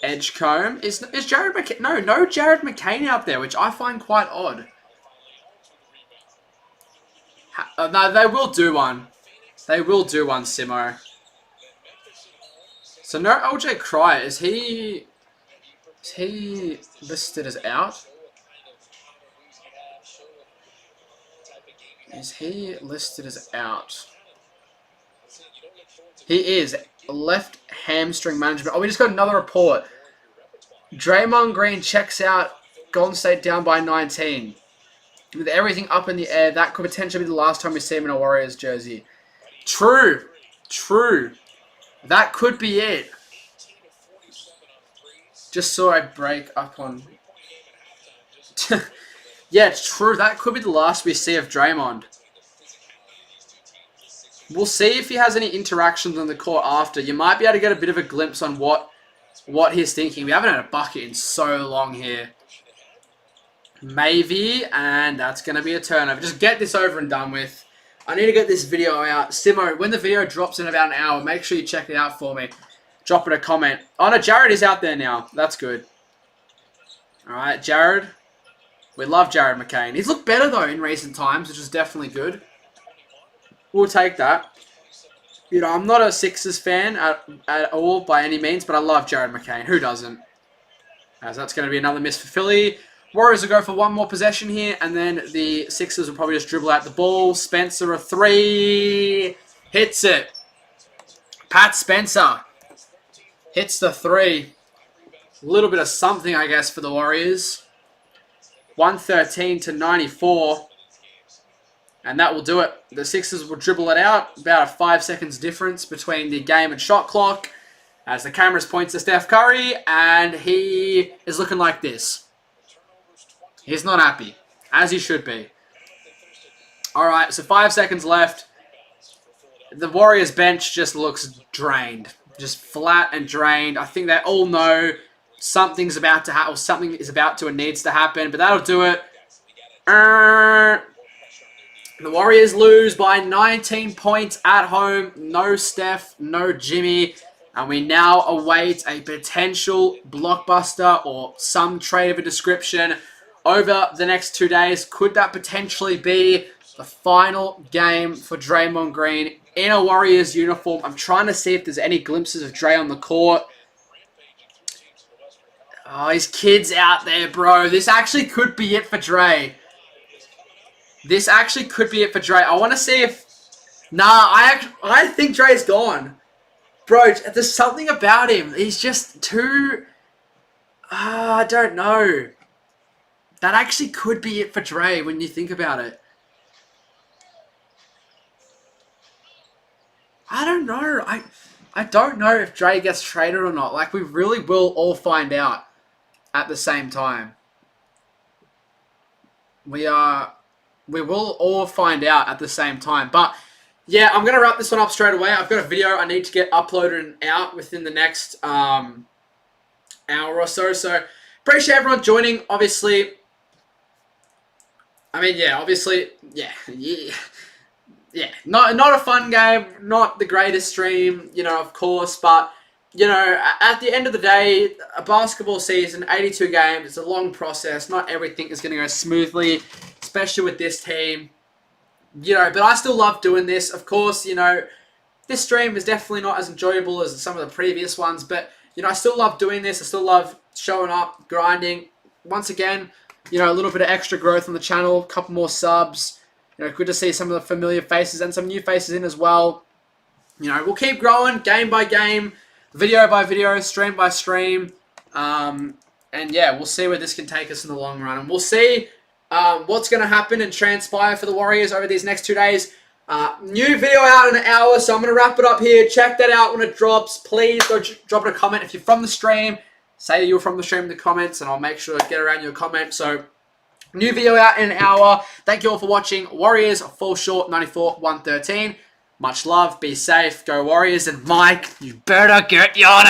Edgecombe. Is Jared McCain? No Jared McCain out there, which I find quite odd. No, they will do one. They will do one, Simo. So no LJ Cryer. Is he listed as out? Is he listed as out? He is. Left hamstring management. Oh, we just got another report. Draymond Green checks out. Golden State down by 19. With everything up in the air, that could potentially be the last time we see him in a Warriors jersey. True. True. That could be it. Just saw a break up on... Yeah, it's true. That could be the last we see of Draymond. We'll see if he has any interactions on the court after. You might be able to get a bit of a glimpse on what he's thinking. We haven't had a bucket in so long here. Maybe, and that's going to be a turnover. Just get this over and done with. I need to get this video out. Simo, when the video drops in about an hour, make sure you check it out for me. Drop it a comment. Oh no, Jared is out there now. That's good. Alright, Jared. We love Jared McCain. He's looked better though in recent times, which is definitely good. We'll take that. You know, I'm not a Sixers fan at all by any means, but I love Jared McCain. Who doesn't? As that's going to be another miss for Philly. Warriors will go for one more possession here, and then the Sixers will probably just dribble out the ball. Spencer, a three. Hits it. Pat Spencer hits the three. A little bit of something, I guess, for the Warriors. 113 to 94. And that will do it. The Sixers will dribble it out. About a 5 seconds difference between the game and shot clock. As the cameras point to Steph Curry. And he is looking like this. He's not happy. As he should be. Alright, so 5 seconds left. The Warriors bench just looks drained. Just flat and drained. I think they all know something's about to happen. Or something is about to and needs to happen. But that'll do it. The Warriors lose by 19 points at home. No Steph, no Jimmy. And we now await a potential blockbuster or some trade of a description over the next 2 days. Could that potentially be the final game for Draymond Green in a Warriors uniform? I'm trying to see if there's any glimpses of Dre on the court. Oh, his kid's out there, bro. This actually could be it for Dre. This actually could be it for Dre. I want to see if... Nah, I think Dre's gone. Bro, there's something about him. He's just too... I don't know. That actually could be it for Dre when you think about it. I don't know. I don't know if Dre gets traded or not. Like, we really will all find out at the same time. We will all find out at the same time. But, yeah, I'm going to wrap this one up straight away. I've got a video I need to get uploaded and out within the next hour or so. So, appreciate everyone joining. Obviously, I mean, yeah, obviously, yeah. Not a fun game. Not the greatest stream, you know, of course. But, you know, at the end of the day, a basketball season, 82 games, it's a long process. Not everything is going to go smoothly, especially with this team. You know, but I still love doing this. Of course, you know, this stream is definitely not as enjoyable as some of the previous ones. But, you know, I still love doing this. I still love showing up, grinding. Once again, you know, a little bit of extra growth on the channel. A couple more subs. You know, good to see some of the familiar faces and some new faces in as well. You know, we'll keep growing game by game, video by video, stream by stream. And yeah, we'll see where this can take us in the long run. And we'll see what's going to happen and transpire for the Warriors over these next 2 days. New video out in an hour, so I'm going to wrap it up here. Check that out when it drops. Please go drop it a comment if you're from the stream. Say that you're from the stream in the comments, and I'll make sure to get around your comment. So, new video out in an hour. Thank you all for watching. Warriors fall short, 94-113. Much love. Be safe. Go Warriors. And Mike, you better get Giannis.